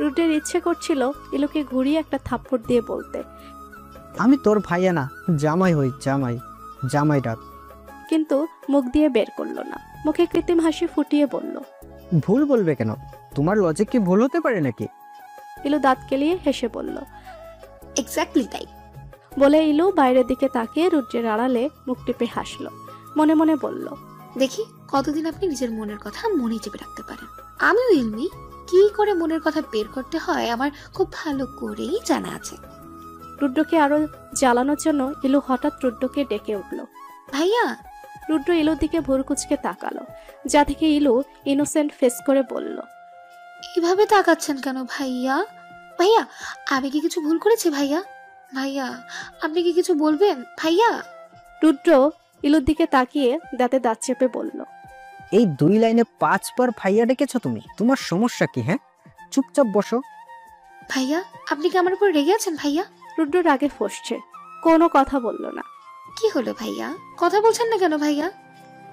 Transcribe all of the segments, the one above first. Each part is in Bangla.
রুদ্রের ইচ্ছে করছিল ইলুকে ঘুরিয়ে একটা থাপ্পড় দিয়ে বলতে, আমি তোর ভাইয়া না, জামাই হই, জামাই। জামাই ডাক। কিন্তু মুখ দিয়ে বের করলো না। মুখে কৃত্রিম হাসি ফুটিয়ে বলল, ভুল বলবে কেন? তোমার লজিক কি ভুল হতে পারে নাকি? ইলু দাঁত কেলিয়ে হেসে বলল, এক্স্যাক্টলি তাই। বলে ইলু বাইরের দিকে তাকিয়ে রুদ্রের আড়ালে মুখ টিপে হাসলো। মনে মনে বলল, দেখি কতদিন আপনি নিজের মনের কথা মনে চেপে রাখতে পারেন। আমিও ইলমি, কি করে মনের কথা বের করতে হয় আমার খুব ভালো করেই জানা আছে। রুদ্রকে আরো জ্বালানোর জন্য ইলু হঠাৎ রুদ্রকে ডেকে উঠল। ভাইয়া। রুদ্র ইলুর দিকে ভোর কুচকে তাকালো, যা থেকে ইলু ইনোসেন্ট ফেস করে বলল, এভাবে তাকাচ্ছেন কেন ভাইয়া? ভাইয়া আমি কি কিছু ভুল করেছি ভাইয়া? ভাইয়া আপনি কি কিছু বলবেন ভাইয়া? রুদ্র ইলুর দিকে তাকিয়ে দাঁতে দাঁত চেপে বলল, এই 2 লাইনে 5 বার ভাইয়া ডেকেছ তুমি? তোমার সমস্যা কি? হ্যাঁ, চুপচাপ বসো। ভাইয়া আপনি কি আমার উপর রেগে আছেন ভাইয়া? রুদ্র রাগে ফসছে, কোনো কথা বলল না। কি হলো ভাইয়া, কথা বলছেন না কেন ভাইয়া?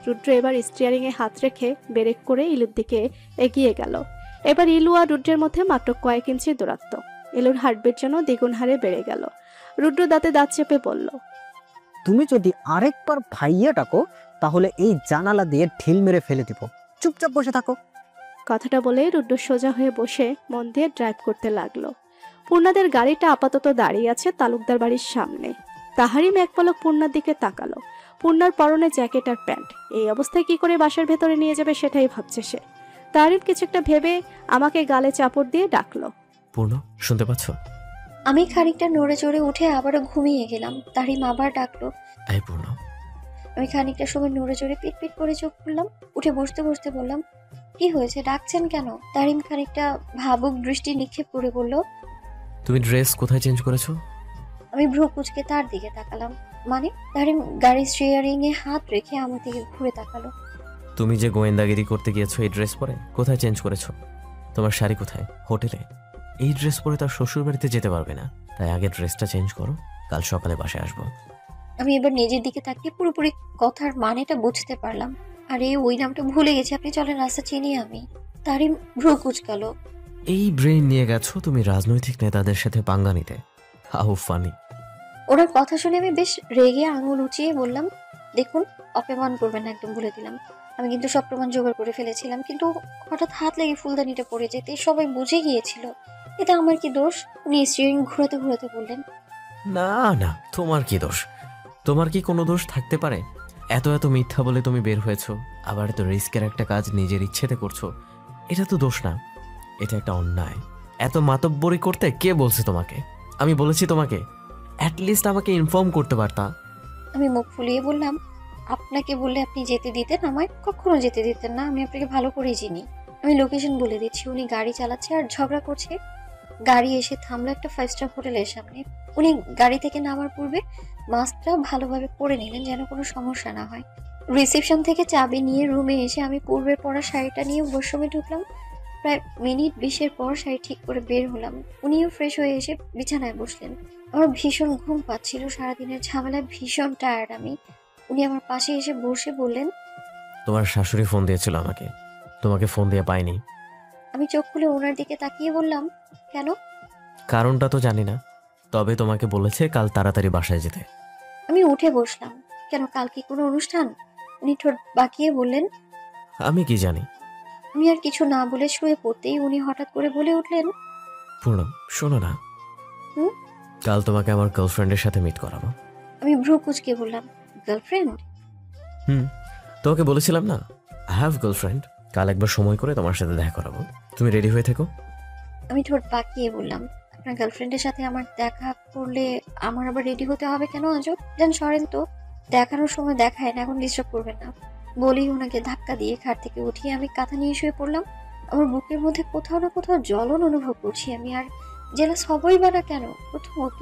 রুদ্র এবার স্টিয়ারিং এ হাত রেখে ব্রেক করে ইলুর দিকে এগিয়ে গেল। এবার ইলু আর রুদ্রের মধ্যে মাত্র কয়েক ইঞ্চি দূরত্ব। ইলুর হার্টবিট যেন দ্বিগুণ হারে বেড়ে গেল। রুদ্র দাঁতে দাঁত চেপে বলল, তুমি যদি আরেকবার ভাইয়া ডাকো তাহলে এই জানালা দিয়ে ঢিল মেরে ফেলে দিব। চুপচাপ বসে থাকো। কথাটা বলে রুদ্র সোজা হয়ে বসে মন দিয়ে ড্রাইভ করতে লাগলো। পূর্ণাদের গাড়িটা আপাতত দাঁড়িয়ে আছে তালুকদার বাড়ির সামনে। তাহারিম এক পলক পূর্ণার দিকে তাকালো। পূর্ণার পরনে জ্যাকেট আর প্যান্ট, এই অবস্থায় কি করে বাসার ভেতরে নিয়ে যাবে সেটাই ভাবছে সে। তাহারিম কিছু একটা ভেবে আমাকে গালে চাপড় দিয়ে ডাকলো, পূর্ণ শুনতে পাচ্ছ? আমি খানিকটা নড়ে চড়ে উঠে আবারও ঘুমিয়ে গেলাম। তারিম আবার ডাকলো, এই পূর্ণ। আমি খানিকটা সময় নড়ে চড়ে পিট পিট করে চোখ খুললাম। উঠে বসতে বসতে বললাম, কি হয়েছে, ডাকছেন কেন? তারিম খানিকটা ভাবুক দৃষ্টি নিক্ষেপ করে বলল, তুমি ড্রেস কোথায় চেঞ্জ করেছো? আমি ভ্রু কুচকে তার দিকে তাকালাম। মানে? তারিম গাড়ির স্টিয়ারিং এ হাত রেখে আমার দিকে ঘুরে তাকালো। তুমি যে গোয়েন্দাগিরি করতে গিয়েছো এই ড্রেস পরে, কোথায় চেঞ্জ করেছো? তোমার শাড়ি কোথায়? হোটেলে। এই ড্রেস পরে তার শ্বশুর বাড়িতে যেতে পারবে না, তাই আগে ড্রেসটা চেঞ্জ করো, কাল সকালে বাসায় আসবো। আমি এবার নিজের দিকে তাকিয়ে পুরোপুরি কথার মানেটা বুঝতে পারলাম। আরে ওই নামটা ভুলে গেছি, আপনি চলেন, রাস্তা চিনি আমি। তারিম ভ্রু কুচকালো। এই ব্রেইন নিয়ে গেছো তুমি রাজনৈতিক নেতাদের সাথে পাঙ্গা নিতে? How funny. ওনার কথা শুনে আমি বেশ রেগে আঙুল উঁচিয়ে বললাম, দেখুন অপমান করবেন না, একদম বলে দিলাম। আমি কিন্তু সব প্রমাণ জোগাড় করে ফেলেছিলাম, কিন্তু হঠাৎ হাত লেগে ফুলদানিটা পড়ে যেতে সবাই বুঝে গিয়েছিল। এটা আমার কি দোষ? উনি স্টিয়ারিং ঘুরাতে ঘুরাতে বললেন, না না, তোমার কি দোষ? তোমার কি কোনো দোষ থাকতে পারে? এত এত মিথ্যা বলে তুমি বের হয়েছো, আবার এত রিস্কের একটা কাজ নিজের ইচ্ছেতে করছো। এটা তো দোষ না, এটা একটা অন্যায়। এত মাতব্বরি করতে কে বলছে তোমাকে? আমি বলেছি তোমাকে? অ্যাটলিস্ট আমাকে ইনফর্ম করতে পারতা। আমি মুখ ফুলিয়ে বললাম, আপনাকে বললে আপনি যেতে দিতেন? আমায় কখনো যেতে দিতেন না, আমি আপনাকে ভালো করেই চিনি। আমি লোকেশন বলে দিচ্ছি। উনি গাড়ি চালাচ্ছে আর ঝগড়া করছে। গাড়ি এসে থামলো একটা 5 স্টার হোটেলের সামনে। উনি গাড়ি থেকে নামার পূর্বে মাস্কটা ভালোভাবে পরে নিলেন যেন কোনো সমস্যা না হয়। রিসেপশন থেকে চাবি নিয়ে রুমে এসে আমি পূর্বের পরা শাড়িটা নিয়ে ওয়াশরুমে ঢুকলাম। প্রায় মিনিট 20 পর শাড়ি ঠিক করে বের হলাম। উনিও ফ্রেশ হয়ে এসে বিছানায় বসলেন। আমার ভীষণ ঘুম পাচ্ছিল, সারাদিনের ঝামেলায় ভীষণ টায়ার্ড আমি। উনি আমার পাশে এসে বসে বললেন, তোমার শাশুড়ি ফোন দিয়েছিল আমাকে, তোমাকে ফোন দিয়ে পাইনি। আমি চোখ খুলে ওনার দিকে তাকিয়ে বললাম, কেন? কারণটা তো জানি না, তবে তোমাকে বলেছে কাল তাড়াতাড়ি বাসায় যেতে। আমি উঠে বসলাম। কেন, কাল কি কোনো অনুষ্ঠান? উনি ঠোঁট বাঁকিয়ে বললেন, আমি কি জানি। আমি আর কিছু না বলে শুয়ে পড়তেই উনি হঠাৎ করে বলে উঠলেন, পূর্ণ শোনো না, হুম? কাল তোমাকে আমার গার্লফ্রেন্ডের সাথে মিট করাবো। আমি ভ্রু কুচকে বললাম, গার্লফ্রেন্ড? তোমাকে বলেছিলাম না আই হ্যাভ গার্লফ্রেন্ড। কাল একবার সময় করে তোমার সাথে দেখা করাবো, তুমি রেডি হয়ে থেকো। আমি ঠোঁট বাঁকিয়ে বললাম, আপনার গার্লফ্রেন্ডের সাথে আমার দেখা করলে আমার আবার রেডি হতে হবে কেন? আজব যান, সরেন তো। দেখানোর সময় দেখায় না, এখন ডিস্টার্ব করবেন না। বলেই ওনাকে ধাক্কা দিয়ে খাট থেকে উঠিয়ে আমি কাঁথা নিয়ে শুয়ে পড়লাম। আমার বুকের মধ্যে কোথাও না কোথাও জ্বলন অনুভব করছি আমি। আর জেলাস হবই বা না কেন? প্রথমত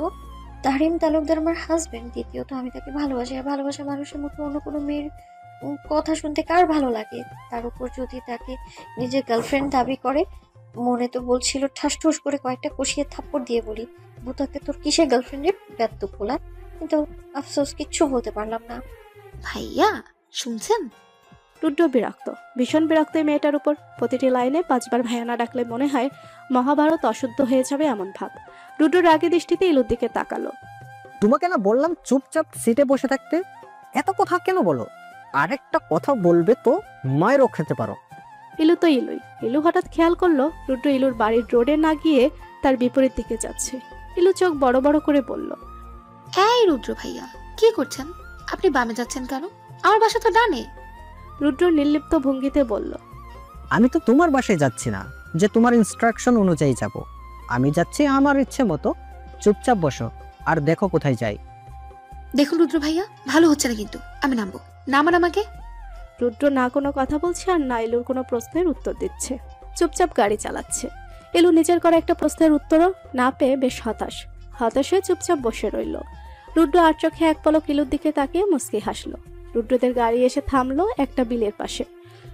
তারিম তালুকদার আমার হাজবেন্ড, দ্বিতীয়ত আমি তাকে ভালোবাসি। আর ভালোবাসা মানুষের মুখে অন্য কোনো মেয়ের কথা শুনতে কার ভালো লাগে? তার উপর যদি তাকে নিজের গার্লফ্রেন্ড দাবি করে, মনে তো বলছিল ঠাস ঠুস করে কয়েকটা কষিয়ে থাপ্পড় দিয়ে বলি, বুতাকে তোর কিসের গার্লফ্রেন্ডের ব্যর্থ খোলা। কিন্তু আফসোস কিচ্ছু বলতে পারলাম না। ভাইয়া শুনছেন? রুদ্র বিরক্ত, ভীষণ বিরক্ত এই মেয়েটার উপর। প্রতিটি লাইনে 5 বার ভাইয়া না ডাকলে মনে হয় মহাভারত অশুদ্ধ হয়ে যাবে এমন ভাব। রুদ্র রাগী দৃষ্টিতে ইলুর দিকে তাকালো। তোমাকে না বললাম চুপচাপ সিটে বসে থাকতে? এত কথা কেন বলো? আরেকটা কথা বলবে তো মায়েরও খেতে পারো। ইলু তো ইলুই। ইলু হঠাৎ খেয়াল করলো রুদ্র ইলুর বাড়ির রোডে না গিয়ে তার বিপরীত দিকে যাচ্ছে। ইলু চোখ বড় বড় করে বলল, এই রুদ্র ভাইয়া, কি করছেন? আপনি বামে যাচ্ছেন কেন? আমার বাসা তো ডানে। রুদ্র নির্লিপ্ত ভঙ্গিতে বলল, আমি তো তোমার বাসায় যাচ্ছি না যে তোমার ইনস্ট্রাকশন অনুযায়ী যাব। আমি যাচ্ছি আমার ইচ্ছে মতো। চুপচাপ বসো আর দেখো কোথায় যাই। দেখুন রুদ্র ভাইয়া, ভালো হচ্ছে না কিন্তু। আমি নামবো। নামান আমাকে। রুদ্র না কোনো কথা বলছে আর না ইলুর কোনো প্রশ্নের উত্তর দিচ্ছে। চুপচাপ গাড়ি চালাচ্ছে। ইলু নিজের করা একটা প্রশ্নের উত্তরও না পেয়ে বেশ হতাশ হয়ে চুপচাপ বসে রইল। রুদ্র আর চোখে এক পলক ইলুর দিকে তাকিয়ে মুচকি হাসলো। রুদ্রদের গাড়ি এসে থামলো একটা বিলের পাশে।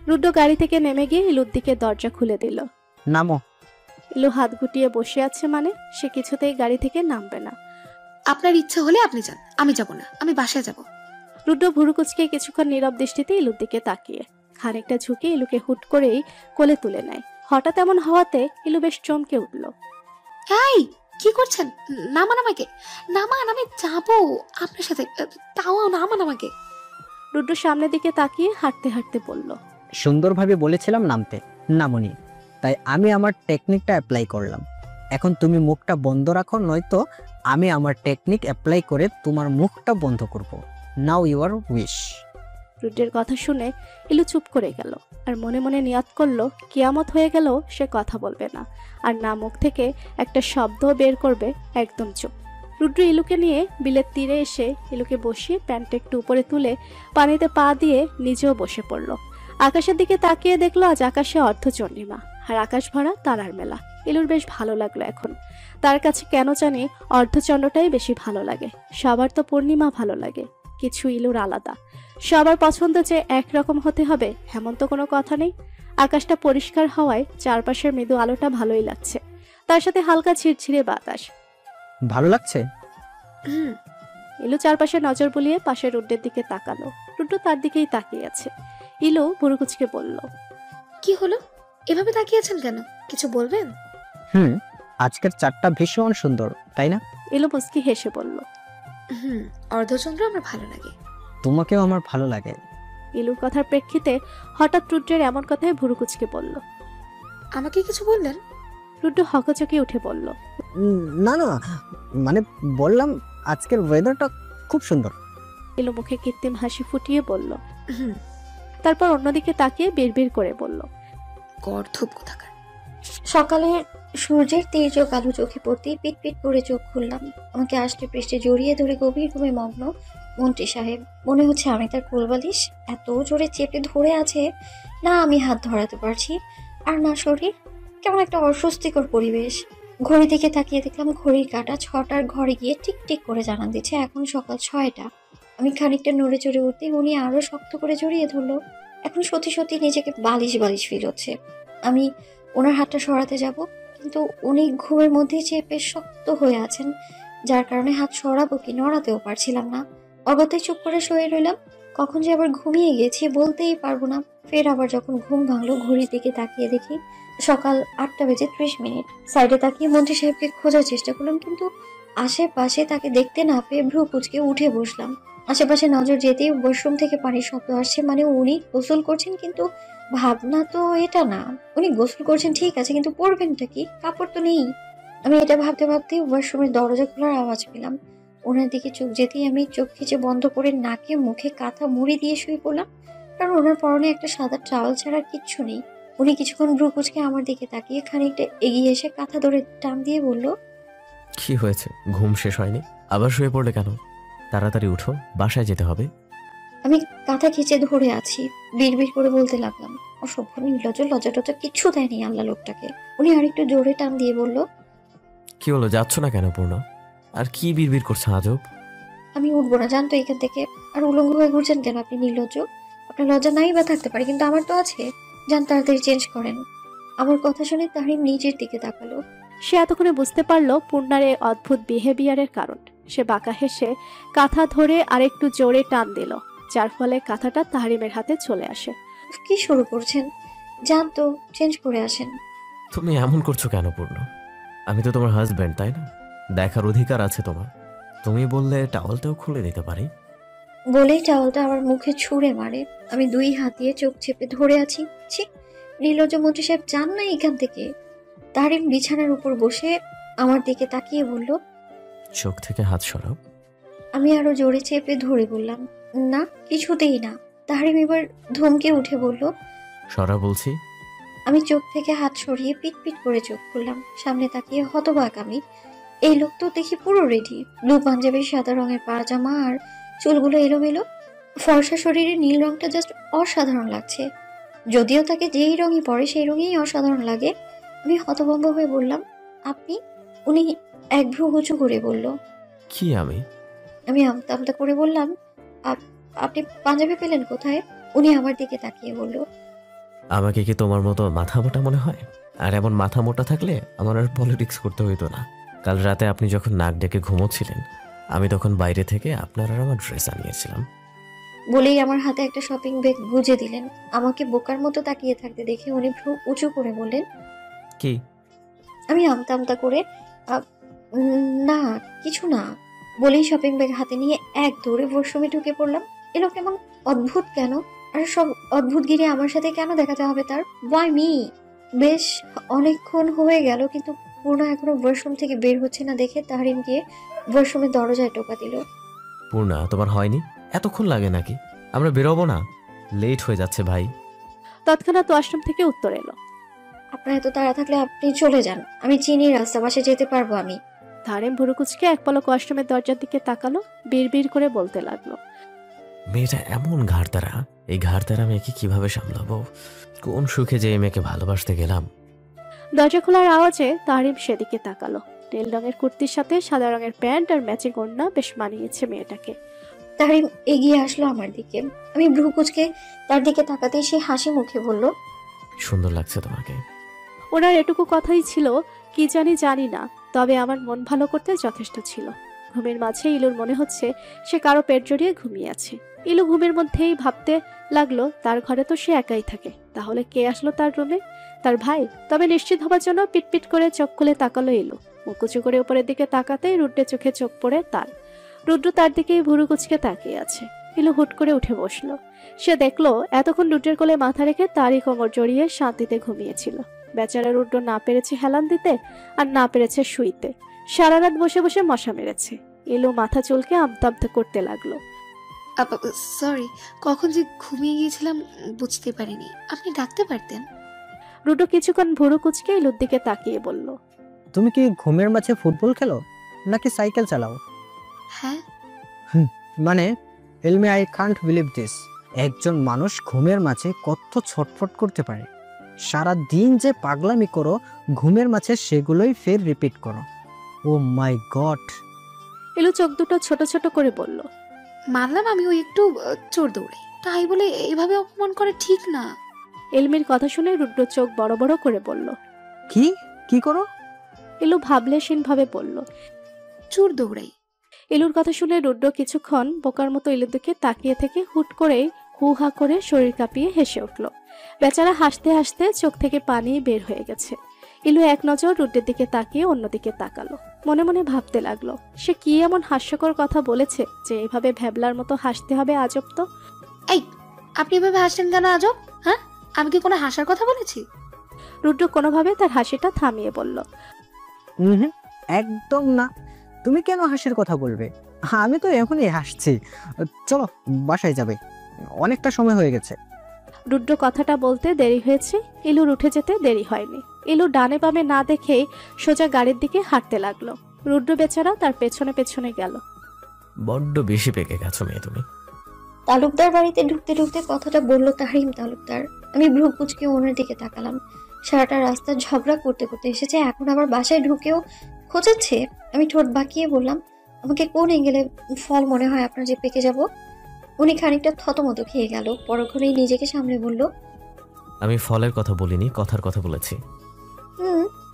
রুদ্র গাড়ি থেকে নেমে গিয়ে ইলুর দিকে দরজা খুলে দিল। নামো। ইলু হাত গুটিয়ে বসে আছে, মানে সে কিছুতেই গাড়ি থেকে নামবে না। আপনার ইচ্ছে হলে আপনি যান, আমি যাব না। আমি বাসায় যাব। রুদ্র ভুরু কুচকে কিছুক্ষণ নীরব দৃষ্টিতে ইলুর দিকে তাকিয়ে খানিকটা ঝুঁকে ইলুকে হুট করেই কোলে তুলে নেয়। হঠাৎ এমন হওয়াতে ইলু বেশ চমকে উঠল। এই, কি করছেন? নামান আমাকে। নামান, আমি যাবো আপনার সাথে। তাও নামান আমাকে। রুদ্র সামনের দিকে তাকিয়ে হাঁটতে হাঁটতে বলল, সুন্দরভাবে বলেছিলাম নামতে, নামনি। তাই আমি আমার টেকনিকটা অ্যাপ্লাই করলাম। এখন তুমি মুখটা বন্ধ রাখো, নয়তো আমি আমার টেকনিক অ্যাপ্লাই করে তোমার মুখটা বন্ধ করব। নাও ইউর উইশ। রুদ্রের কথা শুনে ইলু চুপ করে গেল আর মনে মনে নিয়াত করলো কিয়ামত হয়ে গেল সে কথা বলবে না, আর না মুখ থেকে একটা শব্দ বের করবে, একদম চুপ। রুদ্র ইলুকে নিয়ে বিলের তীরে এসে ইলুকে বসিয়ে প্যান্টটা একটু উপরে তুলে পানিতে পা দিয়ে নিজেও বসে পড়লো। আকাশের দিকে তাকিয়ে দেখলো আজ আকাশে অর্ধচন্দ্রিমা আর আকাশ ভরা তারার মেলা। ইলুর বেশ ভালো লাগলো এখন। তার কাছে কেন জানি অর্ধচন্দ্রটাই বেশি ভালো লাগে। সবার তো পূর্ণিমা ভালো লাগে, কিছু ইলুর আলাদা। সবার পছন্দ যে একরকম হতে হবে এমন তো কোনো কথা নেই। আকাশটা পরিষ্কার হওয়ায় চারপাশের মৃদু আলোটা ভালোই লাগছে, তার সাথে হালকা ঝিরঝিরে বাতাস। ভালো লাগছে? ইলু চারপাশে নজর বুলিয়ে পাশে রুদ্রের দিকে তাকালো। রুদ্র তার দিকেই তাকিয়ে আছে। ইলু ভুরুকুচকে বলল, কি হলো? এভাবে তাকিয়েছেন কেন? কিছু বলবেন? আজকের চারটা ভীষণ সুন্দর, তাই না? ইলু মুচকি হেসে বলল, অর্ধচন্দ্র আমার ভালো লাগে। তোমাকেও আমার ভালো লাগে। ইলুর কথার প্রেক্ষিতে হঠাৎ রুদ্রের এমন কথায় ভুরুকুচকে বলল। আমাকে কিছু বললেন? রুদ্র হকচকে উঠে বলল, না না, মানে বললাম আজকের ওয়েদারটা খুব সুন্দর। ইলু মুখে কৃত্রিম হাসি ফুটিয়ে বলল, তারপর অন্যদিকে তাকিয়ে বিড়বিড় করে বলল, গর্ধব কোথাকার। সকালে সূর্যের তেজ ও কালো চোখে পড়তেই পিট পিট করে চোখ খুললাম। আমাকে আষ্টে পৃষ্ঠে জড়িয়ে ধরে গভীর ঘুমে মগ্ন মন্ত্রী সাহেব। মনে হচ্ছে আমি তার কোলবালিশ। এত জোরে চেপে ধরে আছে, না আমি হাত ধরাতে পারছি আর না শরীর। কেমন একটা অস্বস্তিকর পরিবেশ। ঘড়ি দিকে তাকিয়ে দেখলাম ঘড়ির কাঁটা 6টার ঘরে গিয়ে টিক টিক করে জানান দিচ্ছে এখন সকাল 6টা। আমি খানিকটা নড়ে চড়ে উঠতে উনি আরো শক্ত করে জড়িয়ে ধরলো। এখন সত্যি সত্যি নিজেকে বালিশ বালিশ ফিল হচ্ছে। আমি ওনার হাতটা সরাতে যাব, কিন্তু উনি ঘুমের মধ্যেই চেপে শক্ত হয়ে আছেন, যার কারণে হাত সরাবো কি নড়াতেও পারছিলাম না। অগত্যা চুপ করে শুয়ে রইলাম। কখন যে আবার ঘুমিয়ে গেছি বলতেই পারবো না। ফের আবার যখন ঘুম ভাঙলো ঘড়ির দিকে তাকিয়ে দেখি সকাল 8:30। সাইডে তাকিয়ে মন্ত্রী সাহেবকে খোঁজার চেষ্টা করলাম, কিন্তু আশেপাশে তাকে দেখতে না পেয়ে ভ্রু কুঁচকে উঠে বসলাম। আশেপাশে নজর যেতেই ওয়াশরুম থেকে পানির শব্দ আসছে, মানে উনি গোসল করছেন। কিন্তু ভাবনা তো এটা না, উনি গোসল করছেন ঠিক আছে, কিন্তু পরবেনটা কি? কাপড় তো নেই। আমি এটা ভাবতে ভাবতে ওয়াশরুমের দরজা খোলার আওয়াজ পেলাম। ওনার দিকে চোখ যেতেই আমি চোখ খিচে বন্ধ করে নাকে মুখে কাঁথা মুড়ি দিয়ে শুয়ে পড়লাম, কারণ ওনার পরনে একটা সাদা টাওয়াল ছাড়া কিচ্ছু নেই। উনি কিছুক্ষণ ভ্রু কুঁচকে আমার দিকে তাকিয়ে খানিকটা এগিয়ে এসে কাঁথা ধরে টান দিয়ে বলল, কি হয়েছে? ঘুম শেষ হয়নি? আবার শুয়ে পড়লে কেন? তাড়াতাড়ি উঠো, বাসায় যেতে হবে। আমি কাঁথা খিচে ধরে আছি। বিড়বিড় করে বলতে লাগলাম, অসভ্য নির্লজ্জ, লজ্জা টজ্জা কিচ্ছু দেয়নি আল্লাহ লোকটাকে। উনি আরেকটু জোরে টান দিয়ে বলল, কি হলো, যাচ্ছ না কেন পূর্ণ? আর কি বিড়বিড় করছে আজব? আমি উঠবো না জানতো এখান থেকে। আর উলঙ্গ হয়ে ঘুরছেন কেন আপনি? নির্লজ্জ। আপনার লজ্জা নাই বা থাকতে পারে, কিন্তু আমার তো আছে। যান তাড়াতাড়ি চেঞ্জ করেন। আমার কথা শুনে তাহিম নিজের দিকে তাকালো। সে এতক্ষণে বুঝতে পারলো পূর্ণার এই অদ্ভুত বিহেভিয়ারের কারণ। সে বাঁকা হেসে কাঁথা ধরে আরেকটু জোরে টান দিল, যার ফলে কাঁথাটা তাহরিমের হাতে চলে আসে। কি শুরু করছেন? যান তো, চেঞ্জ করে আসেন। তুমি এমন করছো কেন পূর্ণ? আমি তো তোমার হাজব্যান্ড, তাই না? দেখার অধিকার আছে তোমার। তুমি বললে টাওয়ালটাও খুলে দিতে পারি। বলেই টাওয়ালটা আমার মুখে ছুঁড়ে মারে। আমি 2 হাত দিয়ে চোখ চেপে ধরে আছি। ছি, নির্লজ্জ মন্ত্রী সাহেব, যান না এখান থেকে। তারিম বিছানার উপর বসে আমার দিকে তাকিয়ে বলল। চোখ থেকে হাত সরাও। আমি আরো জোরে চেপে ধরে বললাম, না, কিছুতেই না। তারিম এবার ধমকে উঠে বলল। সরা বলছি। আমি চোখ থেকে হাত সরিয়ে পিট পিট করে চোখ খুললাম। সামনে তাকিয়ে হতবাক আমি। এই লোক তো দেখি পুরো রেডি, ব্লু পাঞ্জাবি, সাদা রঙের পাজামা আর চুলগুলো এলোমেলো। ফর্সা শরীরে নীল রংটা জাস্ট অসাধারণ লাগছে। যদিও তাকে যেই রঙই পরে সেই রঙেই অসাধারণ লাগে। আমি হতভম্ব হয়ে বললাম, আপনি? উনি এক ভ্রু উঁচু করে বলল। কি আমি? আমি আমতা আমতা করে বললাম, আপনি পাঞ্জাবি পেলেন কোথায়? উনি আমার দিকে তাকিয়ে বলল। আমাকে কি তোমার মতো মাথা মোটা মনে হয়? আর এমন মাথা মোটা থাকলে আমার আর পলিটিক্স করতে হইতো না। কাল রাতে আপনি যখন নাক ডেকে ঘুমোচ্ছিলেন, আমি তখন বাইরে থেকে আপনার আর আমার ড্রেস আনিয়েছিলাম। বলেই আমার হাতে একটা শপিং ব্যাগ গুজে দিলেন। আমাকে বোকার মতো তাকিয়ে থাকতে দেখে উনি ভ্রু উঁচু করে বললেন, কি? আমি আমতা আমতা করে না, কিছু না বলেই শপিং ব্যাগ হাতে নিয়ে এক দৌড়ে ওয়াশরুমে ঢুকে পড়লাম। এ লোক এমন অদ্ভুত কেন? আর সব অদ্ভুতগিরি আমার সাথে কেন দেখাতে হবে তার? Y me? বেশ অনেকক্ষণ হয়ে গেল, কিন্তু পূর্ণ এখনো ওয়াশরুম থেকে বের হচ্ছে না দেখে তাহরিম গিয়ে ওয়াশরুমের দরজায় টোকা দিল। পূর্ণা, তোমার হয়নি? এতক্ষণ লাগে নাকি? আমরা বেরোবো না, লেট হয়ে যাচ্ছে ভাই। তৎক্ষণাৎ ওয়াশরুম থেকে উত্তর এলো। আপনার এত তাড়া থাকলে আপনি চলে যান, আমি চিনি রাস্তা, বাসে যেতে পারবো আমি। তারিম ভুরুকুচকে এক পলক ওয়াশরুমের দরজার দিকে তাকালো, বিড়বিড় করে বলতে লাগলো। মেয়েটা এমন ঘাড়তারা, এই ঘাড়তারা মেয়েকে কিভাবে সামলাবো? কোন সুখে যে এই মেয়েকে ভালোবাসতে গেলাম। দরজা খোলার আওয়াজে তারিম সেদিকে তাকালো। নীল রঙের কুর্তির সাথে সাদা রঙের প্যান্ট আর ম্যাচিং ওড়না বেশ মানিয়েছে মেয়েটাকে। তারিম এগিয়ে আসলো আমার দিকে। আমি ভ্রু কুচকে তার দিকে তাকাতেই সে হাসি মুখে বলল, সুন্দর লাগছে তোমাকে। ওনার এটুকু কথাই ছিল কি জানি না, তবে আমার মন ভালো করতে যথেষ্ট ছিল। ঘুমের মাঝে ইলুর মনে হচ্ছে সে কারো পেট জড়িয়ে ঘুমিয়ে আছে। ইলু ঘুমের মধ্যেই ভাবতে লাগলো তার ঘরে তো সে একাই থাকে, তাহলে কে আসলো তার রুমে? তার ভাই? তবে নিশ্চিত হবার জন্য পিটপিট করে চোখ খুলে তাকালো ইলু। মুকুচু করে উপরের দিকে তাকাতেই রুদ্রের চোখে চোখ পড়ে তার। রুদ্র তার দিকেই ভুরু কুচকে তাকিয়ে আছে। ইলু হুট করে উঠে বসলো। সে দেখলো এতক্ষণ রুদ্রের কোলে মাথা রেখে তারই কোমর জড়িয়ে শান্তিতে ঘুমিয়েছিল। বেচারা রুদ্র না পেরেছে হেলান দিতে আর না পেরেছে শুইতে। সারা রাত বসে বসে মশা মেরেছে। ইলু মাথা চুলকে আমতা আমতা করতে লাগলো। সরি, কখন যে ঘুমিয়ে গিয়েছিলাম বুঝতে পারিনি। আপনি ডাকতে পারতেন। রুদ্র কিছুক্ষণ ভুরু কুচকে ইলুর দিকে তাকিয়ে বলল, তুমি কি ঘুমের মাঝে ফুটবল খেলো নাকি সাইকেল চালাও? হ্যাঁ। মানে এলমি, আই কান্ট বিলিভ দিস। একজন মানুষ ঘুমের মাঝে কত ছটফট করতে পারে। সারা দিন যে পাগলামি করো, ঘুমের মাঝে সেগুলোই ফের রিপিট করো। ও মাই গড। ইলু চোখ দুটো ছোট ছোট করে বলল, মানলাম আমি ওই একটু চোর দৌড়ে, তাই বলে এভাবে অপমান করা ঠিক না। এলমির কথা শুনে রুদ্র চোখ বড় বড় করে বলল, কি কি করো? ইলু ভাবলেশীন ভাবে বলল, চোর দৌড়াই। ইলুর কথা শুনে রুদ্র কিছুক্ষণ বোকার মতো ইলুর দিকে তাকিয়ে থেকে হুট করেই হু হা করে শরীর কাঁপিয়ে হেসে উঠল। বেচারা হাসতে হাসতে চোখ থেকে পানি বের হয়ে গেছে। ইলু এক নজর রুদ্রের দিকে তাকিয়ে অন্যদিকে তাকালো। মনে মনে ভাবতে লাগলো, সে কি এমন হাস্যকর কথা বলেছে যে এভাবে ভ্যাবলার মতো হাসতে হবে? আজব তো। এই, আপনি এভাবে হাসছেন কেন আজব? হ্যাঁ, আমি কি কোনো হাসার কথা বলেছি? রুদ্র কোনোভাবে তার হাসিটা থামিয়ে বলল, একদম না। তুমি কেন হাসির কথা বলবে? আমি তো এখনই হাসছি। চলো বাসায় যাবে, অনেকটা সময় হয়ে গেছে। রুদ্র কথাটা বলতে দেরি হয়েছে, ইলুর উঠে যেতে দেরি হয়নি। ইলু ডানে বামে না দেখেই সোজা গাড়ির দিকে হাঁটতে লাগলো। রুদ্র বেচারা তার পেছনে পেছনে গেল। বড্ড বেশি পেকে গেছো মেয়ে তুমি। তালুকদার বাড়িতে ঢুকতে ঢুকতে কথাটা বলল তাহরিম তালুকদার। আমি ভ্রু কুচকে ওনার দিকে তাকালাম। সারাটা রাস্তা ঝগড়া করতে করতে এসেছে, এখন আবার বাসায় ঢুকেও খোঁজাচ্ছে। আমি ঠোঁট বাঁকিয়ে বললাম, আমাকে কোন এঙ্গেলে ফল মনে হয় আপনার যে পেকে যাব? উনি খানিকটা থতমত খেয়ে গেল, পরক্ষণেই নিজেকে সামলে বলল, আমি ফলের কথা বলিনি, কথার কথা বলেছি।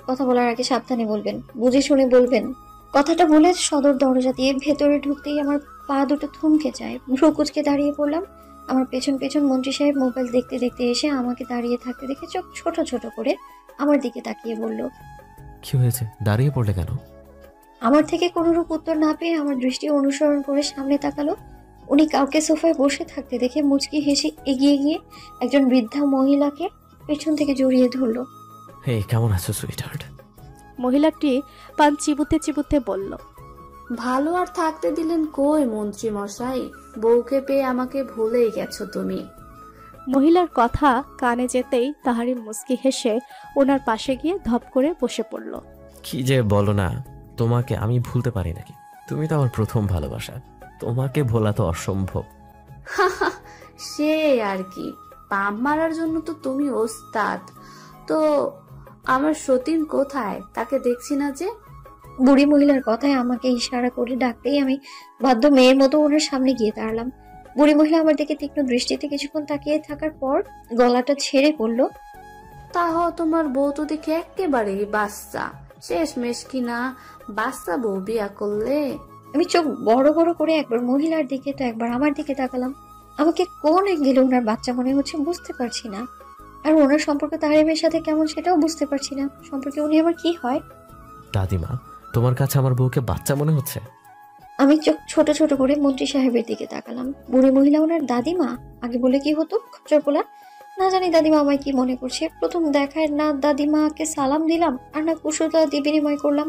কথা বলার আগে সাবধানে বলবেন, বুঝে শুনে বলবেন। কথাটা বলে সদর দরজা দিয়ে ভেতরে ঢুকতেই আমার পা দুটো থমকে যায়। ভ্রু কুচকে দাঁড়িয়ে পড়লাম। আমার পেছন পেছন মন্ত্রী সাহেব মোবাইল দেখতে দেখতে এসে আমাকে দাঁড়িয়ে থাকতে দেখে চোখ ছোট ছোট করে আমার দিকে তাকিয়ে বলল, কি হয়েছে, দাঁড়িয়ে পড়লে কেন? আমার থেকে কোনোরূপ উত্তর না পেয়ে আমার দৃষ্টি অনুসরণ করে সামনে তাকালো। উনি কাউকে সোফায় বসে থাকতে দেখে মুচকি হেসে এগিয়ে গিয়ে একজন বৃদ্ধা মহিলাকে পেছন থেকে জড়িয়ে ধরলো। হে, কেমন আছো সুইটহার্ট? মহিলাটি পান চিবুতে চিবুতে বলল, ভালো আর থাকতে দিলেন কই মন্ত্রী মশাই, বউকে পেয়ে আমাকে ভুলেই গেছো তুমি। মহিলার কথা কানে যেতেই তাহারিম মুচকি হেসে ওনার পাশে গিয়ে ধপ করে বসে পড়ল। কি যে বলো না, তোমাকে আমি ভুলতে পারি নাকি? তুমি তো আমার প্রথম ভালোবাসা, তোমাকে ভোলা তো অসম্ভব। সে আর কি, পাম মারার জন্য তো তুমি ওস্তাদ। তো আমার সতীন কোথায়, তাকে দেখছি না যে? বুড়ি মহিলার কথায় আমাকে ইশারা করে ডাকতেই আমি বাধ্য মেয়ের মতো ওনার সামনে গিয়ে দাঁড়ালাম। বুড়ি মহিলা আমার দিকে তীক্ষ্ণ দৃষ্টিতে কিছুক্ষণ তাকিয়ে থাকার পর গলাটা ছেড়ে পড়ল, তাহ তোমার বউ তো দেখে একেবারেই বাচ্চা, শেষমেশ কিনা বাচ্চা বউ বিয়া করলে। আমি চোখ বড় বড় করে একবার মহিলার দিকে তো একবার আমার দিকে তাকালাম। আমাকে কোন অ্যাঙ্গেলে ওনার বাচ্চা মনে হচ্ছে বুঝতে পারছি না, আর ওনার সম্পর্ক তারিমের সাথে কেমন সেটাও বুঝতে পারছি না। সম্পর্কে উনি আমার কি হয়? দাদিমা, তোমার কাছে আমার বউকে বাচ্চা মনে হচ্ছে? আমি চোখ ছোট ছোট করে মন্ত্রী সাহেবের দিকে তাকালাম। বুড়ি মহিলা ওনার দাদিমা, আগে বলে কি হতো খচ্চরপোলা। না জানি দাদিমা আমায় কি মনে করছে। প্রথম দেখায় না দাদিমাকে সালাম দিলাম আর না কুশলতা বিনিময় করলাম,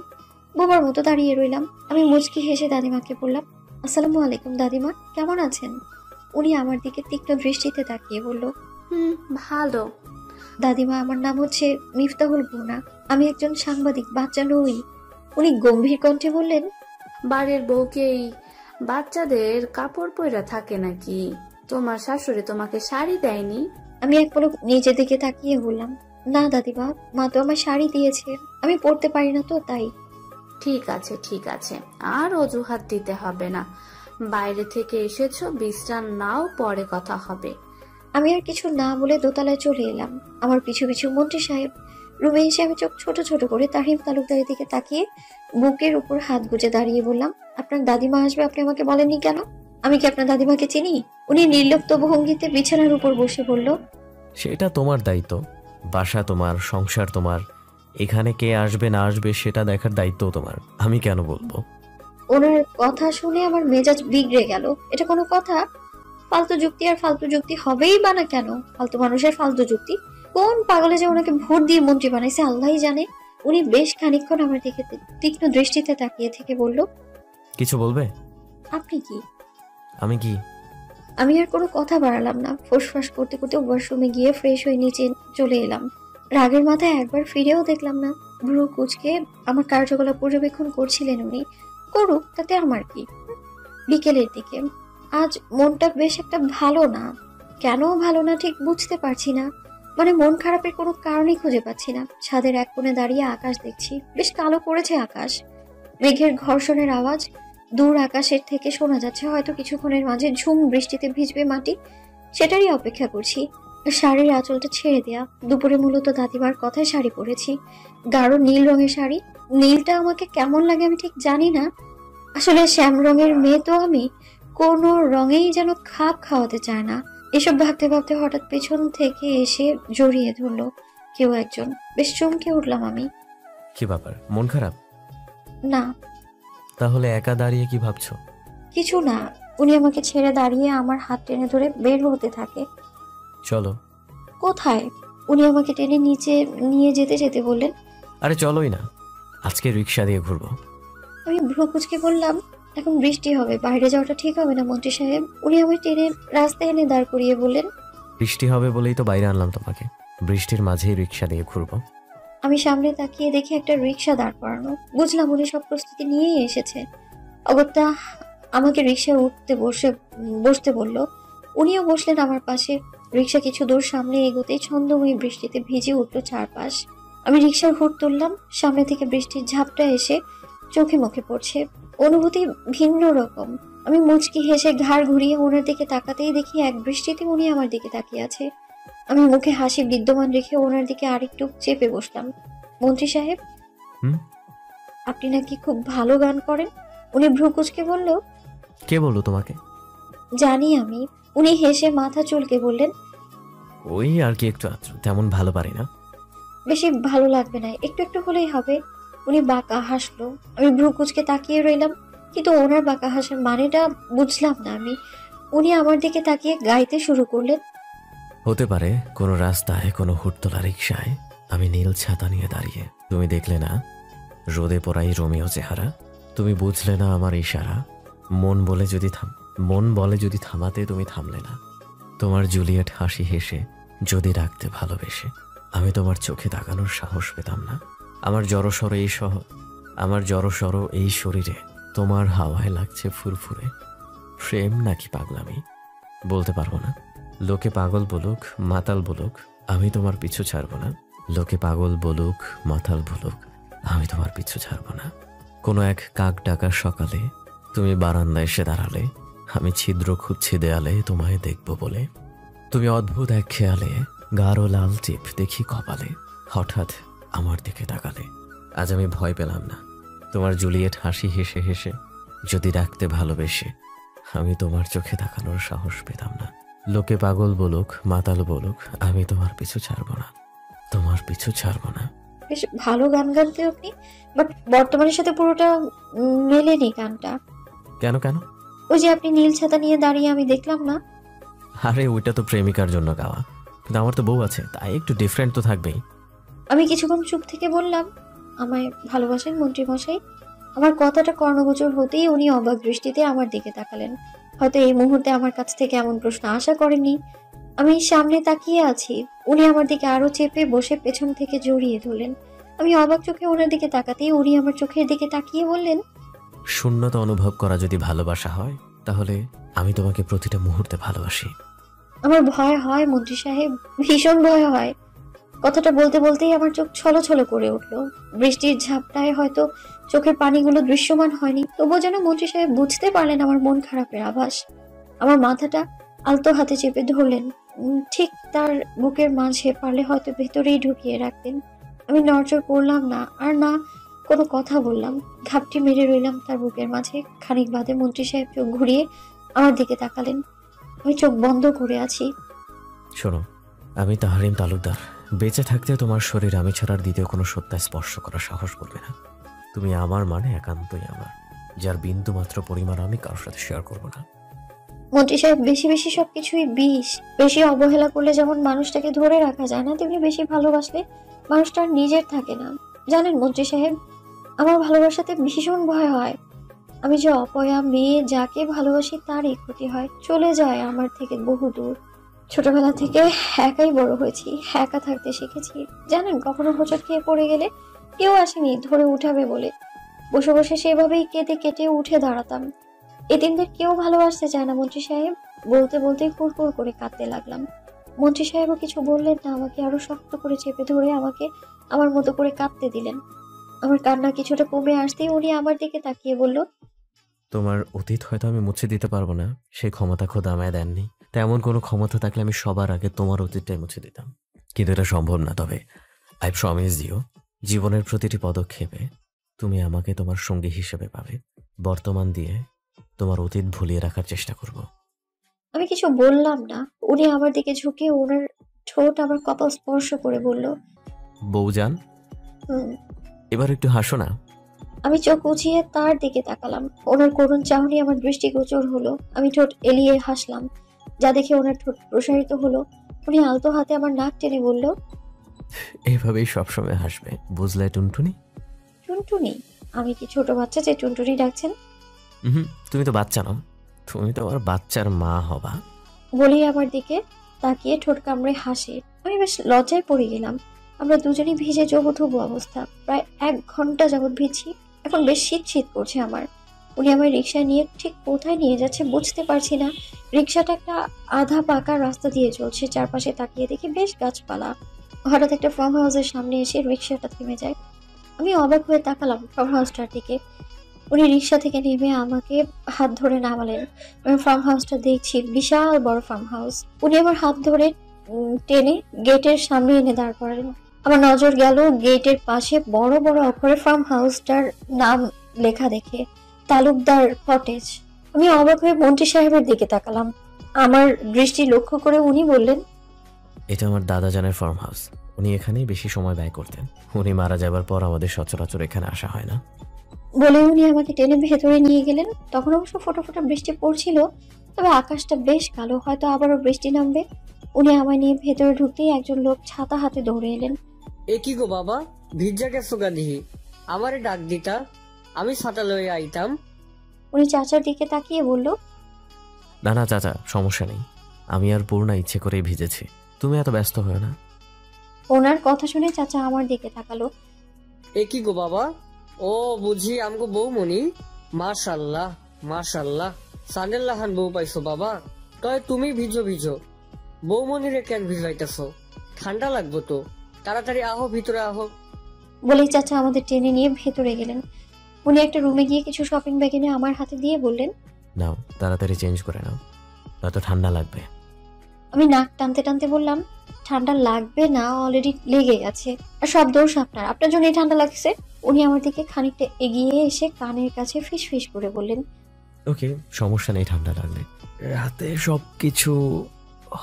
বোবার মতো দাঁড়িয়ে রইলাম। আমি মুচকি হেসে দাদিমাকে বললাম, আসসালামু আলাইকুম দাদিমা, কেমন আছেন? উনি আমার দিকে তীক্ষ্ণ দৃষ্টিতে তাকিয়ে বলল, ভালো। দাদিমা, আমার নাম হচ্ছে মিফতাহুল বুনা, আমি একজন সাংবাদিক, বাচ্চা নই। উনি গম্ভীর কণ্ঠে বললেন, বাড়ির বউকেই বাচ্চাদের কাপড় পয়রা থাকে নাকি? তোমার শাশুড়ি তোমাকে শাড়ি দেয়নি? আমি এক পলক নিচের দিকে তাকিয়ে বললাম, না দাদিমা, মা তো আমার শাড়ি দিয়েছে, আমি পরতে পারি না তো তাই। ঠিক আছে ঠিক আছে, আর অজুহাত দিতে হবে না। বাইরে থেকে এসেছো, বিশ্রাম নাও, পরে কথা হবে। আমি আর কিছু না বলে দোতলায় চলে এলাম। আমার পিছু পিছু মন্ত্রী সাহেব। রুমে এসে আমি চোখ ছোট ছোট করে তাহিম তালুকদারের দিকে তাকিয়ে বুকের উপর হাত গুজে দাঁড়িয়ে বললাম, আপনার দাদিমা আসবে, আপনি আমাকে বলেননি কেন? আমি কি আপনার দাদিমাকে চিনি? উনি নির্লিপ্ত ভঙ্গিতে বিছানার উপর বসে বলল, সেটা তোমার দায়িত্ব, বাসা তোমার, সংসার তোমার, এখানে কে আসবে না আসবে সেটা দেখার দায়িত্ব তোমার, আমি কেন বলবো? ওনার কথা শুনে আমার মেজাজ বিগড়ে গেল। এটা কোনো কথা? ফালতু যুক্তি আর ফালতু যুক্তি হবেই বা না কেন? ফালতু মানুষের ফালতু যুক্তি। কোন পাগলে যে ওনাকে ভোট দিয়ে মন্ত্রী বানাইছে আল্লাহই জানে। উনি বেশ খানিকক্ষণ আমার দিকে তীক্ষ্ণ দৃষ্টিতে তাকিয়ে থেকে বলল, কিছু বলবে? আপনি কি? আমি কি? আমি আর কোনো কথা বাড়ালাম না। ফোসফাস করতে করতে ওয়াশরুমে গিয়ে ফ্রেশ হয়ে নিচে চলে এলাম। রাগের মাথায় একবার ফিরেও দেখলাম না। ভ্রু কুচকে আমার কার্যকলাপ পর্যবেক্ষণ করছিলেন উনি। করুক, তাতে আমার কি। বিকেলের দিকে আজ মনটা বেশ একটা ভালো না। কেন ভালো না ঠিক বুঝতে পারছি না। মানে মন খারাপের কোনো কারণই খুঁজে পাচ্ছি না। ছাদের এক কোণে দাঁড়িয়ে আকাশ দেখছি, বেশ কালো করেছে আকাশ। মেঘের ঘর্ষণের আওয়াজ দূর আকাশের থেকে শোনা যাচ্ছে। হয়তো কিছুক্ষণের মাঝে ঝুম বৃষ্টিতে ভিজবে মাটি, সেটারই অপেক্ষা করছি। শাড়ির আঁচলটা ছেড়ে দেয়া। দুপুরে মূলত দাদিমার কথায় শাড়ি পরেছি, গাঢ় নীল রঙের শাড়ি। নীলটা আমাকে কেমন লাগে আমি ঠিক জানি না। আসলে শ্যাম রঙের মেয়ে তো আমি, কোনো রঙেই যেন খাপ খাওয়াতে চায় না। এসব ভাবতে ভাবতে হঠাৎ পেছন থেকে এসে জড়িয়ে ধরলো কেউ একজন। বেশ চমকে উঠলাম আমি। কি ব্যাপার, মন খারাপ? না, তাহলে একা দাঁড়িয়ে কি ভাবছো? কিছু না। উনি আমাকে ছেড়ে দাঁড়িয়ে আমার হাত টেনে ধরে বের হতে থাকে। চলো। কোথায়? উনি আমাকে টেনে নিচে নিয়ে যেতে যেতে বললেন, আরে চলোই না, আজকে রিক্সা দিয়ে ঘুরবো। আমি ভ্রু কুচকে বললাম, এখন বৃষ্টি হবে, বাইরে যাওয়াটা ঠিক হবে না মন্ত্রী সাহেব। উনি আমায় টেনে রাস্তায় এনে দাঁড় করিয়ে বললেন, বৃষ্টি হবে বলেই তো বাইরে আনলাম তোমাকে, বৃষ্টির মাঝেই রিক্সা দিয়ে ঘুরবো। আমি সামনে তাকিয়ে দেখি একটা রিক্সা দাঁড় করানো। বুঝলাম উনি সব প্রস্তুতি নিয়েই এসেছে। অগত্যা আমাকে রিক্সায় বসতে বলল। উনিও বসলেন আমার পাশে। রিক্সা কিছু দূর সামনে এগোতেই ছন্দময়ী বৃষ্টিতে ভিজে উঠলো চারপাশ। আমি রিক্সার হুড তুললাম। সামনে থেকে বৃষ্টির ঝাপটা এসে চোখে মুখে পড়ছে। অনুভূতি ভিন্ন রকম। আমি মুচকি হেসে ঘাড় ঘুরিয়ে ওনার দিকে তাকাতেই দেখি এক দৃষ্টিতে উনি আমার দিকে তাকিয়ে আছে। আমি মুখে হাসি বিদ্যমান রেখে ওনার দিকে আরেকটু চেপে বসলাম। মন্ত্রী সাহেব, আপনি নাকি খুব ভালো গান করেন? উনি ভ্রু কুচকে বলল, কে বললো তোমাকে? জানি আমি। উনি হেসে মাথা চুলকে বললেন, ওই আর কি, একটু আধটু, তেমন ভালো পারি না। বেশি ভালো লাগবে না, একটু একটু হলেই হবে। উনি বাঁকা হাসলো। আমি ভ্রু কুঁচকে তাকিয়ে রইলাম, কিন্তু ওনার বাঁকা হাসার মানেটা বুঝলাম না আমি। উনি আমার দিকে তাকিয়ে গাইতে শুরু করলেন, হতে পারে কোনো রাস্তায়, কোনো হুটতলা রিক্সায় আমি নীল ছাতা নিয়ে দাঁড়িয়ে, তুমি দেখলে না রোদে পোড়াই রোমিও চেহারা, তুমি বুঝলে না আমার ইশারা, মন বলে যদি থামাতে তুমি থামলে না, তোমার জুলিয়েট হাসি হেসে যদি রাখতে ভালোবেসে আমি তোমার চোখে তাকানোর সাহস পেতাম না। আমার জড়সড় এই শরীরে তোমার হাওয়ায় লাগছে ফুরফুরে, প্রেম নাকি পাগলামি বলতে পারবো না। লোকে পাগল বলুক, মাতাল বলুক, আমি তোমার পিছু ছাড়বো না। লোকে পাগল বলুক, মাতাল বলুক, আমি তোমার পিছু ছাড়বো না। কোনো এক কাক ডাকার সকালে তুমি বারান্দায় এসে দাঁড়ালে, আমি ছিদ্র খুঁজছি দেয়ালে তোমায় দেখবো বলে। তুমি অদ্ভুত এক খেয়ালে গাঢ় লাল টিপ দেখি কপালে, হঠাৎ আমার দিকে তাকালে। আজ আমি ভয় পেলাম না, তোমার জুলিয়েট হাসি হেসে হেসে যদি রাখতে ভালোবেসে আমি তোমার চোখে তাকানোর সাহস পেতাম না। লোকে পাগল বলুক, মাতাল বলুক, আমি তোমার পিছু ছাড়বো না, তোমার পিছু ছাড়বো না। বেশ ভালো গান গানতে আপনি, বাট বর্তমানের সাথে পুরোটা মেলেনি গানটা। কেন? ওই যে আপনি নীল ছাতা নিয়ে দাঁড়িয়ে আমি দেখলাম না। আরে ওইটা তো প্রেমিকার জন্য গাওয়া, কিন্তু আমার তো বউ আছে, তাই একটু ডিফারেন্ট তো থাকবেই। আমি কিছুক্ষণ চুপ থেকে বললাম, আমায় ভালোবাসেন মন্ত্রী মশাই? আমার কথাটা কর্ণগোচর হতেই উনি অবাক দৃষ্টিতে আমার দিকে তাকালেন। হয়তো এই মুহূর্তে আমার কাছ থেকে এমন প্রশ্ন আশা করেননি। আমি সামনে তাকিয়ে আছি, উনি আমার দিকে আরো চেপে বসে পেছন থেকে জড়িয়ে ধরলেন। আমি অবাক চোখে ওনার দিকে তাকাতেই উনি আমার চোখের দিকে তাকিয়ে বললেন, শূন্যতা অনুভব করা যদি ভালোবাসা হয়, তাহলে আমি তোমাকে প্রতিটা মুহূর্তে ভালোবাসি। আমার ভয় হয় মন্ত্রী সাহেব, ভীষণ ভয় হয়। কথাটা বলতে বলতেই আমার চোখ ছলছল করে উঠলো। বৃষ্টির ঝাপটায় হয়তো চোখের পানিগুলো দৃশ্যমান হয়নি, তবুও যেন মন্ত্রী সাহেব বুঝতে পারলেন আমার মন খারাপের আভাস। আমার মাথাটা আলতো হাতে চেপে ধরলেন, ঠিক তার বুকের মাঝে, পারলে হয়তো ভেতরেই ঢুকিয়ে রাখতেন। আমি নড়চড় করলাম না, আর না কোনো কথা বললাম। ঘাপটি মেরে রইলাম তার বুকের মাঝে। খানিক বাদে মন্ত্রী সাহেব চোখ ঘুরিয়ে আমার দিকে তাকালেন। আমি চোখ বন্ধ করে আছি। শোনো, আমি তাহারিম তালুকদার। বেঁচে থাকতে তোমার শরীর আমি ছাড়ার দ্বিতীয় কোনো সত্তা স্পর্শ করার সাহস করবে না। তুমি আমার, মানে একান্তই আমার, যার বিন্দু মাত্র পরিমাণ আমি কারোর সাথে শেয়ার করব না। মন্ত্রী সাহেব, বেশি বেশি সবকিছুই বিষ। বেশি অবহেলা করলে যেমন মানুষটাকে ধরে রাখা যায় না, তেমনি বেশি ভালোবাসলে মানুষটা আর নিজের থাকে না। জানেন মন্ত্রী সাহেব, আমার ভালোবাসাতে ভীষণ ভয় হয়। আমি যে অপয়া মেয়ে, যাকে ভালোবাসি তারই ক্ষতি হয়, চলে যায় আমার থেকে বহু দূর। ছোটবেলা থেকে একাই বড় হয়েছি, একা থাকতে শিখেছি। জানেন, কখনো হোঁচট খেয়ে পড়ে গেলে কেউ আসেনি ধরে উঠাবে বলে, বসে বসে সেভাবেই কেটে কেটে উঠে দাঁড়াতাম। এতিমদের কেউ ভালোবাসতে চায় না মন্ত্রী সাহেব। বলতে বলতেই হুড় করে কাঁদতে লাগলাম। মন্ত্রী সাহেবও কিছু বললেন না, আমাকে আরো শক্ত করে চেপে ধরে আমাকে আমার মতো করে কাঁদতে দিলেন। আমার কান্না কিছুটা কমে আসতেই উনি আমার দিকে তাকিয়ে বলল, তোমার অতীত হয়তো আমি মুছে দিতে পারবো না, সেই ক্ষমতা খোদা আমায় দেননি। তেমন কোনো ক্ষমতা থাকলে আমি সবার আগে তোমার অতীতটাই মুছে দিতাম, কিন্তু এটা সম্ভব না। তবে আই প্রমিস ইউ, জীবনের প্রতিটি পদক্ষেপে তুমি আমাকে তোমার সঙ্গী হিসেবে পাবে। বর্তমান দিয়ে তোমার অতীত ভুলিয়ে রাখার চেষ্টা করব। আমি কিছু বললাম না। উনি আমার দিকে ঝুঁকে ওনার ঠোঁট আমার কপাল স্পর্শ করে বলল, বউজান, হুম। এবার একটু হাসো না। আমি চোখ উঁচিয়ে তার দিকে তাকালাম। ওনার করুণ চাহনি আমার দৃষ্টিগোচর হলো। আমি ঠোঁট এলিয়ে হাসলাম, যা দেখে ওনার ঠোঁট প্রসারিত হলো। উনি আলতো হাতে আমার নাক টেনে বলল, এভাবেই সবসময় হাসবে, বুঝলে টুনটুনি? টুনটুনি? আমি কি ছোট বাচ্চা যে টুনটুনি ডাকছেন? তুমি তো বাচ্চা নও, তুমি তো আমার বাচ্চার মা হবা। বলেই আমার দিকে তাকিয়ে ঠোঁট কামড়ে হাসে। আমি বেশ লজ্জায় পড়ে গেলাম। আমরা দুজনেই ভিজে জবুথবু অবস্থা। প্রায় 1 ঘন্টা যাবৎ ভিজছি। এখন বেশ শীত শীত করছে আমার। উনি আমার রিক্সায় নিয়ে ঠিক কোথায় নিয়ে যাচ্ছে বুঝতে পারছি না। রিক্সাটা একটা আধা পাকা রাস্তা দিয়ে চলছে। চারপাশে তাকিয়ে দেখি বেশ গাছপালা। হঠাৎ একটা ফার্ম হাউসের সামনে এসে রিক্সাটা থেমে যায়। আমি অবাক হয়ে তাকালাম ফার্ম হাউসটার দিকে। উনি রিক্সা থেকে নেমে আমাকে হাত ধরে নামালেন। আমি ফার্ম হাউসটা দেখছি, বিশাল বড় ফার্ম হাউস। উনি আমার হাত ধরে টেনে গেটের সামনে এনে দাঁড় করালেন। আমার নজর গেল গেটের পাশে বড় বড় অক্ষরে ফার্ম হাউসটার নাম লেখা দেখে, তালুকদার কটেজ। আমি অবাক হয়ে মন্ত্রী সাহেবের দিকে তাকালাম। আমার দৃষ্টি লক্ষ্য করে উনি বললেন, এটা আমার দাদাজানের ফার্ম হাউস। উনি এখানেই বেশি সময় ব্যয় করতেন। উনি মারা যাবার পর আমাদের সচরাচর এখানে আসা হয় না। বলে উনি আমাকে টেনে ভেতরে নিয়ে গেলেন। তখন অবশ্য ফোঁটা ফোঁটা বৃষ্টি পড়ছিল, তবে আকাশটা বেশ কালো, হয়তো আবারও বৃষ্টি নামবে। উনি আমায় নিয়ে ভেতরে ঢুকতেই একজন লোক ছাতা হাতে দৌড়ে এলেন। এ কি গো বাবা, ভিজা গেছো গাদিহি, আমারে ডাক দিতা, আমি ছাতা লয়ে আইতাম। উনি চাচার দিকে তাকিয়ে বলল, না না চাচা, সমস্যা নেই। আমি আর পূর্ণা ইচ্ছে করেই ভিজেছি, তুমি এত ব্যস্ত হও না। ওনার কথা শুনে চাচা আমার দিকে তাকালো। এ কি গো বাবা, ও বুঝি আমগো বৌমনি? মাশাল্লাহ মাশাল্লাহ, সানেল্লাহান বউ পাইছো বাবা। তয় তুমি ভিজো ভিজো, বৌমনিরে কেন ভিজাইতেছো? ঠান্ডা লাগবো তো, তাড়াতাড়ি আহো, ভিতরে আহো। বলেই চাচা আমাদের টেনে নিয়ে ভেতরে গেলেন। উনি একটা রুমে গিয়ে কিছু শপিং ব্যাগ এনে আমার হাতে দিয়ে বললেন, নাও তাড়াতাড়ি চেঞ্জ করে নাও, নয়তো ঠান্ডা লাগবে। আমি নাক টানতে টানতে বললাম, ঠান্ডা লাগবে না, অলরেডি লেগে গেছে, আর সব দোষ আপনার, আপনার জন্যই ঠান্ডা লাগছে। উনি আমার দিকে খানিকটা এগিয়ে এসে কানের কাছে ফিস ফিস করে বললেন, ওকে, সমস্যা নেই, ঠান্ডা লাগলে রাতে সবকিছু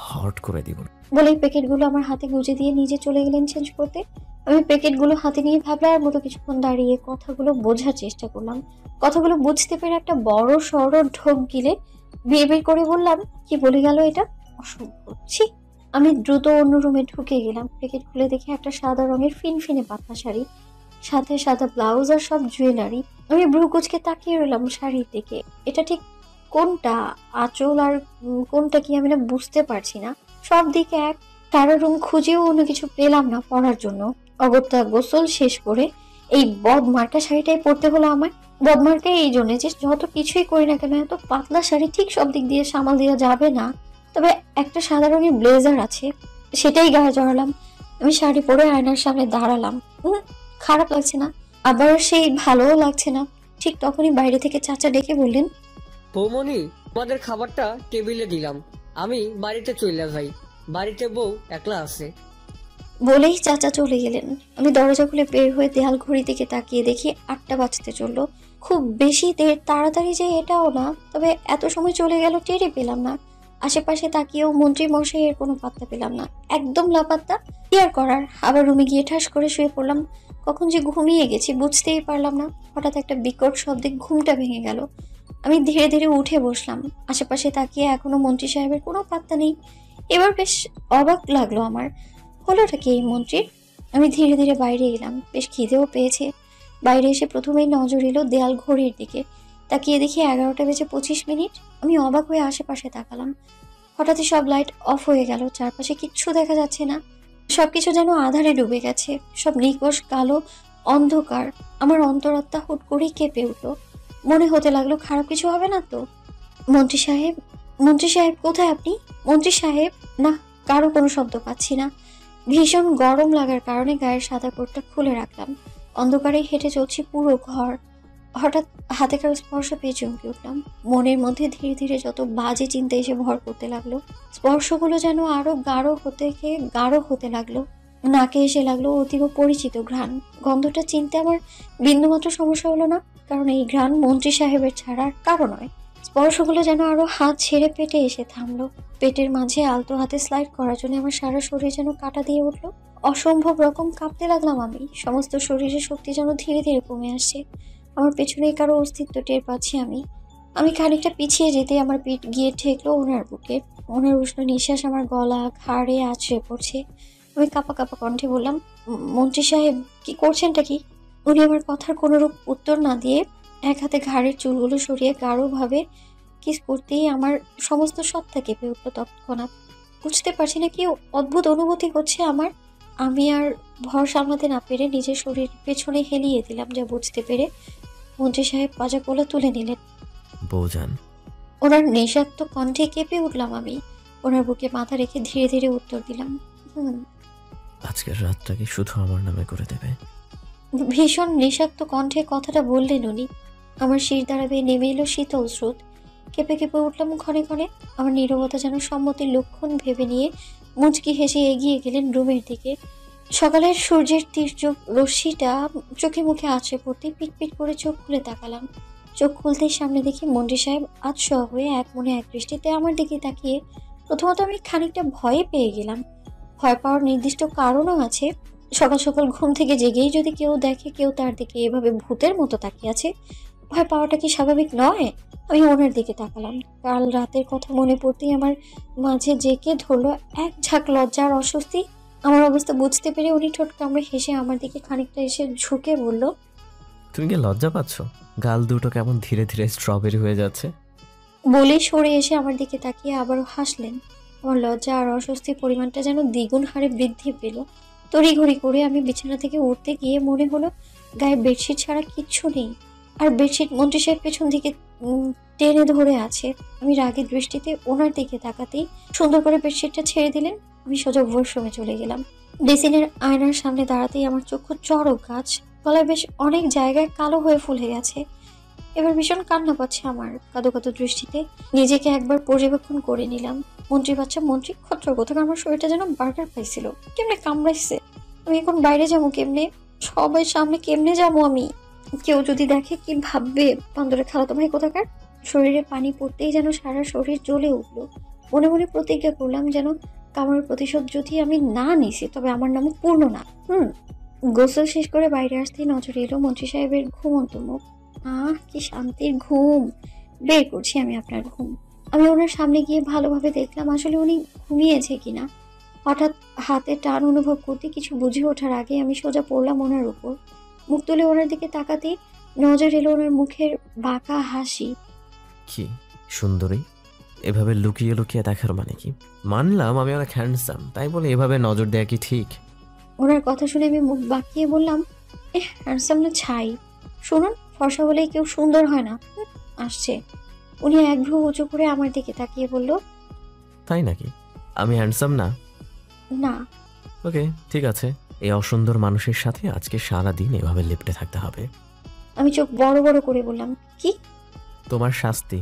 হট করে দিব। বলেই প্যাকেটগুলো আমার হাতে গুজে দিয়ে নিজে চলে গেলেন চেঞ্জ করতে। আমি প্যাকেটগুলো হাতে নিয়ে ভাবলার মতো কিছুক্ষণ দাঁড়িয়ে কথাগুলো বোঝার চেষ্টা করলাম। কথাগুলো বুঝতে পেরে একটা বড় সড় ঢোক গিলে বিয়ে বের করে বললাম, কি বলে গেল এটা, অসভ্য, ছি। আমি দ্রুত অন্য রুমে ঢুকে গেলাম। প্যাকেট খুলে দেখে একটা সাদা রঙের ফিনফিনে পাতলা শাড়ি, সাথে সাদা ব্লাউজ আর সব জুয়েলারি। আমি ভ্রু কুচকে তাকিয়ে রইলাম শাড়ির দিকে। এটা ঠিক কোনটা আঁচল আর কোনটা কি আমি না বুঝতে পারছি না। সব দিকে এক, সারা রুম খুঁজেও অন্য কিছু পেলাম না পরার জন্য। অগত্যা গোসল শেষ করে এই বদমার্কা শাড়িটাই পরতে হলো আমার। বদমার্কা এই জন্য যে যত কিছুই করি না কেন, এত পাতলা শাড়ি ঠিক সব দিক দিয়ে সামাল দেওয়া যাবে না। তবে একটা সাদা রঙের ব্লেজার আছে, সেটাই গায়ে জড়ালাম। আমি শাড়ি পরে আয়নার সামনে দাঁড়ালাম। খারাপ লাগছে না, আবার সেই ভালোও লাগছে না। ঠিক তখনই বাইরে থেকে চাচা ডেকে বললেন, বৌমনি, তোমাদের খাবারটা টেবিলে দিলাম, আমি বাড়িতে চলে যাই, বাড়িতে বউ একলা আছে। বলেই চাচা চলে গেলেন। আমি দরজা খুলে বের হয়ে দেয়াল ঘড়ি দিকে তাকিয়ে দেখি 8টা বাজতে চললো। খুব বেশি তাড়াতাড়ি যে এটাও না, তবে এত সময় চলে গেল টেরই পেলাম না। আশেপাশে তাকিয়েও মন্ত্রী মশাইয়ের কোনো পাত্তা পেলাম না, একদম লাপাত্তা। কি আর করার, আবার রুমে গিয়ে ঠাস করে শুয়ে পড়লাম। কখন যে ঘুমিয়ে গেছি বুঝতেই পারলাম না। হঠাৎ একটা বিকট শব্দে ঘুমটা ভেঙে গেল। আমি ধীরে ধীরে উঠে বসলাম। আশেপাশে তাকিয়ে এখনো মন্ত্রী সাহেবের কোনো পাত্তা নেই। এবার বেশ অবাক লাগলো আমার, হলোটা কি এই মন্ত্রীর? আমি ধীরে ধীরে বাইরে এলাম, বেশ খিদেও পেয়েছে। বাইরে এসে প্রথমেই নজর এলো দেয়াল ঘড়ির দিকে। তাকিয়ে দেখি 11টা বেজে 25 মিনিট। আমি অবাক হয়ে আশেপাশে তাকালাম। হঠাৎই সব লাইট অফ হয়ে গেল, চারপাশে কিচ্ছু দেখা যাচ্ছে না। সবকিছু যেন আধারে ডুবে গেছে, সব নিকষ কালো অন্ধকার। আমার অন্তরাত্মা হুট করেই কেঁপে উঠলো। মনে হতে লাগলো খারাপ কিছু হবে না তো। মন্ত্রী সাহেব, মন্ত্রী সাহেব কোথায় আপনি? মন্ত্রী সাহেব, না, কারো কোনো শব্দ পাচ্ছি না। ভীষণ গরম লাগার কারণে গায়ের সাদা কোটটা খুলে রাখলাম। অন্ধকারে হেঁটে চলছি পুরো ঘর। হঠাৎ হাতে কারো স্পর্শ পেয়ে চমকে উঠলাম। মনের মধ্যে ধীরে ধীরে যত বাজে চিন্তা এসে ভর করতে লাগলো। স্পর্শগুলো যেন আরো গাঢ় হতে লাগলো। নাকে এসে লাগলো অতীব পরিচিত ঘ্রাণ। গন্ধটা চিনতে আমার বিন্দুমাত্র সমস্যা হলো না, কারণ এই ঘ্রাণ মন্ত্রী সাহেবের ছাড়া আর কারো নয়। স্পর্শগুলো যেন আরো হাত ছেড়ে পেটে এসে থামলো। পেটের মাঝে আলতো হাতে স্লাইড করার জন্য আমার সারা শরীর যেন কাটা দিয়ে উঠলো। অসম্ভব রকম কাঁপতে লাগলাম আমি। সমস্ত শরীরের শক্তি যেন ধীরে ধীরে কমে আসছে। আমার পেছনে কারো অস্তিত্ব টের পাচ্ছি আমি খানিকটা পিছিয়ে যেতে আমার পিঠ গিয়ে ঠেকলো ওনার বুকে। ওনার উষ্ণ নিঃশ্বাস আমার গলা ঘাড়ে আছড়ে পড়ছে। আমি কাঁপা কাঁপা কণ্ঠে বললাম, মন্ত্রী সাহেব, কি করছেনটা কি? উনি আমার কথার কোনোরূপ উত্তর না দিয়ে এক হাতে ঘাড়ের চুলগুলো সরিয়ে গাঢ়ভাবে কিস করতেই আমার সমস্ত সত্তা কেঁপে উঠলো তৎক্ষণাৎ। বুঝতে পারছি না কি অদ্ভুত অনুভূতি হচ্ছে আমার। আমি আর ভর সামলাতে না পেরে নিজের শরীর পেছনে হেলিয়ে দিলাম। যা বুঝতে পেরে মন্ত্রী সাহেব পাজা কোলে তুলে নিলেন। বৌজান, ওনার নেশাক্ত কণ্ঠে কেঁপে উঠলাম আমি। ওনার বুকে মাথা রেখে ধীরে ধীরে উত্তর দিলাম, আজকের রাতটা কি শুধু আমার নামে করে দেবে? ভীষণ নেশাক্ত কণ্ঠে কথাটা বললেন উনি। আমার শির দ্বারা বেয়ে নেমে এলো শীতল স্রোত। কেঁপে কেঁপে উঠলাম ক্ষণে ক্ষণে। আমার নীরবতা যেন সম্মতির লক্ষণ ভেবে নিয়ে মুচকি হেসে এগিয়ে গেলেন রুমের দিকে। সকালের সূর্যের তীর্যক রশ্মিটা চোখে মুখে আছড়ে পড়তে পিটপিট করে চোখ খুলে তাকালাম। চোখ খুলতেই সামনে দেখি মন্ত্রী সাহেব আতশোয়া হয়ে এক মনে এক দৃষ্টিতে আমার দিকে তাকিয়ে। প্রথমত আমি খানিকটা ভয়ে পেয়ে গেলাম। ভয় পাওয়ার নির্দিষ্ট কারণও আছে। সকাল সকাল ঘুম থেকে জেগেই যদি কেউ দেখে কেউ তার দিকে এভাবে ভূতের মতো তাকিয়ে আছে, ভয় পাওয়াটা কি স্বাভাবিক নয়? আমি ওনার দিকে তাকালাম। কাল রাতের কথা মনে পড়তেই আমার মাঝে জেঁকে ধরলো এক ঝাঁক লজ্জা আর অস্বস্তি। আমার অবস্থা বুঝতে পেরে উনি ঠোঁট কামড়ে হেসে আমার দিকে খানিকটা এসে ঝুঁকে বলল, তুমি কি লজ্জা পাচ্ছ? গাল দুটো কেমন ধীরে ধীরে স্ট্রবেরি হয়ে যাচ্ছে। বলেই সরে এসে আমার দিকে তাকিয়ে আবারও হাসলেন। আমার লজ্জা আর অস্বস্তির পরিমাণটা যেন দ্বিগুণ হারে বৃদ্ধি পেল। তড়িঘড়ি করে আমি বিছানা থেকে উঠতে গিয়ে মনে হলো গায়ে বেডশিট ছাড়া কিচ্ছু নেই, আর বেডশিট মন্ত্রী সাহেব পেছন দিকে টেনে ধরে আছে। আমি রাগের দৃষ্টিতে ওনার দিকে তাকাতেই সুন্দর করে বেডশিটটা ছেড়ে দিলেন। আমি সোজা ওয়াশরুমে চলে গেলাম। বেসিনের আয়নার সামনে দাঁড়াতেই আমার চক্ষু চড়ক গাছ, গলায় বেশ অনেক জায়গায় কালো হয়ে ফুলে গেছে। এবার ভীষণ কান্না পাচ্ছে আমার। কাঁদো কাঁদো দৃষ্টিতে নিজেকে একবার পর্যবেক্ষণ করে নিলাম। মন্ত্রী বাচ্চা মন্ত্রী খচ্চর কোথাও আমার শরীরটা যেন বার্গার পাইছিল, কেমনে কামড়াইছে। আমি এখন বাইরে যাবো কেমনে? সবাই সামনে কেমনে যাবো আমি? কেউ যদি দেখে কি ভাববে? বান্দরের খালাতো ভাই কোথাকার। শরীরে পানি পড়তেই যেন সারা শরীর জ্বলে উঠলো। মনে মনে প্রতিজ্ঞা করলাম যেন কামড়ের প্রতিশোধ যদি আমি না নিছি তবে আমার নাম পূর্ণ না। গোসল শেষ করে বাইরে আসতেই নজরে এলো মন্ত্রী সাহেবের ঘুমন্ত মুখ। কি শান্তির ঘুম! বের করছি আমি আপনার ঘুম। আমি ওনার সামনে গিয়ে ভালোভাবে দেখলাম আসলে উনি ঘুমিয়েছে কিনা। হঠাৎ হাতে টান অনুভব করতে কিছু বুঝে ওঠার আগে আমি সোজা পড়লাম ওনার উপর। মুখ তুলে ওনার দিকে তাকাতেই নজর এলো ওনার মুখের বাঁকা হাসি। কি সুন্দরী! এভাবে লুকিয়ে লুকিয়ে দেখার মানে কি? মানলাম আমি অনেক হ্যান্ডসাম, তাই বলে এভাবে নজর দেয়া কি ঠিক? ওনার কথা শুনে আমি মুখ বাঁকিয়ে বললাম, হ্যান্ডসাম না ছাই। শুনুন, ফর্সা হলেই কেউ সুন্দর হয় না। আসছে। উনি এক ভ্রু উঁচু করে আমার দিকে তাকিয়ে বলল, তাই নাকি? আমি হ্যান্ডসাম না? না। ওকে, ঠিক আছে। এই অসুন্দর মানুষের সাথে আজকে সারা দিন এভাবে লিপ্টে থাকতে হবে। আমি চোখ বড় বড় করে বললাম, কি? তোমার শাস্তি।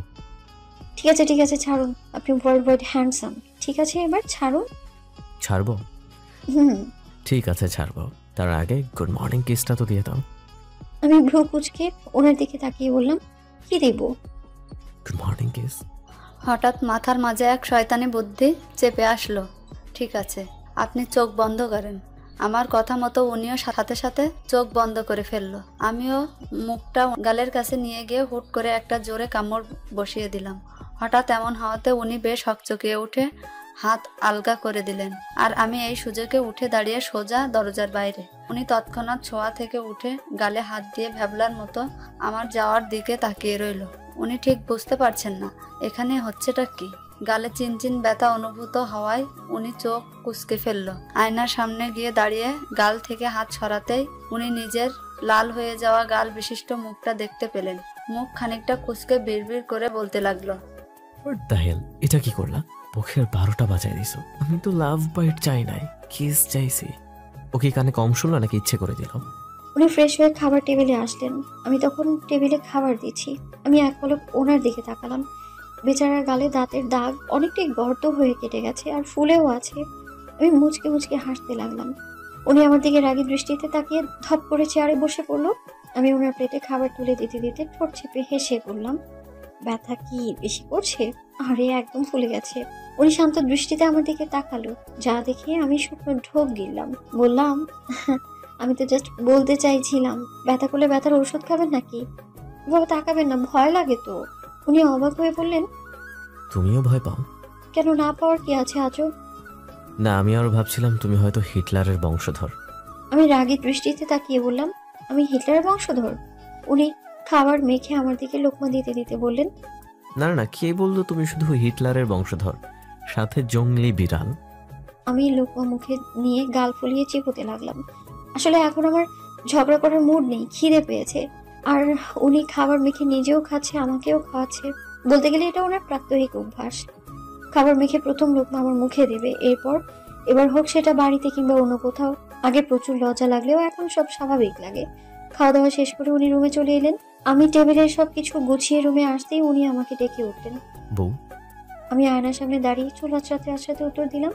ঠিক আছে ছাড়ুন। আপনি ওয়ার্ল্ড ওয়াইড হ্যান্ডসাম। ঠিক আছে, এবার ছাড়ুন। ছাড়বো? ঠিক আছে, ছাড়বো। তার আগে গুড মর্নিং কিসটা তো দিয়ে দাও। আমি ভ্রু কুঁচকে ওনার দিকে তাকিয়ে বললাম, কি দেব? Good morning kiss. হঠাৎ মাথার মাঝে এক শয়তানি বুদ্ধি চেপে আসলো। ঠিক আছে, আপনি চোখ বন্ধ করেন। আমার কথা মতো উনিও সাথে সাথে চোখ বন্ধ করে ফেললো। আমিও মুখটা গালের কাছে নিয়ে গিয়ে হুট করে একটা জোরে কামড় বসিয়ে দিলাম। হঠাৎ এমন হওয়াতে উনি বেশ হকচকিয়ে উঠে হাত আলগা করে দিলেন, আর আমি এই সুযোগে উঠে দাঁড়িয়ে সোজা দরজার বাইরে। উনি তৎক্ষণাৎ ছোঁয়া থেকে উঠে গালে হাত দিয়ে ভ্যাবলার মতো আমার যাওয়ার দিকে তাকিয়ে রইল। উনি ঠিক বুঝতে পারছেন না এখানে হচ্ছেটা কি। গালে চিনচিন ব্যথা অনুভূত হওয়ায় উনি চোখ কুঁচকে ফেলল। আয়নার সামনে গিয়ে দাঁড়িয়ে গাল থেকে হাত সরাতেই উনি নিজের লাল হয়ে যাওয়া গাল বিশিষ্ট মুখটা দেখতে পেলেন। মুখ খানিকটা কুঁচকে বিড়বিড় করে বলতে লাগলো, হোয়াট দ্য হেল! এটা কি করলা? মুখের 12টা বাজায় দিছো। আমি তো লাভ বাইট চাই নাই, কিস চাইছি। ও কি কানে কম শুনলো নাকি ইচ্ছে করে দিল? উনি ফ্রেশ হয়ে খাবার টেবিলে আসলেন। আমি তখন টেবিলে খাবার দিচ্ছি। আমি এক পলক ওনার দিকে তাকালাম। বেচারার গালে দাঁতের দাগ অনেকটাই গর্ত হয়ে কেটে গেছে, আর ফুলেও আছে। আমি মুচকে মুচকে হাসতে লাগলাম। উনি আমার দিকে রাগী দৃষ্টিতে তাকিয়ে ধপ করে চেয়ারে বসে পড়লো। আমি ওনার প্লেটে খাবার তুলে দিতে দিতে ঠোঁট চেপে হেসে বললাম, ব্যথা কি বেশি করছে? আরে একদম ফুলে গেছে। উনি শান্ত দৃষ্টিতে আমার দিকে তাকালো, যা দেখে আমি শুকনো ঢোক গিললাম। বললাম, আমি তো জাস্ট বলতে চাইছিলাম, ব্যথা করলে ব্যথার ওষুধ খাবেন নাকি? বাবা তাকাবেন না, ভয় লাগে তো। উনি অবাক হয়ে বললেন, তুমিও ভয় পাও? কেন, না পাওয়ার কি আছে আজব? না, আমি আরো ভাবছিলাম তুমি হয়তো হিটলারের বংশধর। আমি রাগী দৃষ্টিতে তাকিয়ে বললাম, আমি হিটলারের বংশধর? উনি খাবার মেখে আমার দিকে লোকমা দিতে দিতে বললেন, না না, কে বললো তুমি শুধু হিটলারের বংশধর? সাথে জঙ্গলি বিড়াল। আমি লোকমা মুখে নিয়ে গাল ফুলিয়ে চিবোতে লাগলাম। আসলে এখন আমার ঝগড়া করার মুড নেই, খিদে পেয়েছে। আর উনি খাবার মেখে নিজেও খাচ্ছে, আমাকেও খাওয়াচ্ছে। বলতে গেলে এটা ওনার প্রাত্যহিক অভ্যাস। খাবার মেখে প্রথম লোকমা আমার মুখে দেবে, এবার হোক সেটা বাড়িতে কিংবা অন্য কোথাও। আগে প্রচুর লজ্জা লাগলেও এখন সব স্বাভাবিক লাগে। খাওয়া দাওয়া শেষ করে উনি রুমে চলে এলেন। আমি টেবিলের সবকিছু গুছিয়ে রুমে আসতেই উনি আমাকে ডেকে উঠলেন। বউ? আমি আয়নার সামনে দাঁড়িয়ে চুল আঁচড়াতে উত্তর দিলাম,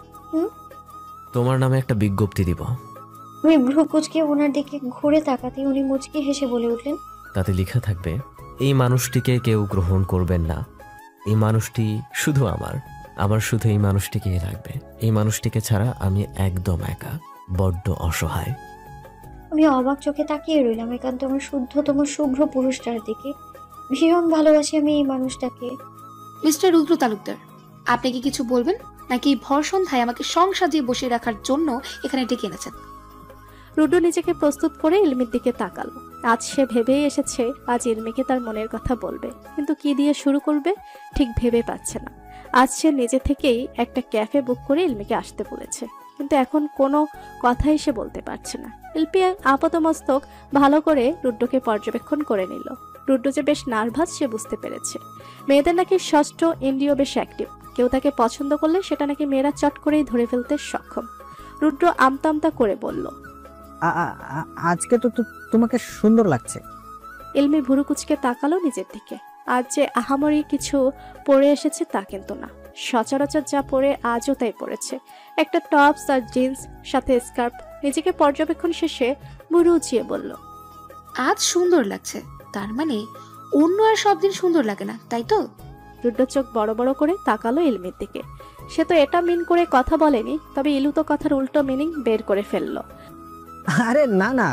তোমার নামে একটা বিজ্ঞপ্তি দিব। আমি ভ্রু কুচকে ওনার দিকে ঘুরে তাকাতে উনি মুচকি হেসে বলে উঠলেন, তাতে লেখা থাকবে, এই মানুষটিকে কেউ গ্রহণ করবেন না। এই মানুষটি শুধু আমার শুধু এই মানুষটিকেই লাগবে। এই মানুষটিকে ছাড়া আমি একদম একা, বড্ড অসহায়। আমি অবাক চোখে তাকিয়ে রইলাম একান্ত আমার শুদ্ধতম শুভ্র পুরুষটার দিকে। ভীষণ ভালোবাসি আমি এই মানুষটাকে। মিস্টার রুদ্র তালুকদার, আপনি কি কিছু বলবেন, নাকি ভর সন্ধ্যায় আমাকে সং সাজিয়ে বসে রাখার জন্য এখানে ডেকে এনেছেন? রুড্র নিজেকে প্রস্তুত করে ইলমির দিকে তাকালো। আজ সে ভেবেই এসেছে আজ ইলমিকে তার মনের কথা বলবে, কিন্তু কি দিয়ে শুরু করবে ঠিক ভেবে পাচ্ছে না। আজ সে নিজে থেকেই একটা ক্যাফে বুক করে ইলমিকে আসতে বলেছে, কিন্তু এখন কোনো কথাই সে বলতে পারছে না। ইলপি আপাতমস্তক ভালো করে রুড্রকে পর্যবেক্ষণ করে নিল। রুড্র যে বেশ নার্ভাস সে বুঝতে পেরেছে। মেয়েদের নাকি ষষ্ঠ ইন্দ্রিয় বেশ অ্যাক্টিভ, কেউ তাকে পছন্দ করলে সেটা নাকি মেয়েরা চট করেই ধরে ফেলতে সক্ষম। রুড্র আমতা করে বলল, আজকে তো তোমাকে সুন্দর লাগছে। ইলমি ভুরু কুচকে তাকালো নিজের দিকে। আজ যে আহামরি কিছু পরে এসেছে তা কিন্তু না, সচরাচর যা পরে আজও তাই পরেছে, একটা টপস আর জিন্স সাথে স্কার্ফ। নিজেকে পর্যবেক্ষণ শেষে ভুরু উঁচিয়ে বলল, আজ সুন্দর লাগছে, তার মানে অন্য আর সব দিন সুন্দর লাগে না, তাই তো? রুদ্র চোখ বড় বড় করে তাকালো ইলমির দিকে। সে তো এটা মিন করে কথা বলেনি, তবে ইলু তো কথার উল্টো মিনিং বের করে ফেললো। আরে না না,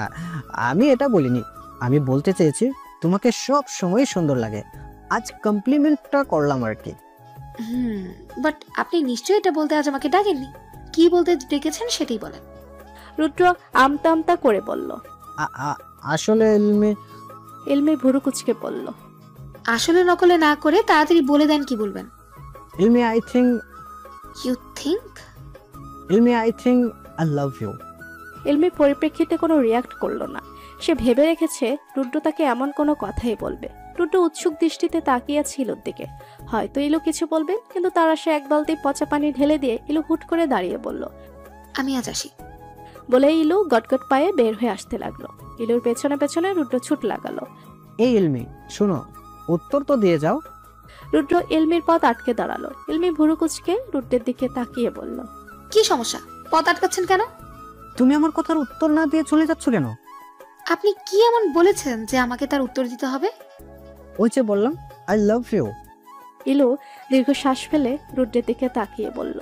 আমি এটা বলিনি। আমি বলতে চেয়েছি তোমাকে সব সময় সুন্দর লাগে, আজ কমপ্লিমেন্টটা করলাম আর কি। বাট আপনি নিশ্চয়ই এটা বলতে আজ আমাকে ডাকেননি। কি বলতে ডেকেছেন সেটাই বলেন। রুদ্র আমতা করে বলল, আসলে ইলমি ভুরু কুচকে বলল, আসলে নকলে না করে তাড়াতাড়ি বলে দেন কি বলবেন। ইলমি I think I love you. ইলমি পরিপ্রেক্ষিতে কোনো রিয়াক্ট করলো না। সে ভেবে রেখেছে রুদ্র তাকে এমন কোনো কথাই বলবে। রুদ্র উৎসুক দৃষ্টিতে তাকিয়ে ছিল ওর দিকে। হয়তো ইলু কিছু বলবে, কিন্তু তার সে এক বালতি পচা পানি ঢেলে দিয়ে ইলু হুট করে দাঁড়িয়ে বলল, আমি আজ আসি। বলে ইলু গটগট পায়ে বের হয়ে আসতে লাগলো। ইলুর পেছনে পেছনে রুদ্র ছুট লাগালো। এই ইলমি শোনো, উত্তর তো দিয়ে যাও। রুদ্র ইলমির পথ আটকে দাঁড়ালো। ইলমি ভুরু কুচকে রুদ্রের দিকে তাকিয়ে বলল, কি সমস্যা? পথ আটকাচ্ছেন কেন? তুমি আমার কথার উত্তর না দিয়ে চলে যাচ্ছ কেন? আপনি কি এমন বলেছেন যে আমাকে তার উত্তর দিতে হবে? ওই যে বললাম আই লাভ ইউ। ইলু দীর্ঘ শ্বাস ফেলে রুদ্রের দিকে তাকিয়ে বলল,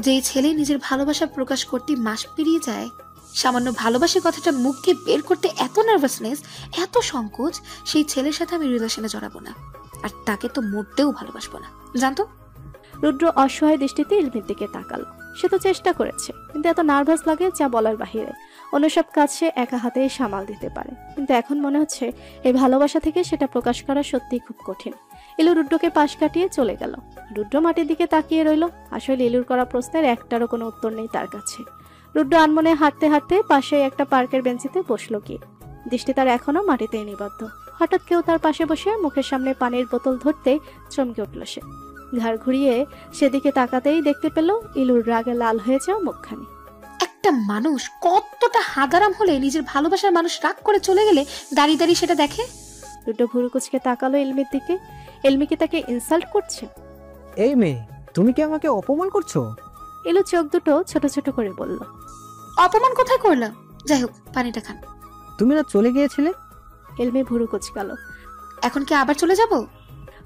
যেই ছেলে নিজের ভালোবাসা প্রকাশ করতে মাস পেরিয়ে যায়, সামান্য ভালোবাসার কথাটা মুখে বের করতে এত নার্ভাসনেস, এত সংকোচ, সেই ছেলের সাথে আমি রিলেশনে জড়াবো না, আর তাকে তো মোটেও ভালোবাসবো না, জানতো? রুদ্র অসহায় দৃষ্টিতে ইলমির দিকে তাকালো। সে তো চেষ্টা করেছে, কিন্তু এত নার্ভাস লাগে যা বলার বাহিরে। অন্য সব কাজ সে একা হাতেই সামাল দিতে পারে, কিন্তু এখন মনে হচ্ছে এই ভালোবাসা থেকে সেটা প্রকাশ করা সত্যিই খুব কঠিন। ইলু রুদ্রকে পাশ কাটিয়ে চলে গেল। রুদ্র মাটির দিকে তাকিয়ে রইল। আসলে ইলুর করা প্রশ্নের একটারও কোনো উত্তর নেই তার কাছে। রুদ্র আনমনে হাঁটতে হাঁটতে পাশে একটা পার্কের বেঞ্চিতে বসলো গিয়ে। দৃষ্টি তার এখনো মাটিতেই নিবদ্ধ। হঠাৎ কেউ তার পাশে বসে মুখের সামনে পানির বোতল ধরতেই চমকে উঠল সে। ঘাড় ঘুরিয়ে সেদিকে তাকাতেই দেখতে পেল ইলুর রাগে লাল হয়ে যাওয়া মুখখানি। একটা মানুষ কতটা হাদারাম হলে নিজের ভালোবাসার মানুষ রাগ করে চলে গেলে দাঁড়িয়ে দাঁড়িয়ে সেটা দেখে। রুদ্র ভুরু কুচকে তাকালো ইলমির দিকে। ইলমি কি তাকে ইনসাল্ট করছে? এই মেয়ে, তুমি কি আমাকে অপমান করছো? ইলু চোখ দুটো ছোট ছোট করে বলল, অপমান কোথায় করলাম? যাই হোক, পানিটা খান। তুমি না চলে গিয়েছিলে? ইলমি ভুরু কুচকালো। এখন কি আবার চলে যাব?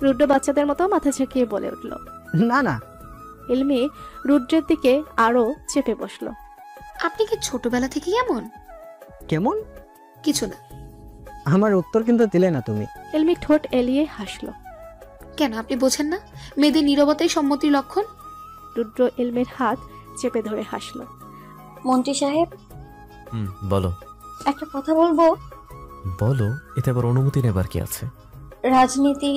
রুদ্র বাচ্চাদের মতো মাথা ঝাঁকিয়ে বলে উঠল, না না। ইলমি রুদ্রের দিকে আরো চেপে বসলো। আপনি কি ছোটবেলা থেকেই এমন? কেমন? কিছু না। আমার উত্তর কিন্তু দিলে না তুমি। ইলমি ঠোঁট এলিয়ে হাসলো। কেন, আপনি বোঝেন না? মেয়েদের নীরবতাই সম্মতির লক্ষণ। রুদ্র ইলমির হাত চেপে ধরে হাসলো। মন্ত্রী সাহেব, বলো। একটা কথা বলবো। বলো, এতে আবার অনুমতি নেবার কি আছে? রাজনীতি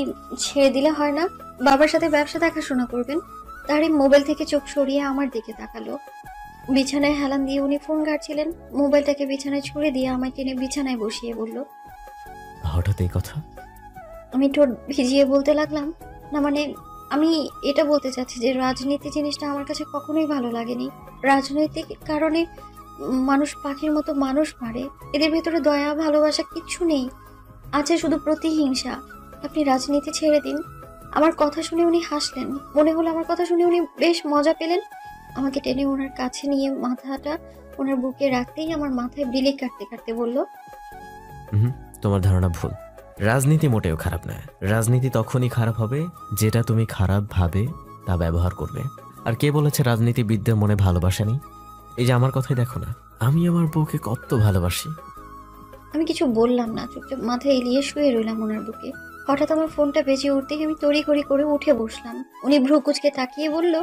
ছেড়ে দিলে হয় না? বাবার সাথে ব্যবসা দেখাশোনা করবেন। তারই মোবাইল থেকে চোখ সরিয়ে আমার দিকে তাকালো। বিছানায় হেলান দিয়ে উনি ফোন ঘাটছিলেন। মোবাইলটাকে বিছানায় ছুঁড়ে দিয়ে আমায় টেনে বিছানায় বসিয়ে বলল। হঠাৎ এই কথা? আমি ঠোঁট ভিজিয়ে বলতে লাগলাম, না মানে আমি এটা বলতে চাচ্ছি যে রাজনীতি জিনিসটা আমার কাছে কখনোই ভালো লাগেনি। রাজনৈতিক কারণে মানুষ পাখির মতো মানুষ মারে, এদের ভেতরে দয়া ভালোবাসা কিচ্ছু নেই, আছে শুধু প্রতিহিংসা। আপনি রাজনীতি ছেড়ে দিন। আমার কথা শুনে উনি হাসলেন। মনে হলো আমার কথা শুনে উনি বেশ মজা পেলেন। আমাকে টেনে ওনার কাছে নিয়ে মাথাটা ওনার বুকে রাখতেই আমার মাথায় বিলি কাটতে কাটতে বলল, তোমার ধারণা ভুল। রাজনীতি মোটেও খারাপ না। রাজনীতি তখনই খারাপ হবে যেটা তুমি খারাপ ভাবে তা ব্যবহার করবে। আর কে বলেছে রাজনীতিবিদদের মনে ভালোবাসা নেই? এই যে আমার কথাই দেখো না, আমি আমার বউকে কত ভালোবাসি। আমি কিছু বললাম না, চুপচাপ মাথা এলিয়ে শুয়ে রইলাম ওনার বুকে। হঠাৎ আমার ফোনটা বেজে উঠতেই আমি তড়িঘড়ি করে উঠে বসলাম। উনি ভ্রু কুঁচকে তাকিয়ে বলল,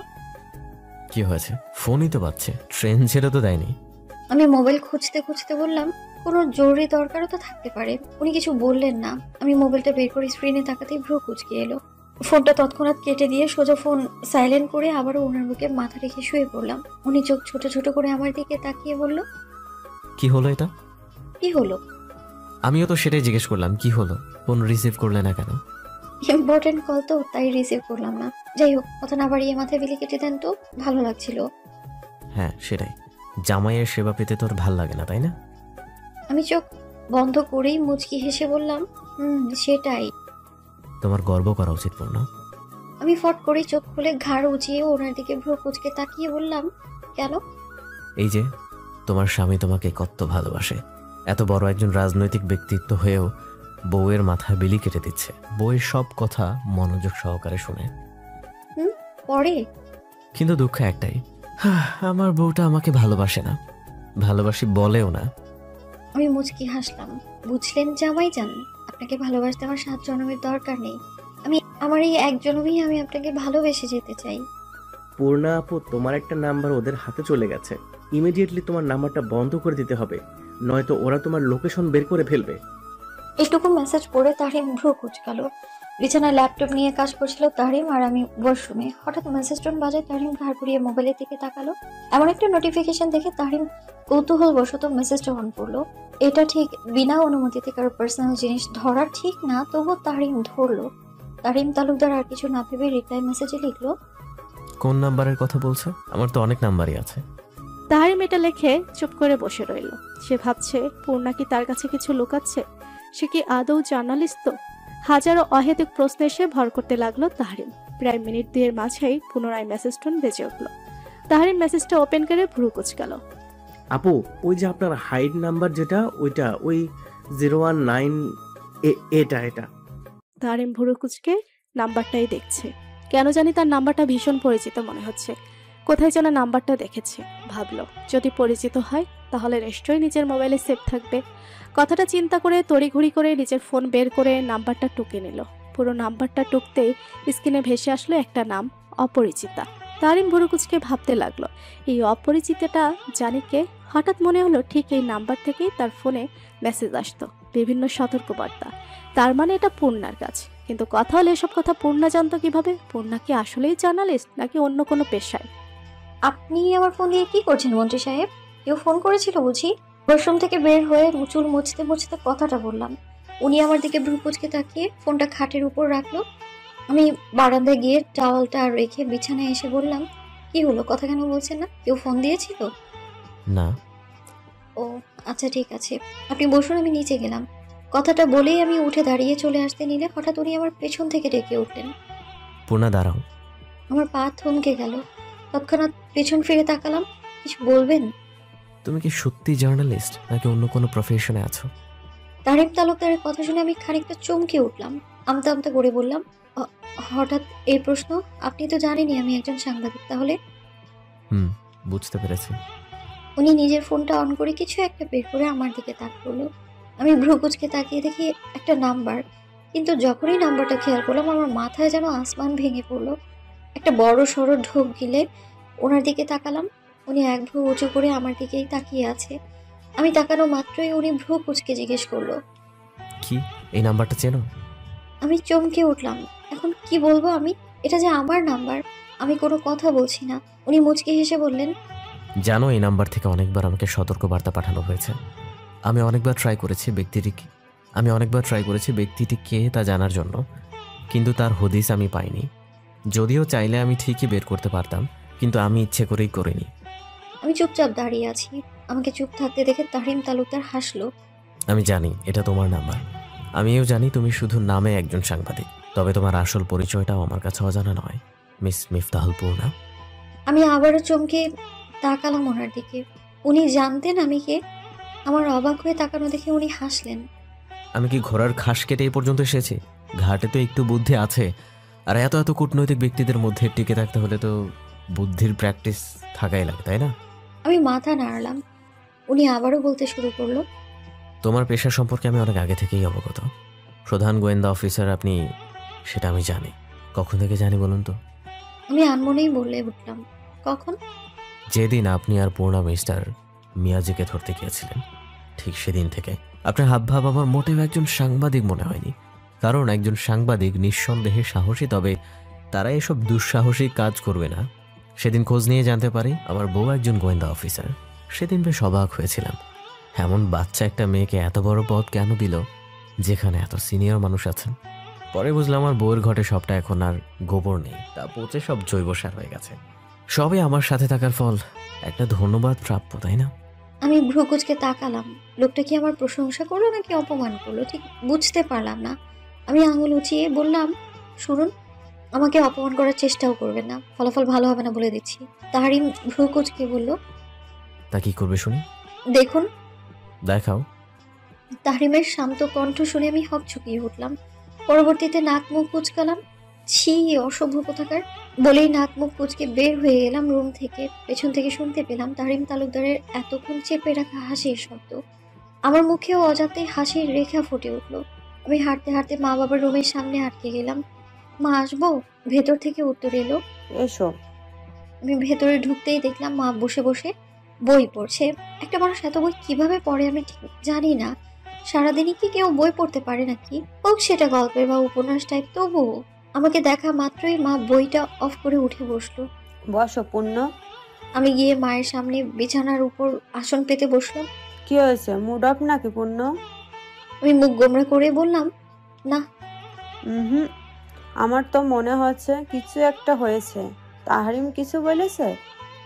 কি হয়েছে? ফোনই তো বাজছে, ট্রেন ছেড়ে তো দেয়নি। আমি মোবাইল খুঁজতে খুঁজতে বললাম, কোনো জরুরি দরকারও তো থাকতে পারে। উনি কিছু বললেন না। আমি মোবাইলটা বের করে স্ক্রিনে তাকাতেই ভ্রু কুঁচকে এলো। ফোনটা তৎক্ষণাৎ কেটে দিয়ে সোজা ফোন সাইলেন্ট করে আবারও ওনার বুকে মাথা রেখে শুয়ে পড়লাম। উনি চোখ ছোট ছোট করে আমার দিকে তাকিয়ে বলল, কি হলো এটা? কি হলো? আমিও তো সেটাই জিজ্ঞেস করলাম, কি হলো? ফোন রিসিভ করলে না কেন? ইম্পর্টেন্ট কল তো, তাই রিসিভ করলাম না। যাই হোক, কথা না বাড়িয়ে মাথায় বিলি কেটে দেন তো, ভালো লাগছিল। হ্যাঁ সেটাই, জামাইয়ের সেবা পেতে তোর ভাল লাগে না তাই না? আমি চোখ বন্ধ করেই মুচকি হেসে বললাম, সেটাই। তোমার গর্ব করা উচিত পূর্ণ। আমি ফট করেই চোখ খুলে ঘাড় উঁচিয়ে ওনার দিকে ভ্রু কুঁচকে তাকিয়ে বললাম, কেন? এই যে তোমার স্বামী তোমাকে কত ভালোবাসে, এত বড় একজন রাজনৈতিক ব্যক্তিত্ব হয়েও বউয়ের মাথায় বিলি কেটে দিচ্ছে। বউয়ের সব কথা মনোযোগ সহকারে শুনে। পরে কিন্তু দুঃখ একটাই, আমার বউটা আমাকে ভালোবাসে না, ভালোবাসি বলেও না। আমি মুচকি হাসলাম। বুঝলেন জামাই যান, আপনাকে ভালোবাসতে আমার 7 জন্মের দরকার নেই। আমার এই এক জন্মেই আমি আপনাকে ভালোবেসে যেতে চাই। পূর্ণা আপু, তোমার একটা নাম্বার ওদের হাতে চলে গেছে। ইমিডিয়েটলি তোমার নাম্বারটা বন্ধ করে দিতে হবে, নয়তো ওরা তোমার লোকেশন বের করে ফেলবে। এটুকু মেসেজ পড়ে তারিম ভ্রু কুঁচকালো। বিছানায় ল্যাপটপ নিয়ে কাজ করছিল তারিম, আর আমি ওয়াশরুমে। হঠাৎ মেসেজ টোন বাজায়, তারিম ঘাড় ঘুরিয়ে মোবাইলের দিকে তাকালো। এমন একটা নোটিফিকেশন দেখে তারিম কৌতূহল বশত মেসেজটা অন করলো। এটা ঠিক বিনা অনুমতিতে কারো পার্সোনাল জিনিস ধরা ঠিক না, তবুও তারিম ধরলো। তারিম তালুকদার আর কিছু না ভেবে রিপ্লাই মেসেজে লিখলো, কোন নাম্বারের কথা বলছো? আমার তো অনেক নাম্বারই আছে। তাহারিম এটা লেখে চুপ করে বসে রইল। সে ভাবছে পূর্ণা কি তার কাছে কিছু লুকাচ্ছে? সে কি আদৌ জার্নালিস্ট? তো হাজারো অহেতুক প্রশ্ন এসে ভর করতে লাগলো তাহারিম। প্রায় মিনিট 2 এর মাঝেই পুনরায় মেসেজ টোন বেজে উঠল। তাহারিম মেসেজটা ওপেন করে ভ্রু কুঁচকাল। আপু, ওই যে আপনার হাইড নাম্বার যেটা, ওইটা ওই 019 এটা। তাহারিম ভ্রু কুঁচকে নাম্বারটাই দেখছে। কেন জানি তার নাম্বারটা ভীষণ পরিচিত মনে হচ্ছে। কোথায় যেন নাম্বারটা দেখেছে। ভাবলো যদি পরিচিত হয় তাহলে নিশ্চয়ই নিজের মোবাইলে সেভ থাকবে। কথাটা চিন্তা করে তড়িঘড়ি করে নিজের ফোন বের করে নাম্বারটা টুকে নিল। পুরো নাম্বারটা টুকতেই স্ক্রিনে ভেসে আসলো একটা নাম, অপরিচিতা। তারিম ভ্রু কুঁচকে ভাবতে লাগলো, এই অপরিচিতাটা জানি কে? হঠাৎ মনে হলো ঠিক এই নাম্বার থেকেই তার ফোনে মেসেজ আসতো, বিভিন্ন সতর্কবার্তা। তার মানে এটা পূর্ণার কাজ। কিন্তু কথা হলো, এসব কথা পূর্ণা জানতো কিভাবে? পূর্ণা কি আসলেই জার্নালিস্ট নাকি অন্য কোনো পেশায়? আপনি আমার ফোন দিয়ে কি করছেন মন্ত্রী সাহেব? কেউ ফোন করেছিল বুঝি? ওয়াশরুম থেকে বের হয়ে চুল মুছতে মুছতে কথাটা বললাম। উনি আমার দিকে ভ্রু কুঁচকে তাকিয়ে ফোনটা খাটের উপর রাখলো। আমি বারান্দায় গিয়ে টাওয়ালটা রেখে বিছানায় এসে বললাম, কি হলো, কথা কেন বলছেন না? কেউ ফোন দিয়েছিল? না। ও আচ্ছা ঠিক আছে, আপনি বসুন, আমি নিচে গেলাম। কথাটা বলেই আমি উঠে দাঁড়িয়ে চলে আসতে নিলে হঠাৎ উনি আমার পেছন থেকে ডেকে উঠলেন। পূর্ণা দাঁড়াও। আমার পা থমকে গেল। তৎক্ষণাৎ পেছন ফিরে তাকালাম। কিছু বলবেন? তুমি কি সত্যি জার্নালিস্ট নাকি অন্য কোনো প্রফেশনে আছো? তারিম তালুকদারের কথা শুনে আমি খানিকটা চমকে উঠলাম। আমতা আমতা করে বললাম, হঠাৎ এই প্রশ্ন? আপনি তো জানেনই আমি একজন সাংবাদিক। তাহলে? বুঝতে পেরেছি। উনি নিজের ফোনটা অন করে কিছু একটা বের করে আমার দিকে তাক করলো। আমি ভ্রু কুঁচকে তাকিয়ে দেখি একটা নাম্বার, কিন্তু যখনই নাম্বারটা খেয়াল করলাম আমার মাথায় যেন আসমান ভেঙে পড়লো। একটা বড় সড়ো ঢোক গিলে ওনার দিকে তাকালাম। উনি এক ভ্রু উঁচু করে আমার দিকেই তাকিয়ে আছে। আমি তাকানো মাত্রই উনি ভ্রু কুঁচকে জিজ্ঞেস করলো, কি এই নাম্বারটা চেনো? আমি চমকে উঠলাম। এখন কি বলবো আমি? এটা যে আমার নাম্বার। আমি কোনো কথা বলছি না। উনি মুচকি হেসে বললেন, জানো এই নাম্বার থেকে অনেকবার আমাকে সতর্কবার্তা পাঠানো হয়েছে। আমি অনেকবার ট্রাই করেছি ব্যক্তিটি কে তা জানার জন্য, কিন্তু তার হদিস আমি পাইনি। যদিও চাইলে আমি ঠিকই বের করতে পারতাম, কিন্তু আমি ইচ্ছে করেই করিনি। আমি চুপচাপ দাঁড়িয়ে আছি। আমাকে চুপ থাকতে দেখে তারিম তালুকদার হাসলো। আমি জানি এটা তোমার নাম্বার। আমিও জানি তুমি শুধু নামে একজন সাংবাদিক, তবে তোমার আসল পরিচয়টাও আমার কাছে অজানা নয়, মিস মিফতাহুল পূর্ণা। আমি আবারও চমকে তাকালাম ওনার দিকে। উনি জানতেন আমি কে? আমার অবাক হয়ে তাকানো দেখে উনি হাসলেন। আমি কি ঘোড়ার ঘাস কেটে এই পর্যন্ত এসেছি? ঘাটে তো একটু বুদ্ধি আছে, আর এত এত কূটনৈতিক ব্যক্তিদের মধ্যে টিকে থাকতে হলে তো বুদ্ধির প্র্যাকটিস থাকাই লাগে, তাই না? আমি মাথা নাড়লাম। উনি আবারও বলতে শুরু করলো, তোমার পেশা সম্পর্কে আমি অনেক আগে থেকেই অবগত। প্রধান গোয়েন্দা অফিসার আপনি, সেটা আমি জানি। কখন থেকে জানি বলুন তো? আমি আনমনেই বলে উঠলাম, কখন? যেদিন আপনি আর পূর্ণা মিস্টার মিয়াজিকে ধরতে গিয়েছিলেন, ঠিক সেদিন থেকে। আপনার হাবভাব আমার মোটেও একজন সাংবাদিক মনে হয়নি। কারণ একজন সাংবাদিক নিঃসন্দেহে সাহসী, তবে তারা এসব দুঃসাহসিক কাজ করবে না। সেদিন খোঁজ নিয়ে জানতে পারি আমার বউ একজন গোয়েন্দা অফিসার। সেদিন বেশ অবাক হয়েছিলাম, এমন বাচ্চা একটা মেয়েকে এত বড় পদ কেন দিল যেখানে এত সিনিয়র মানুষ আছেন। পরে বুঝলাম আমার বউয়ের ঘটে সবটা এখন আর গোবর নেই, তা পচে সব জৈব সার হয়ে গেছে। সবই আমার সাথে থাকার ফল। একটা ধন্যবাদ প্রাপ্য, তাই না? আমি ভ্রুকুচকে তাকালাম। লোকটা কি আমার প্রশংসা করলো নাকি অপমান করলো ঠিক বুঝতে পারলাম না। আমি আঙুল উঁচিয়ে বললাম, শুনুন, আমাকে অপমান করার চেষ্টাও করবেন না, ফলাফল ভালো হবে না বলে দিচ্ছি। তাহারিম ভ্রুকুচকে বলল, তা কি করবে শুনি? দেখুন। দেখাও। তাহরিমের শান্ত কণ্ঠ শুনে আমি হকচকিয়ে উঠলাম। পরবর্তীতে নাক মুখ কুচকালাম। ছি, অসভ্য কোথাকার বলেই নাক মুখ কুচকে বের হয়ে এলাম রুম থেকে। পেছন থেকে শুনতে পেলাম তাহরিম তালুকদারের এতক্ষণ চেপে রাখা হাসির শব্দ। আমার মুখেও অজান্তে হাসির রেখা ফুটে উঠল। আমি হাঁটতে হাঁটতে মা বাবার রুমের সামনে আটকে গেলাম। মা, আসবো? ভেতর থেকে উত্তর এলো, এসো। আমি ভেতরে ঢুকতেই দেখলাম মা বসে বসে বই পড়ছে। একটা মানুষ এত বই কিভাবে পড়ে আমি ঠিক জানি না। সারাদিনই কি কেউ বই পড়তে পারে নাকি? হোক সেটা গল্পের বা উপন্যাস টাইপ, তবুও আমাকে দেখা মাত্রই মা বইটা অফ করে উঠে বসলো। বসো পূর্ণ। আমি গিয়ে মায়ের সামনে বিছানার উপর আসন পেতে বসলাম। কি হয়েছে, মুড অফ নাকি পূর্ণ? আমি মুখ গোমড়া করে বললাম, না। হুম, আমার তো মনে হচ্ছে কিছু একটা হয়েছে। তাহরিম কিছু বলেছে?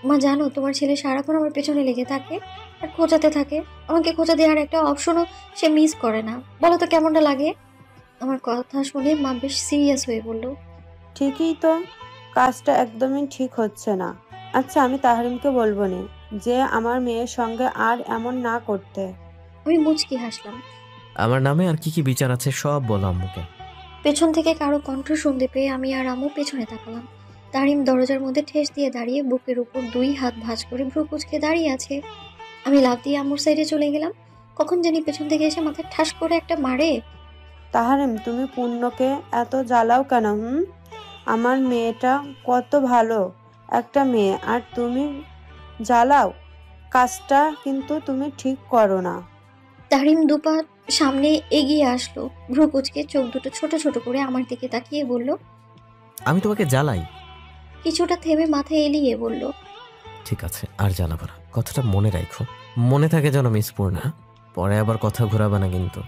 মা, জানো তোমার ছেলে সারাক্ষণ আমার পেছনে লেগে থাকে আর খোঁচাতে থাকে। আমাকে খোঁচা দেওয়ার একটা অপশনও সে মিস করে না। বলো তো কেমনটা লাগে? আমার কথা শুনে মা বেশ সিরিয়াস হয়ে বলল, ঠিকই তো, কাজটা একদমই ঠিক হচ্ছে না। আচ্ছা, আমি তাহরিমকে বলবো না যে আমার মেয়ের সঙ্গে আর এমন না করতে। আমি মুচকি হাসলাম। আমার নামে আর কি কি বিচার আছে সব বলো আম্মুকে। পেছন থেকে কারো কণ্ঠ শুনতে পেয়ে আমি আর আম্মু পেছনে তাকালাম। তারিম দরজার মধ্যে ঠেস দিয়ে দাঁড়িয়ে বুকের উপর দুই হাত ভাঁজ করে ভ্রু কুঁচকে দাঁড়িয়ে আছে। আমি লাফ দিয়ে আম্মুর সাইডে চলে গেলাম। কখন জানি পেছন থেকে এসে মাথায় ঠাস করে একটা মারে। তাহরিম, তুমি পূর্ণকে এত জ্বালাও কেন? আমার মেয়েটা কত ভালো একটা মেয়ে, আর তুমি জ্বালাও। কাজটা কিন্তু তুমি ঠিক করো না। তারিম দুপা সামনে এগিয়ে আসলো। ভ্রু কুঁচকে চোখ দুটো ছোট ছোট করে আমার দিকে তাকিয়ে বলল, আমি তোমাকে জ্বালাই? কিছুটা থেমে মাথায় এলিয়ে বলল, ঠিক আছে, আর জ্বালাবো না। কথাটা মনে রাখো, মনে থাকে যেন মিস পূর্ণা। পরে আবার কথা ঘোরাবে না কিন্তু।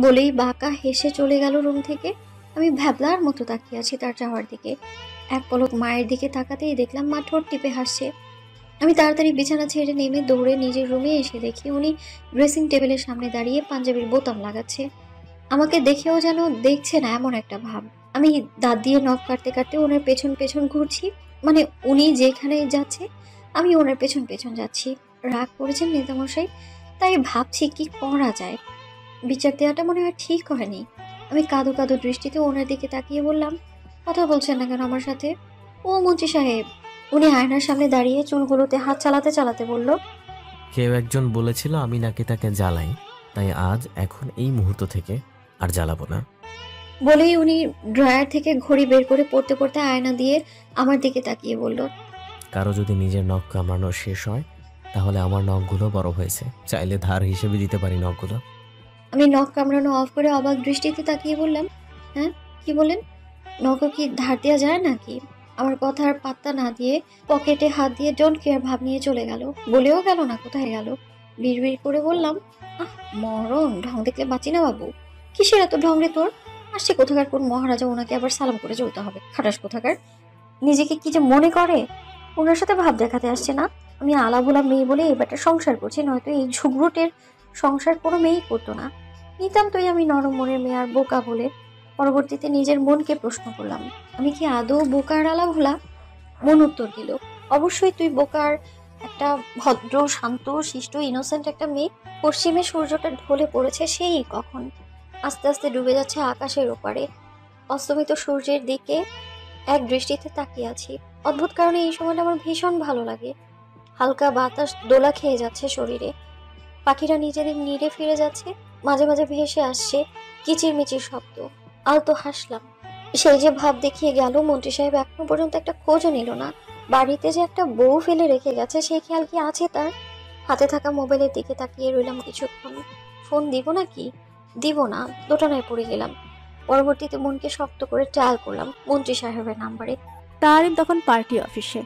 বলেই বাঁকা হেসে চলে গেল রুম থেকে। আমি ভ্যাবলার মতো তাকিয়ে আছি তার যাওয়ার দিকে। এক পলক মায়ের দিকে তাকাতেই দেখলাম মা ঠোঁট টিপে হাসছে। আমি তাড়াতাড়ি বিছানা ছেড়ে নেমে দৌড়ে নিজের রুমে এসে দেখি উনি ড্রেসিং টেবিলের সামনে দাঁড়িয়ে পাঞ্জাবির বোতাম লাগাচ্ছে। আমাকে দেখেও যেন দেখছে না এমন একটা ভাব। আমি দাঁত দিয়ে নখ কাটতে কাটতে ওনার পেছন পেছন ঘুরছি। মানে উনি যেখানে যাচ্ছে আমি ওনার পেছন পেছন যাচ্ছি। রাগ করেছেন নেতামশাই, তাই ভাবছি কি করা যায়। বিচার দেওয়াটা মনে হয় ঠিক হয়নি। আমি কাঁদো কাঁদো দৃষ্টিতে ওনার দিকে তাকিয়ে বললাম, কথা বলছেন না কেন আমার সাথে? ও মন্ত্রী সাহেব। উনি আয়নার সামনে দাঁড়িয়ে চুলগুলোতে হাত চালাতে চালাতে বলল, কেউ একজন বলেছিল আমি নাকি তাকে জ্বালাই, তাই আজ এখন এই মুহূর্ত থেকে আর জ্বালাবো না। বলেই উনি ড্রয়ার থেকে ঘড়ি বের করে পড়তে পড়তে আয়না দিয়ে আমার দিকে তাকিয়ে বলল, কারো যদি নিজের নখ কামড়ানো শেষ হয় তাহলে আমার নখগুলো বড় হয়েছে, চাইলে ধার হিসেবে দিতে পারি নখগুলো। আমি নখ কামড়ানো অফ করে অবাক দৃষ্টিতে তাকিয়ে বললাম, হ্যাঁ কি বলেন? নখ কি ধার দেওয়া যায় নাকি? আমার কথার পাত্তা না দিয়ে পকেটে হাত দিয়ে ডোন্ট কেয়ার ভাব নিয়ে চলে গেল। বলেও গেল না কোথায় গেল। বিড়বিড় করে বললাম, মরণ, ঢং দেখলে বাঁচি না বাবু। কিসের এত ঢং রে তোর? আসছে কোথাকার কোন মহারাজা, ওনাকে আবার সালাম করে চলতে হবে। খাটাস কোথাকার, নিজেকে কি যে মনে করে। ওনার সাথে ভাব দেখাতে আসছে না? আমি আলাভোলা মেয়ে বলে এবারটা সংসার করছি, নয়তো এই ঝুগরুটের সংসার কোনো মেয়েই করতো না। নিতান্তই আমি নরম মনের মেয়ে আর বোকা বলে পরবর্তীতে নিজের মনকে প্রশ্ন করলাম, আমি কি আদৌ বোকার আলাভোলা? মন উত্তর দিল, অবশ্যই তুই বোকার, একটা ভদ্র শান্ত শিষ্ট ইনোসেন্ট একটা মেয়ে। পশ্চিমে সূর্যটা ঢলে পড়েছে সেই কখন। আস্তে আস্তে ডুবে যাচ্ছে আকাশের ওপারে। অস্তমিত সূর্যের দিকে এক দৃষ্টিতে তাকিয়ে আছি। অদ্ভুত কারণে এই সময়টা আমার ভীষণ ভালো লাগে। হালকা বাতাস দোলা খেয়ে যাচ্ছে শরীরে। পাখিরা নিজেদের নিড়ে ফিরে যাচ্ছে। মাঝে মাঝে ভেসে আসছে কিচিরমিচির শব্দ। আলতো হাসলাম। সেই যে ভাব দেখিয়ে গেল, মন্ত্রী সাহেব এখনো পর্যন্ত একটা খোঁজও নিল না। বাড়িতে যে একটা বউ ফেলে রেখে গেছে সেই খেয়াল কি আছে তার? হাতে থাকা মোবাইলের দিকে তাকিয়ে রইলাম কিছুক্ষণ। ফোন দিব নাকি? দিব না, দোটানায় পড়ে গেলাম। পরবর্তীতে মনকে শক্ত করে ট্রায়াল করলাম মন্ত্রী সাহেবের নাম্বারে। তাহারিম তখন পার্টি অফিসে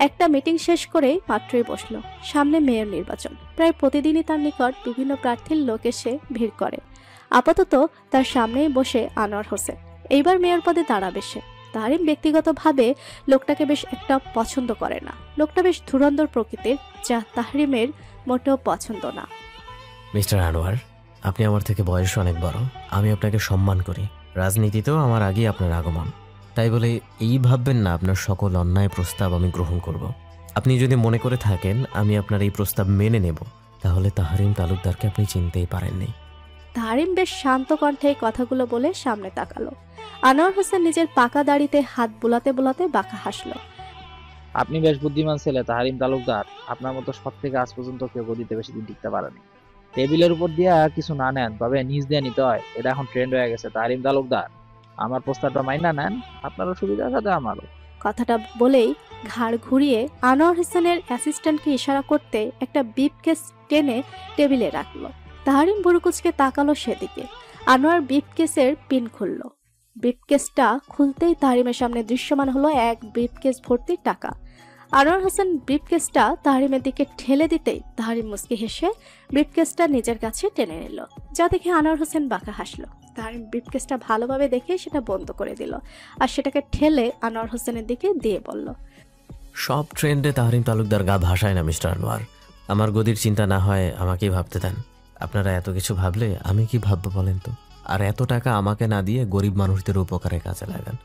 একটা মিটিং শেষ করেই মাত্রই বসলো। সামনে মেয়র নির্বাচন। প্রায় প্রতিদিনই তার নিকট বিভিন্ন প্রার্থীর লোক এসে ভিড় করে। আপাতত তার সামনেই বসে আনোয়ার হোসেন। এইবার মেয়র পদে দাঁড়াবে সে। তাহারিম ব্যক্তিগতভাবে লোকটাকে বেশ একটা পছন্দ করে না। লোকটা বেশ ধুরন্ধর প্রকৃতির, যা তাহরিমের মোটেও পছন্দ না। মিস্টার আনোয়ার, আপনি আমার থেকে বয়স অনেক বড়। আমি আপনাকে সম্মান করি। রাজনীতিতেও আমার আগেই আপনার আগমন। তাই বলে এই ভাববেন না আপনার সকল অন্যায় প্রস্তাব আমি গ্রহণ করব। আপনি যদি মনে করে থাকেন আমি আপনার এই প্রস্তাব মেনে নেব, তাহলে তাহরিম তালুকদারকে আপনি চিনতেই পারেননি। তাহরিম বেশ শান্ত কণ্ঠে এই কথাগুলো বলে সামনে তাকালো। আনোয়ার হোসেন নিজের পাকা দাড়িতে হাত বুলাতে বুলাতে বাঁকা হাসলো। আপনি বেশ বুদ্ধিমান ছেলে তাহরিম তালুকদার। আপনার মতো সব থেকে আজ পর্যন্ত কেউ গদিতে বেশি দিন টিকতে পারেনি। টেবিলের উপর দিয়ে কিছু না নেন, তবে নিজ দিয়ে নিতে হয়, এটা এখন ট্রেন্ড হয়ে গেছে। তাহরিম তালুকদার, আমার প্রস্তাবটা মাইনা নেন, আপনারও সুবিধা সাথে আমারও। কথাটা বলেই ঘাড় ঘুরিয়ে আনোয়ার হোসেনের অ্যাসিস্ট্যান্টকে ইশারা করতে একটা ব্রিফকেস টেনে টেবিলে রাখলো। তাহরিম বুড়ুকুচকে তাকালো সেদিকে। আনোয়ার ব্রিফকেসের পিন খুলল। ব্রিফকেসটা খুলতেই তাহরিমের সামনে দৃশ্যমান হলো এক ব্রিফকেস ভর্তি টাকা। আনোয়ার হোসেন ব্রিফকেসটা তাহরিমের দিকে ঠেলে দিতেই তাহরিম মুচকি হেসে ব্রিফকেসটা নিজের কাছে টেনে নিল, যা দেখে আনোয়ার হোসেন বাঁকা হাসলো। তাহরিম ব্রিফকেসটা ভালোভাবে দেখে সেটা বন্ধ করে দিল আর সেটাকে ঠেলে আনোয়ার হোসেনের দিকে দিয়ে বলল, সব ট্রেন্ডে তাহরিম তালুকদার গা ভাসায় না মিস্টার আনোয়ার। আমার গদির চিন্তা না হয় আমাকেই ভাবতে দেন। আপনারা এত কিছু ভাবলে আমি কি ভাববো বলেন তো? আর এত টাকা আমাকে না দিয়ে গরিব মানুষদের উপকারে কাজে লাগান,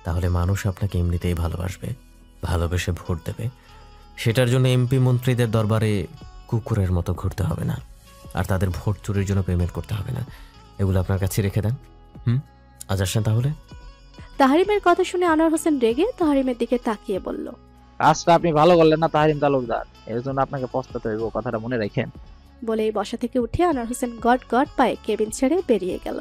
তাহলে মানুষ আপনাকে এমনিতেই ভালোবাসবে, ভালোবেসে ভোট দেবে। সেটার জন্য এমপি মন্ত্রীদের দরবারে কুকুরের মতো ঘুরতে হবে না, আর তাদের ভোট চুরির জন্য পেমেন্ট করতে হবে না। এগুলো আপনার কাছে রেখে দেন। আজ আসেন তাহলে। তাহরিমের কথা শুনে আনোয়ার হোসেন রেগে তাহরিমের দিকে তাকিয়ে বলল, কাজটা আপনি ভালো করলেন না তাহরিম তালুকদার, এর জন্য আপনাকে পস্তাতে হইব, কথাটা মনে রাখেন। বলেই বসা থেকে উঠে আনোয়ার হোসেন গট গট পায়ে কেবিন ছেড়ে বেরিয়ে গেল।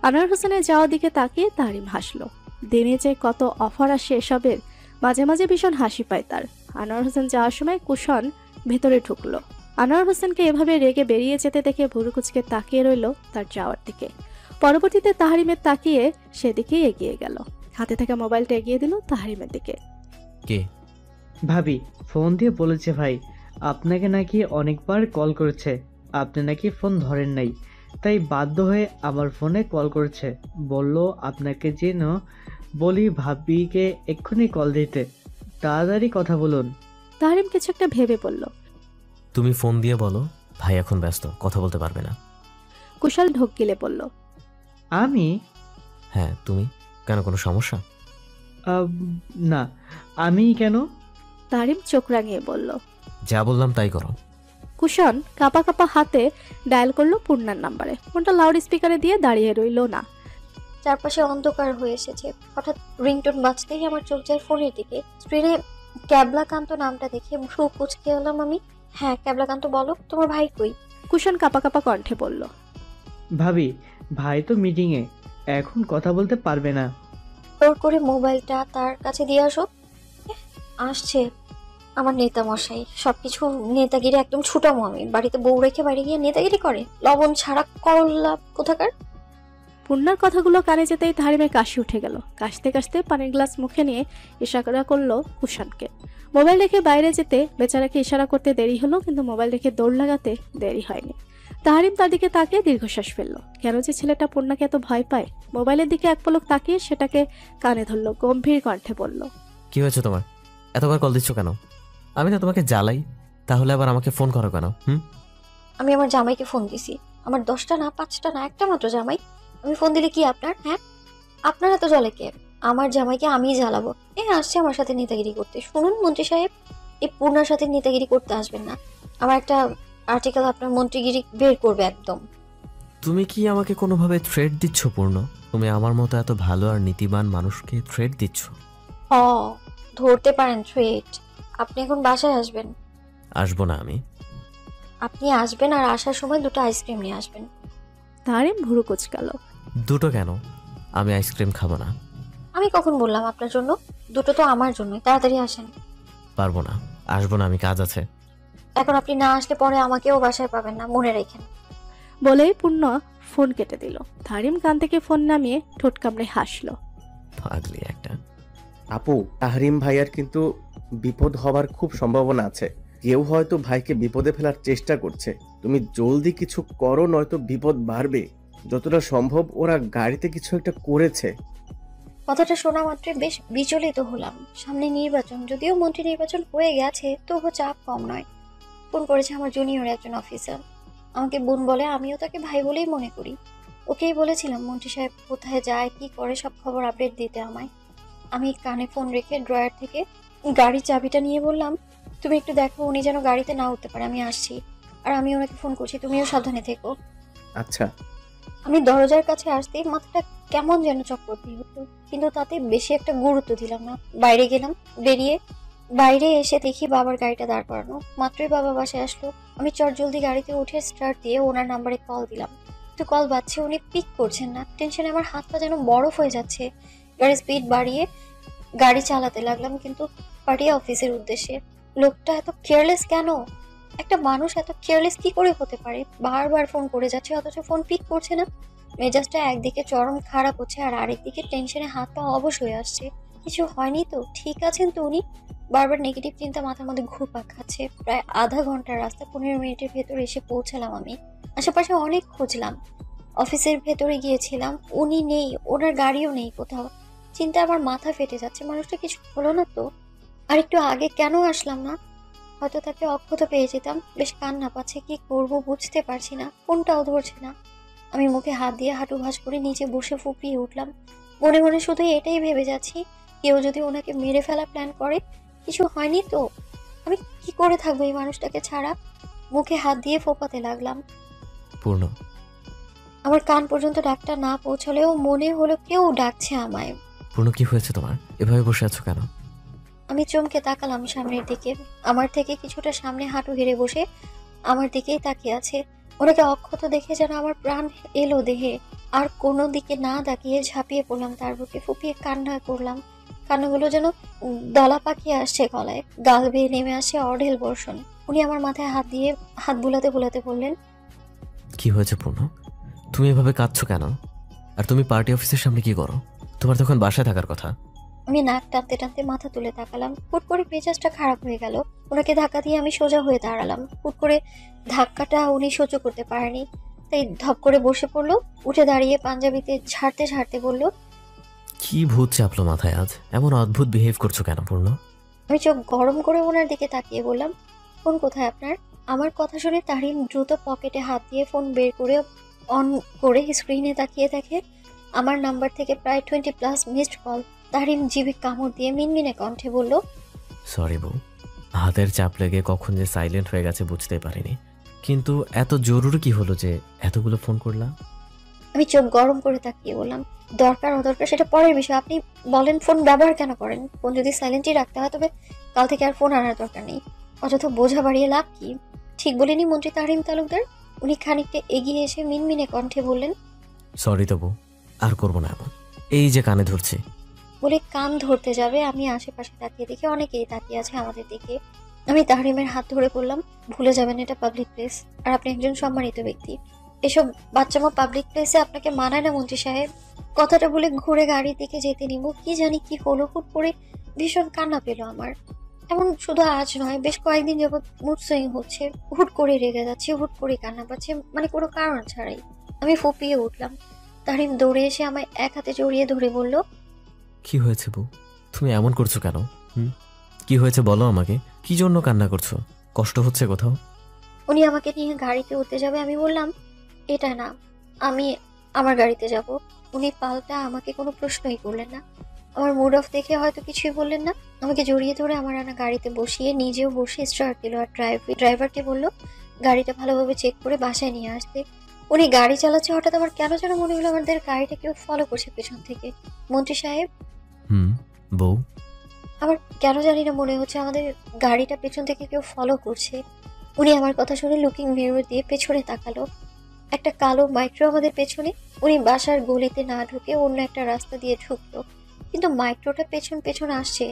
আনোয়ার হোসেনের যাওয়ার দিকে তাকিয়ে তাহরিম হাসলো। দিনে যে কত অফার আসে এসবের, মাঝে মাঝে ভীষণ হাসি পায় তার। আনোয়ার হোসেন যাওয়ার সময় কুশন ভেতরে ঢুকলো। আনোয়ার হোসেনকে এভাবে রেগে বেরিয়ে যেতে দেখে ভুরুকুচকে তাকিয়ে রইল তার যাওয়ার দিকে। পরবর্তীতে তাহরিমের তাকিয়ে সেদিকেই এগিয়ে গেল। হাতে থাকা মোবাইলটা এগিয়ে দিল তাহরিমের দিকে। কে? ভাবি ফোন দিয়ে বলেছে ভাই আপনাকে নাকি অনেকবার কল করেছে, আপনি নাকি ফোন ধরেন নাই, তাই বাধ্য হয়ে আমার ফোনে কল করেছে। বলল আপনাকে যেন বলি ভাবিকে এক্ষুনি কল দিতে, তাড়াতাড়ি কথা বলুন। তাহরিম কিছু একটা ভেবে বলল, তুমি ফোন দিয়ে বলো ভাই এখন ব্যস্ত, কথা বলতে পারবে না। কুশল ঢোক গিলে বলল, আমি? হ্যাঁ তুমি। কেন, কোনো সমস্যা? না, আমি কেন? তাহরিম চোখ রাঙিয়ে বলল, যা বললাম তাই করো। কুশন কাপা কাপা হাতে ডায়াল করলো পূর্ণার নাম্বারে। ফোনটা লাউড স্পিকারে দিয়ে দাঁড়িয়ে রইল না। চারপাশে অন্ধকার হয়ে এসেছে। হঠাৎ রিংটোন বাজতেই আমার চোখ যায় ফোনের দিকে। স্ক্রিনে ক্যাবলাকান্ত নামটা দেখে মুখ কুচকে এলাম আমি। হ্যাঁ ক্যাবলাকান্ত, বলো তোমার ভাই কই? কুশন কাপা কাপা কণ্ঠে বলল, ভাবি ভাই তো মিটিংয়ে, এখন কথা বলতে পারবে না। তোর করে মোবাইলটা তার কাছে দিয়ে আসো। আসছে আমার নেতা মশাই। সবকিছু নেতাগিরি একদম ছুটামো আমি। বাড়িতে বউ রেখে বাইরে গিয়ে নেতাগিরি করে, লবণ ছাড়া করল্লা কোথাকার। পূর্ণার কথাগুলো কানে যেতেই তাহরিমের কাশি উঠে গেল। কাশতে কাশতে পানির গ্লাস মুখে নিয়ে ইশারা করলো কুশনকে। মোবাইল রেখে বাইরে যেতে বেচারাকে ইশারা করতে দেরি হলো, কিন্তু মোবাইল রেখে দৌড় লাগাতে দেরি হয়নি। তাহরিম তার দিকে তাকিয়ে দীর্ঘশ্বাস ফেললো। কেন যে ছেলেটা পূর্ণাকে এত ভয় পায়? মোবাইলের দিকে এক পলক তাকিয়ে সেটাকে কানে ধরলো, গম্ভীর কণ্ঠে বলল, কি হয়েছে তোমার? এতবার কল দিচ্ছ কেন? আমি তো তোমাকে জ্বালাই, তাহলে আবার আমাকে ফোন করো কেন? আমি আমার জামাইকে ফোন দিছি। আমার 10টা না 5টা না, একটা মাত্র জামাই। আমি ফোন দিলে কি আপনার? হ্যাঁ আপনারা তো জলে কে? আমার জামাইকে আমি জ্বালাবো? আসছে আমার সাথে নেতাগিরি করতে। শুনুন মন্ত্রী সাহেব, এই পূর্ণার সাথে নেতাগিরি করতে আসবেন না। আমার একটা আর্টিকেল আপনার মন্ত্রীগিরি বের করবে একদম। তুমি কি আমাকে কোনোভাবে থ্রেট দিচ্ছ পূর্ণ? তুমি আমার মতো এত ভালো আর নীতিবান মানুষকে থ্রেট দিচ্ছ? ও, ধরতে পারেন থ্রেট। আপনি এখন বাসায় আসবেন। আসবো না আমি। আপনি আসবেন আর আসার সময় 2টা আইসক্রিম নিয়ে আসবেন। তারিম ভুরু কুচকালো। দুটো কেন? আমি আইসক্রিম খাবো না। আমি কখন বললাম আপনার জন্য? 2টো তো আমার জন্য। তাড়াতাড়ি আসেন। পারবো না, আসবো না, আমি কাজ আছে। এখন আপনি না আসলে পরে আমাকেও বাসায় পাবেন না, মনে রাখেন। বলেই পূর্ণ ফোন কেটে দিল। তারিম কান থেকে ফোন নামিয়ে ঠোঁট কামড়ে হাসলো। পাগলি একটা। আপু, তাহরিম ভাইয়ার কিন্তু বিপদ হবার খুব সম্ভাবনা আছে। কেউ হয়তো ভাইকে বিপদে ফেলার চেষ্টা করছে। তুমি জলদি কিছু করো, নয়তো বিপদ বাড়বে। যতটা সম্ভব ওরা গাড়িতে কিছু একটা করেছে। কথাটা শোনা মাত্রই বেশ বিচলিত হলাম। সামনে নির্বাচন, যদিও মন্ত্রী নির্বাচন হয়ে গেছে, তবুও চাপ কম নয়। ফোন করেছে আমার জুনিয়র একজন অফিসার। আমাকে বোন বলে, আমিও তাকে ভাই বলেই মনে করি। ওকেই বলেছিলাম মন্ত্রী সাহেব কোথায় যায়, কি করে, সব খবর আপডেট দিতে আমায়। আমি কানে ফোন রেখে ড্রয়ার থেকে গাড়ির চাবিটা নিয়ে বললাম, তুমি একটু দেখো উনি যেন গাড়িতে না উঠতে পারে, আমি আসছি। আর আমি ওনাকে ফোন করছি, তুমিও সাবধানে থেকো। আচ্ছা। আমি দরজার কাছে আসতেই মাথাটা কেমন যেন চক্কর দিয়ে উঠলো, কিন্তু তাতে বেশি একটা গুরুত্ব দিলাম না। বাইরে গেলাম। বাইরে এসে দেখি বাবার গাড়িটা দাঁড় করানো। মাত্রই বাবা বাসায় আসলো। আমি চটজলদি গাড়িতে উঠে স্টার্ট দিয়ে ওনার নাম্বারে কল দিলাম, তো কল বাজছে, উনি পিক করছেন না। টেনশনে আমার হাত পা যেন বরফ হয়ে যাচ্ছে। গাড়ির স্পিড বাড়িয়ে গাড়ি চালাতে লাগলাম, কিন্তু পাঠিয়ে অফিসের উদ্দেশ্যে। লোকটা এত কেয়ারলেস কেন? একটা মানুষ এত কেয়ারলেস কি করে হতে পারে? বারবার ফোন করে যাচ্ছে অথচ ফোন পিক করছে না। মেজাজটা একদিকে চরম খারাপ হচ্ছে আর আরেকদিকে টেনশনে হাত পা অবশ হয়ে আসছে। কিছু হয়নি তো? ঠিক আছেন তো উনি? বারবার নেগেটিভ চিন্তা মাথার মধ্যে ঘুরপাক খাচ্ছে। প্রায় আধা ঘন্টার রাস্তা, 15 মিনিটের ভেতর এসে পৌঁছালাম আমি। আশেপাশে অনেক খুঁজলাম, অফিসের ভেতরে গিয়েছিলাম, উনি নেই, ওনার গাড়িও নেই কোথাও। চিন্তা আমার মাথা ফেটে যাচ্ছে, মানুষটা কিছু হলো না তো? আর একটু আগে কেন আসলাম না? হয়তো তাকে অক্ষত পেয়ে যেতাম। বেশ কান্না পাচ্ছে, কি করব বুঝতে পারছি না, ফোনটাও ধরছে না। আমি মুখে হাত দিয়ে হাঁটু ভাঁজ করে নিচে বসে ফুপিয়ে উঠলাম। মনে মনে শুধু এটাই ভেবে যাচ্ছি, কেউ যদি ওনাকে মেরে ফেলা প্ল্যান করে। কিছু হয়নি তো? আমি কি করে থাকবো এই মানুষটাকে ছাড়া? মুখে হাত দিয়ে ফোপাতে লাগলাম। পূর্ণ। আমার কান পর্যন্ত ডাকটা না পৌঁছলেও মনে হলো কেউ ডাকছে আমায়। পূর্ণ, কি হয়েছে তোমার? এভাবে বসে আছো কেন? আমি চমকে তাকালাম সামনের দিকে। আমার থেকে কিছুটা সামনে হাঁটু হেরে বসে আমার দিকেই তাকিয়ে আছে। ওনাকে অক্ষত দেখে যেন আমার প্রাণ এলো দেহে। আর কোনো দিকে না তাকিয়ে ঝাঁপিয়ে পড়লাম তার বুকে, ফুপিয়ে কান্না করলাম। কান্নাগুলো যেন দলা পাকিয়ে আসছে গলায়, গাল বেয়ে নেমে আসে অঢেল বর্ষণ। উনি আমার মাথায় হাত দিয়ে হাত বুলাতে বুলাতে বললেন, কি হয়েছে পূর্ণ? তুমি এভাবে কাঁদছো কেন? আর তুমি পার্টি অফিসের সামনে কি করো? তোমার তখন বাসায় থাকার কথা। আমি নাক টানতে টানতে মাথা তুলে তাকালাম। হুট করে মেজাজটা খারাপ হয়ে গেল। ওনাকে ধাক্কা দিয়ে আমি সোজা হয়ে দাঁড়ালাম। হুট করে ধাক্কাটা উনি সহ্য করতে পারেনি, তাই ধপ করে বসে পড়লো। উঠে দাঁড়িয়ে পাঞ্জাবিতে ঝাড়তে ঝাড়তে বলল, কি ভূত চাপলো মাথায় আজ? এমন অদ্ভুত বিহেভ করছো কেন পূর্ণ? আমি চোখ গরম করে ওনার দিকে তাকিয়ে বললাম, ফোন কোথায় আপনার? আমার কথা শুনে তারিম দ্রুত পকেটে হাত দিয়ে ফোন বের করে অন করে স্ক্রিনে তাকিয়ে দেখে আমার নাম্বার থেকে প্রায় 20+ মিসড কল। তারিম জিভে কামড় দিয়ে মিনমিনে কণ্ঠে বলল, সরি বউ, হাতের চাপ লেগে কখন যে সাইলেন্ট হয়ে গেছে বুঝতেই পারিনি। কিন্তু এত জরুরি কি হলো যে এতগুলো ফোন করলাম? আমি চোখ গরম করে তাকিয়ে বললাম, দরকার অদরকার সেটা পরের বিষয়। আপনি বলেন ফোন ব্যবহার কেন করেন? ফোন যদি সাইলেন্টই রাখতে হয় তবে কাল থেকে আর ফোন আনার দরকার নেই। অযথা বোঝা বাড়িয়ে লাভ কি? ঠিক বলেনি মন্ত্রী তারিম তালুকদার? উনি খানিকটা এগিয়ে এসে মিনমিনে কণ্ঠে বললেন, সরি তো বউ, আর করবো না এমন। এই যে কানে ধরছি। বলে কান ধরতে যাবে, আমি আশেপাশে তাকিয়ে দেখি অনেকেই তাকিয়ে আছে আমাদের দিকে। আমি তাহরিমের হাত ধরে বললাম, ভুলে যাবেন এটা পাবলিক প্লেস, আর আপনি একজন সম্মানিত ব্যক্তি। এসব বাচ্চামো পাবলিক প্লেসে আপনাকে মানায় না মন্ত্রী সাহেব। কথাটা বলে ঘুরে গাড়ির দিকে যেতে নিব, কি জানি কি হলো, হুট করে ভীষণ কান্না পেল আমার। এমন শুধু আজ নয়, বেশ কয়েকদিন যাবৎ মুড সুইং হচ্ছে। হুট করে রেগে যাচ্ছে, হুট করে কান্না পাচ্ছে, মানে কোনো কারণ ছাড়াই। আমি ফুপিয়ে উঠলাম। তাহরিম দৌড়ে এসে আমায় এক হাতে জড়িয়ে ধরে বলল, কি হয়েছে বউ? তুমি এমন করছো কেন? কি হয়েছে বলো আমাকে। কি জন্য কান্না করছো? কষ্ট হচ্ছে কোথাও? উনি আমাকে নিয়ে গাড়িতে উঠতে যাবে। আমি বললাম, এটা না, আমি আমার গাড়িতে যাব। উনি পাল্টা আমাকে কোনো প্রশ্নই করলেন না। আমার মুড অফ দেখে হয়তো কিছুই বললেন না। আমাকে জড়িয়ে ধরে আমার আনা গাড়িতে বসিয়ে নিজেও বসে স্টার্ট দিল। আর ড্রাইভারকে বলল গাড়িটা ভালোভাবে চেক করে বাসায় নিয়ে আসতে। উনি গাড়ি চালাচ্ছে, হঠাৎ আমার কেন যেন মনে হলো আমাদের গাড়িটা কেউ ফলো করছে পেছন থেকে। মন্ত্রী সাহেব, বউ, আমার কেন জানি না মনে হচ্ছে আমাদের গাড়িটা পেছন থেকে কেউ ফলো করছে। উনি আমার কথা শুনে লুকিং মিরর দিয়ে পেছনে তাকালো। একটা কালো মাইক্রো আমাদের পেছনে। উনি বাসার গলিতে না ঢুকে অন্য একটা রাস্তা দিয়ে ঢুকলো, কিন্তু মাইক্রোটা পেছন পেছন আসছে।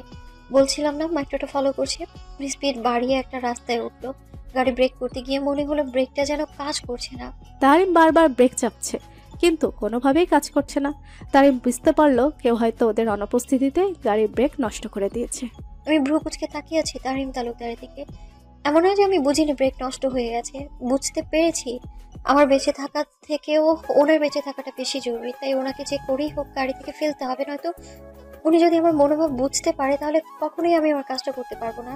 বলছিলাম না মাইক্রোটা ফলো করছে। উনি স্পিড বাড়িয়ে একটা রাস্তায় উঠলো। গাড়ি ব্রেক করতে গিয়ে মনে হলো ব্রেকটা যেন কাজ করছে না। তারিম বারবার ব্রেক চাপছে, কিন্তু কোনোভাবেই কাজ করছে না। তারিম বুঝতে পারলো কেউ হয়তো ওদের অনুপস্থিতিতে গাড়ির ব্রেক নষ্ট করে দিয়েছে। আমি ভ্রু কুচকে তাকিয়ে আছি তারিম তালুকদারের দিকে। এমন নয় যে আমি বুঝিনি ব্রেক নষ্ট হয়ে গেছে, বুঝতে পেরেছি। আমার বেঁচে থাকা থেকেও ওনার বেঁচে থাকাটা বেশি জরুরি, তাই ওনাকে যে করেই হোক গাড়ি থেকে ফেলতে হবে, নয়তো উনি যদি আমার মনোভাব বুঝতে পারে তাহলে কখনোই আমি আমার কাজটা করতে পারবো না।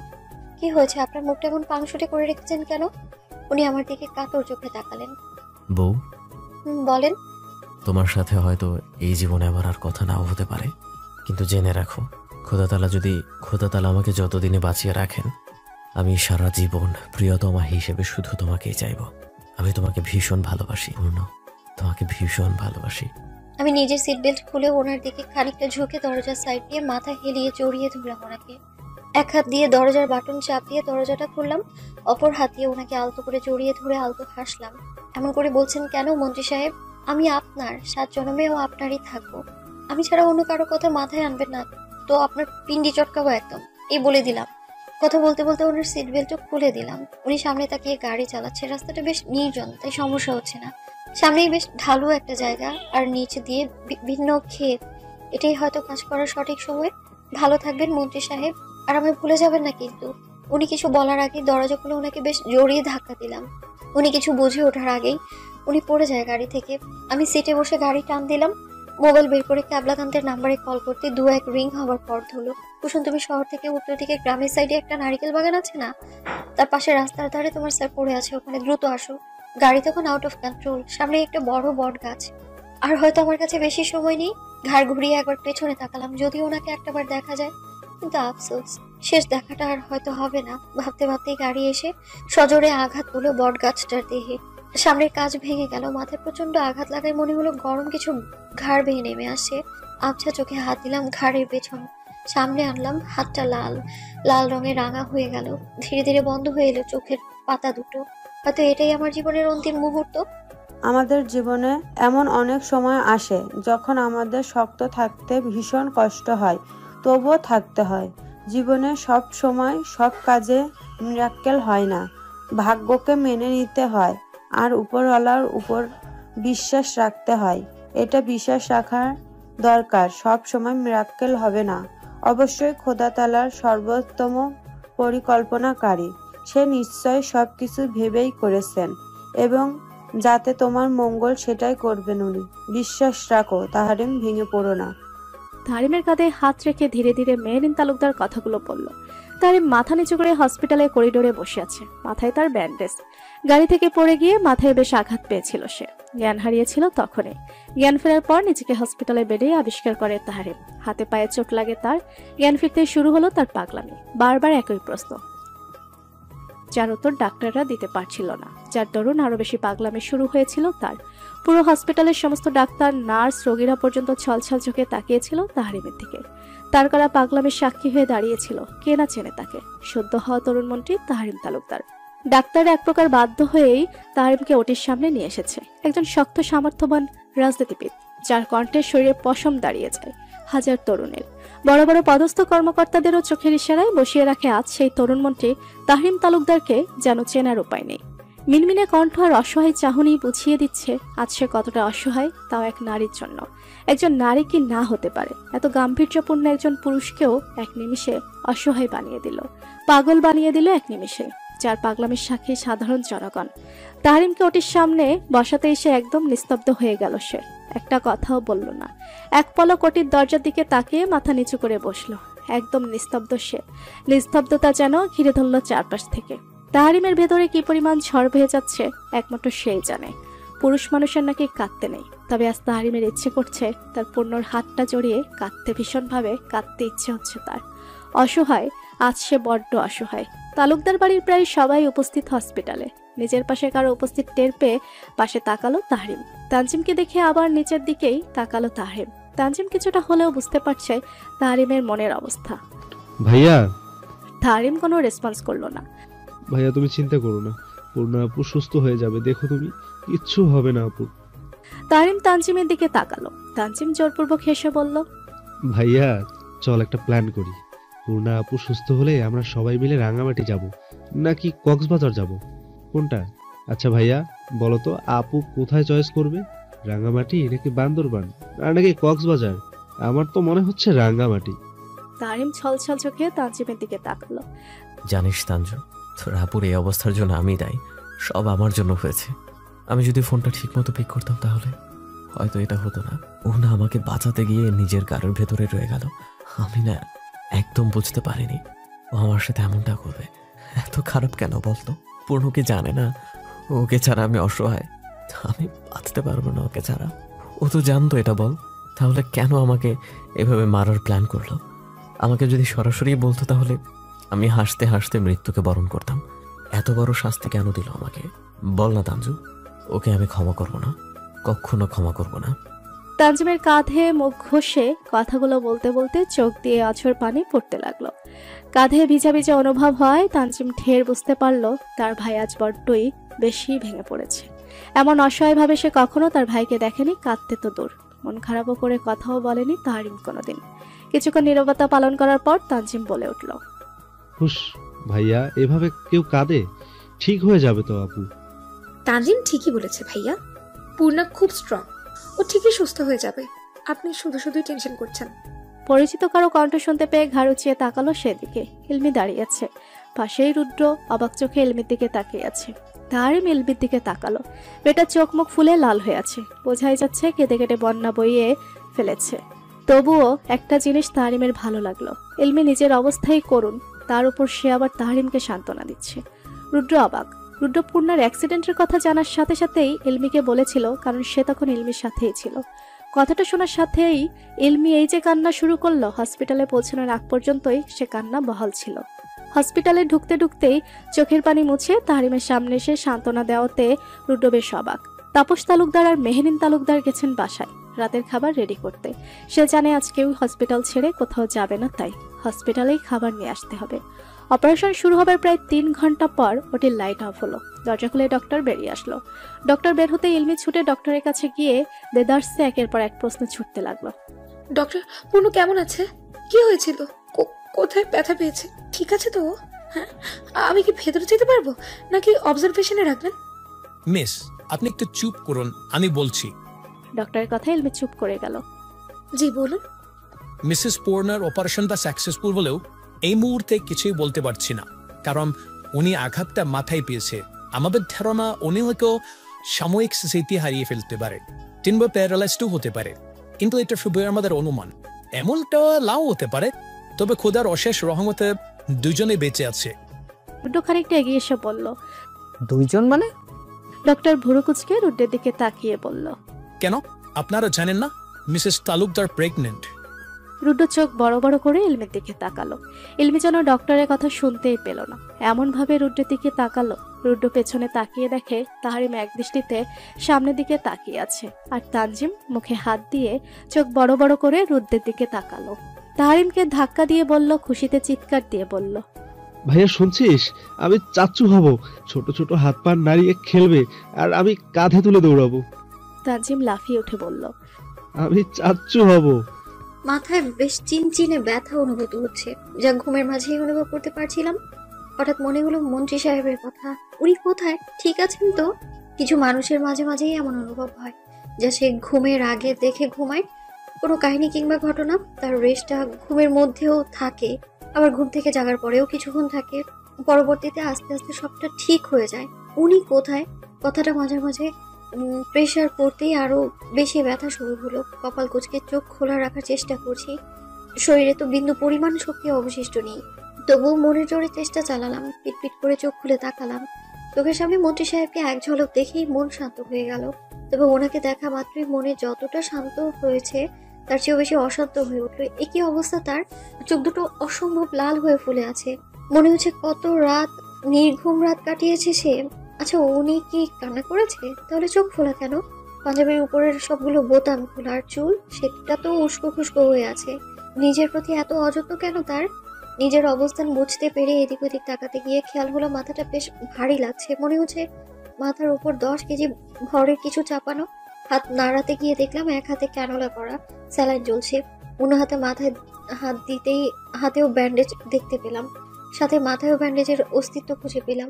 কি হয়েছে, আপনার মুখটা এমন পাংশুটে করে রেখেছেন কেন? উনি আমার দিকে কাতর চোখে তাকালেন। বউ, বলেন। তোমার সাথে হয়তো এই জীবনে আমার আর কথা নাও হতে পারে, কিন্তু জেনে রাখো, খোদাতালা আমাকে যতদিনে বাঁচিয়ে রাখেন, আমি সারা জীবন প্রিয়তমা হিসেবে শুধু তোমাকেই চাইব। আমি তোমাকে ভীষণ ভালোবাসি পূর্ণ, তোমাকে ভীষণ ভালোবাসি। আমি নিজের সিট বেল্ট খুলে ওনার দিকে খানিকটা ঝুঁকে দরজার সাইড দিয়ে মাথা হেলিয়ে জড়িয়ে ধরলাম ওনাকে। এক হাত দিয়ে দরজার বাটন চাপ দিয়ে দরজাটা খুললাম, অপর হাত দিয়ে ওনাকে আলতো করে জড়িয়ে ধরে আলতো হাসলাম। এমন করে বলছেন কেন মন্ত্রী সাহেব? আমি আপনার, 7 জন্মেও আপনারই থাকবো। আমি ছাড়া অন্য কারো কথা মাথায় আনবেন না তো আপনার পিন্ডি চটকাবো একদম, এই বলে দিলাম। কথা বলতে বলতে ওনার সিট বেল্টও খুলে দিলাম। উনি সামনে তাকিয়ে গাড়ি চালাচ্ছে। রাস্তাটা বেশ নির্জন, তাই সমস্যা হচ্ছে না। সামনেই বেশ ঢালু একটা জায়গা, আর নিচে দিয়ে ভিন্ন ক্ষেত। এটাই হয়তো কাজ করার সঠিক সময়। ভালো থাকবেন মন্ত্রী সাহেব, আর আমায় ভুলে যাবেন না কিন্তু। উনি কিছু বলার আগেই দরজা খুলে ওনাকে বেশ জড়িয়ে ধাক্কা দিলাম। উনি কিছু বুঝে ওঠার আগেই উনি পড়ে যায় গাড়ি থেকে। আমি সিটে বসে গাড়ি টান দিলাম। মোবাইল বের করে ক্যাবলাকান্তের নাম্বারে কল করতে 2-1 রিং হওয়ার পর ধরলো। কুসুম, তুমি শহর থেকে উত্তর দিকে গ্রামের সাইডে একটা নারিকেল বাগান আছে না, তার পাশে রাস্তার ধারে তোমার স্যার পড়ে আছে, ওখানে দ্রুত আসো। গাড়ি তখন আউট অফ কন্ট্রোল, সামনে একটা বড় বট গাছ। আর হয়তো আমার কাছে বেশি সময় নেই। ঘাড় ঘুরিয়ে একবার পেছনে তাকালাম, যদি ওনাকে একটাবার দেখা যায়, কিন্তু আফসোস, শেষ দেখাটা আর হয়তো হবে না। ভাবতে ভাবতেই গাড়ি এসে সজোরে আঘাত করলো বট গাছটার দেহে। সামনের কাজ ভেঙে গেল। মাথায় প্রচন্ড আঘাত লাগায় মনে হলো গরম কিছু ঘাড় বেয়ে নেমে আসে। আবছা চোখে হাত দিলাম ঘাড়ের পেছন, সামনে আনলাম, হাতটা লাল লাল রঙে রাঙা হয়ে গেল। ধীরে ধীরে বন্ধ হয়ে এলো চোখের পাতা দুটো। হয়তো এটাই আমার জীবনের অন্তিম মুহূর্ত। আমাদের জীবনে এমন অনেক সময় আসে যখন আমাদের শক্ত থাকতে ভীষণ কষ্ট হয়, তবুও থাকতে হয়। জীবনে সব সময় সব কাজে মিরাক্কেল হয় না, ভাগ্যকে মেনে নিতে হয় আর উপরওয়ালার উপর বিশ্বাস রাখতে হয়। এটা বিশ্বাস রাখার দরকার। সব সময় মিরাক্কেল হবে না। অবশ্যই খোদা তাআলার সর্বোত্তম পরিকল্পনাকারী। সে নিশ্চয় সবকিছু ভেবেই করেছেন এবং যাতে তোমার মঙ্গল সেটাই করবেন উনি। বিশ্বাস রাখো তাহরিম, ভেঙে পড়ো না। তারিমের কাঁধে হাত রেখে ধীরে ধীরে মেহরিন তালুকদার কথাগুলো বলল। তারিম মাথা নিচু করে হসপিটালের করিডোরে বসে আছে, মাথায় তার ব্যান্ডেজ। গাড়ি থেকে পড়ে গিয়ে মাথায় বেশ আঘাত পেয়েছিল সে, জ্ঞান হারিয়েছিল তখনই। জ্ঞান ফেরার পর নিজেকে হসপিটালের বেডে আবিষ্কার করে তারিম। হাতে পায়ে চোট লাগে তার। জ্ঞান ফিরতে শুরু হলো তার পাগলামি, বারবার একই প্রশ্ন, যার উত্তর ডাক্তাররা দিতে পারছিল না, যার দরুন আরো বেশি পাগলামি শুরু হয়েছিল তার। পুরো হসপিটালের সমস্ত ডাক্তার, নার্স, রোগীরা পর্যন্ত ছলছল চোখে তাকিয়েছিল তাহরিমের দিকে। তার করা পাগলামির সাক্ষী হয়ে দাঁড়িয়েছিল কে না চেনে তাকে, সদ্য হওয়া তরুণ মন্ত্রী তাহরিম তালুকদার। ডাক্তার এক প্রকার বাধ্য হয়েই তাহরিমকে ওটির সামনে নিয়ে এসেছে। একজন শক্ত সামর্থ্যবান রাজনীতিবিদ, যার কণ্ঠে শরীরে পশম দাঁড়িয়ে যায় হাজার তরুণের। বড় বড় পদস্থ কর্মকর্তাদেরও চোখের ইশারায় বসিয়ে রাখে আজ সেই তরুণ মন্ত্রী তাহরিম তালুকদারকে, যেন চেনার উপায় নেই। মিনমিনে কণ্ঠ আর অসহায় চাহনি বুঝিয়ে দিচ্ছে আজ সে কতটা অসহায়, তাও এক নারীর জন্য। একজন নারী কি না হতে পারে? এত গাম্ভীর্যপূর্ণ একজন পুরুষকেও এক নিমিষে অসহায় বানিয়ে দিল, পাগল বানিয়ে দিল এক নিমিষে, যার পাগলামির সাক্ষী সাধারণ জনগণ। তাহরিমকে ওটির সামনে বসাতে এসে একদম নিস্তব্ধ হয়ে গেল সে, একটা কথাও বলল না। এক পলক ওটির দরজার দিকে তাকিয়ে মাথা নিচু করে বসলো। একদম নিস্তব্ধ সে। নিস্তব্ধতা যেন ঘিরে ধরল চারপাশ থেকে। তাহরিমের ভেতরে কি পরিমাণ ঝড় বয়ে যাচ্ছে একমাত্র সেই জানে। পুরুষ মানুষের নাকি কাঁদতে নেই, তবে আজ তাহরিমের ইচ্ছে করছে তার পূর্ণর হাতটা জড়িয়ে কাঁদতে, ভীষণভাবে কাঁদতে ইচ্ছে হচ্ছে তার। অসহায়, আজ সে বড্ড অসহায়। তালুকদার বাড়ির প্রায় সবাই উপস্থিত হসপিটালে। নিজের পাশে কারো উপস্থিত টের পেয়ে পাশে তাকালো তাহরিম। তানজিমকে দেখে আবার নিচের দিকেই তাকালো তাহরিম। তানজিম কিছুটা হলেও বুঝতে পারছে তাহরিমের মনের অবস্থা। ভাইয়া। তাহরিম কোনো রেসপন্স করলো না। ভাইয়া তুমি চিন্তা করো না, পূর্ণা আপু সুস্থ হয়ে যাবে, দেখো তুমি, কিচ্ছু হবে না আপু। তাহরিম তানজিমের দিকে তাকালো। তানজিম জোরপূর্বক হেসে বলল, ভাইয়া চল একটা প্ল্যান করি। পূর্ণা আপু সুস্থ হলে আমরা সবাই মিলে রাঙামাটি যাব, নাকি কক্সবাজার যাব, কোনটা? আচ্ছা ভাইয়া বলো তো, আপু কোথায় চয়েস করবে, রাঙামাটি নাকি বান্দরবান আর নাকি কক্সবাজার? আমার তো মনে হচ্ছে রাঙামাটি। তাহরিম ছলছল চোখে তানজিমের দিকে তাকালো। জানিস তানজু, তোর আপুর এই অবস্থার জন্য আমি দায়ী, সব আমার জন্য হয়েছে। আমি যদি ফোনটা ঠিক মতো পিক করতাম তাহলে হয়তো এটা হতো না। ও না আমাকে বাঁচাতে গিয়ে নিজের কারোর ভেতরে রয়ে গেল। আমি না একদম বুঝতে পারিনি ও আমার সাথে এমনটা করবে। এত খারাপ কেন বলতো? পূর্ণকে জানে না ওকে ছাড়া আমি অসহায়, আমি বাঁচতে পারবো না ওকে ছাড়া। ও তো জানতো এটা, বল তাহলে কেন আমাকে এভাবে মারার প্ল্যান করলো? আমাকে যদি সরাসরি বলতো তাহলে আমি হাসতে হাসতে মৃত্যুকে বরণ করতাম। এত বড় শাস্তি কেন দিল আমাকে? বল না তানজু, ওকে আমি ক্ষমা করবো না, কখনো ক্ষমা করবো না। তানজিমের কাঁধে মুখ ঘষে কথাগুলো বলতে বলতে চোখ দিয়ে আঁচড় পানি পড়তে লাগলো। কাঁধে ভিজা ভিজা অনুভব হয়। তানজিম ঢের বুঝতে পারলো তার ভাই আজ বড্ডই বেশি ভেঙে পড়েছে। এমন অসহায়ভাবে সে কখনো তার ভাইকে দেখেনি। কাঁদতে তো দূর, মন খারাপও করে কথাও বলেনি তাহরিম কোনোদিন। কিছুক্ষণ নীরবতা পালন করার পর তানজিম বলে উঠল, হুশ ভাইয়া, এভাবে কেউ কাঁদে? ঠিক হয়ে যাবে তো আপু। তানজিম ঠিকই বলেছে ভাইয়া, পূর্ণা খুব স্ট্রং, ও ঠিকই সুস্থ হয়ে যাবে। আপনি শুধু শুধুই টেনশন করছেন। পরিচিত কারো কণ্ঠ শুনতে পেয়ে ঘাড় উঁচিয়ে তাকালো সেদিকে। ইলমি দাঁড়িয়ে আছে, পাশেই রুদ্র অবাক চোখে ইলমির দিকে তাকিয়ে আছে। তাহরিম ইলমির দিকে তাকালো। মেয়েটা চোখ মুখ ফুলে লাল হয়ে আছে, বোঝাই যাচ্ছে কেটে কেটে বন্যা বইয়ে ফেলেছে। তবুও একটা জিনিস তাহরিমের ভালো লাগলো, ইলমি নিজের অবস্থাই করুন, তার উপর সে আবার তাহরিমকে সান্ত্বনা দিচ্ছে। রুদ্র অবাক। রুদ্র পূর্ণার অ্যাক্সিডেন্টের কথা জানার সাথে সাথেই ইলমিকে বলেছিল, কারণ সে তখন ইলমির সাথেই ছিল। কথাটা শোনার সাথেই ইলমি এই যে কান্না শুরু করলো, হসপিটালে পৌঁছানোর আগ পর্যন্তই সে কান্না বহাল ছিল। হসপিটালে ঢুকতে ঢুকতেই চোখের পানি মুছে তাহরিমের সামনে এসে সান্ত্বনা দেওয়াতে রুদ্র বেশ অবাক। তাপস তালুকদার আর মেহরিন তালুকদার গেছেন বাসায় রাতের খাবার রেডি করতে। সে জানে আজ কেউ হসপিটাল ছেড়ে কোথাও যাবে না, তাই হসপিটালেই খাবার নিয়ে আসতে হবে। অপারেশন শুরু হবার প্রায় 3 ঘন্টা পর ওটির লাইট অফ হলো। দরজা খুলে ডক্টর বেরিয়ে আসলো। ডক্টর বের হতে ইলমি ছুটে ডক্টরের কাছে গিয়ে দেদারসে একের পর এক প্রশ্ন ছুটতে লাগলো। ডক্টর, পূর্ণ কেমন আছে? কি হয়েছিল? কোথায় ব্যথা পেয়েছে? ঠিক আছে তো? হ্যাঁ, আমি কি ভেতরে যেতে পারবো নাকি অবজারভেশনে রাখবেন? মিস, আপনি একটু চুপ করুন, আমি বলছি। ডক্টরের কথা ইলমি চুপ করে গেল। জি বলুন। মিসেস পূর্ণার অপারেশনটা সাকসেসফুল হলেও এই মুহূর্তে কিছুই বলতে পারছি না, কারণ উনি আঘাতটা মাথায় পেয়েছে। আমাদের ধারণা উনি হয়তো সাময়িক স্মৃতি হারিয়ে ফেলতে পারে, কিংবা প্যারালাইজডও হতে পারে, কিন্তু এটা শুধু আমাদের অনুমান। এমনটা লাও হতে পারে, তবে খোদার অশেষ রহমতে দুজনে বেঁচে আছে। রুদ্র খানিকটা এগিয়ে এসে বলল, দুইজন মানে? ডক্টর ভুরু কুচকে রুদ্রের দিকে তাকিয়ে বলল, কেন আপনারা জানেন না মিসেস তালুকদার প্রেগনেন্ট? রুদ্র চোখ বড় বড় করে ইলমির দিকে তাকালো। ইলমি যেন ডক্টরের কথা শুনতেই পেল না, এমন ভাবে রুদ্রের দিকে তাকালো। রুদ্র পেছনে তাকিয়ে দেখে তাহরিম এক দৃষ্টিতে সামনের দিকে তাকিয়ে আছে, আর তানজিম মুখে হাত দিয়ে চোখ বড় বড় করে রুদ্রের দিকে তাকালো। তাহরিমকে ধাক্কা দিয়ে বলল, খুশিতে চিৎকার দিয়ে বলল, ভাইয়া শুনছিস, আমি চাচ্চু হব, ছোট ছোট হাত পা নাড়িয়ে খেলবে আর আমি কাঁধে তুলে দৌড়াবো। তানজিম লাফিয়ে উঠে বলল, আমি চাচ্চু হব। মাথায় বেশ চিনচিনে ব্যথা অনুভূত হচ্ছে, যা ঘুমের মাঝেই অনুভব করতে পারছিলাম। হঠাৎ মনে হলো মন্ত্রী সাহেবের কথা। উনি কোথায়? ঠিক আছেন তো? কিছু মানুষের মাঝে মাঝেই এমন অনুভব হয়, যা সে ঘুমের আগে দেখে ঘুমায়। কোনো কাহিনী কিংবা ঘটনা তার রেশটা ঘুমের মধ্যেও থাকে, আবার ঘুম থেকে জাগার পরেও কিছুক্ষণ থাকে, পরবর্তীতে আস্তে আস্তে সবটা ঠিক হয়ে যায়। উনি কোথায়? কথাটা মাঝে মাঝে প্রেশার পড়তেই আরো বেশি ব্যথা শুরু হলো। কপাল কুঁচকে চোখ খোলা রাখার চেষ্টা করছি, শরীরে তো বিন্দু পরিমাণ শক্তি অবশিষ্ট নেই, তবুও মনের জোরে চেষ্টা চালালাম। পিটপিট করে চোখ খুলে তাকালাম। চোখের সামনে মন্ত্রী সাহেবকে এক ঝলক দেখেই মন শান্ত হয়ে গেল, তবে ওনাকে দেখা মাত্রই মনে যতটা শান্ত হয়েছে তার চেয়েও বেশি অশান্ত হয়ে উঠলো। একই অবস্থা তার, চোখ দুটো অসম্ভব লাল হয়ে ফুলে আছে। মনে হচ্ছে কত রাত, নির্ঘুম রাত কাটিয়েছে সে। আচ্ছা, উনি কি কান্না করেছে? তাহলে চোখ খোলা কেন? পাঞ্জাবের উপরের সবগুলো বোতাম খোলা, আর চুল সেটা তো উস্কো খুস্কো হয়ে আছে। নিজের প্রতি এত অযত্ন কেন তার? নিজের অবস্থান বুঝতে পেরে এদিক ওদিক তাকাতে গিয়ে খেয়াল হলো মাথাটা বেশ ভারী লাগছে। মনে হচ্ছে মাথার উপর 10 কেজি ভরের কিছু চাপানো। হাত নাড়াতে গিয়ে দেখলাম এক হাতে ক্যানোলা করা, স্যালাইন জ্বলছে। অন্য হাতে মাথায় হাত দিতেই হাতেও ব্যান্ডেজ দেখতে পেলাম, সাথে মাথায়ও ব্যান্ডেজের অস্তিত্ব খুঁজে পেলাম।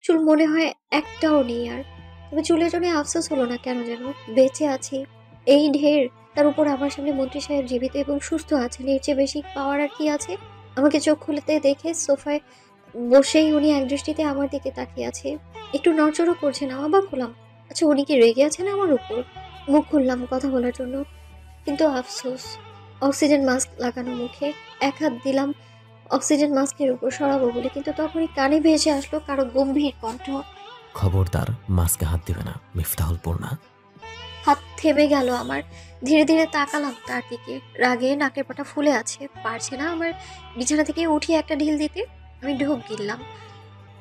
চুল মনে হয় একটাও নেই আর। তবে চুলের জন্য আফসোস হলো না কেন যেন। বেঁচে আছি এই ঢের, তার উপর আমার সামনে মন্ত্রী সাহেব জীবিত এবং সুস্থ আছেন। এর চেয়ে বেশি পাওয়ার আর কি আছে? আমাকে চোখ খুলতে দেখে সোফায় বসেই উনি একদৃষ্টিতে আমার দিকে তাকিয়ে আছে, একটু নড়চড়ও করছে না। অবাক হলাম। আচ্ছা, উনি কি রেগে আছেন আমার উপর? মুখ খুললাম কথা বলার জন্য, কিন্তু আফসোস। অক্সিজেন মাস্ক লাগানো মুখে, এক হাত দিলাম অক্সিজেন মাস্কের উপর সরাবো বলে, কিন্তু তখনই কানে ভেসে আসলো কারো গম্ভীর কণ্ঠ, খবরদার মাস্কে হাত দিবে না মিফতাহুল পূর্ণা। হাত থেমে গেল আমার। ধীরে ধীরে তাকালাম তার দিকে। রাগে নাকের পাটা ফুলে আছে, পারছে না আমার বিছানা থেকে উঠিয়ে একটা ঢিল দিতে। আমি ঢোক গিললাম।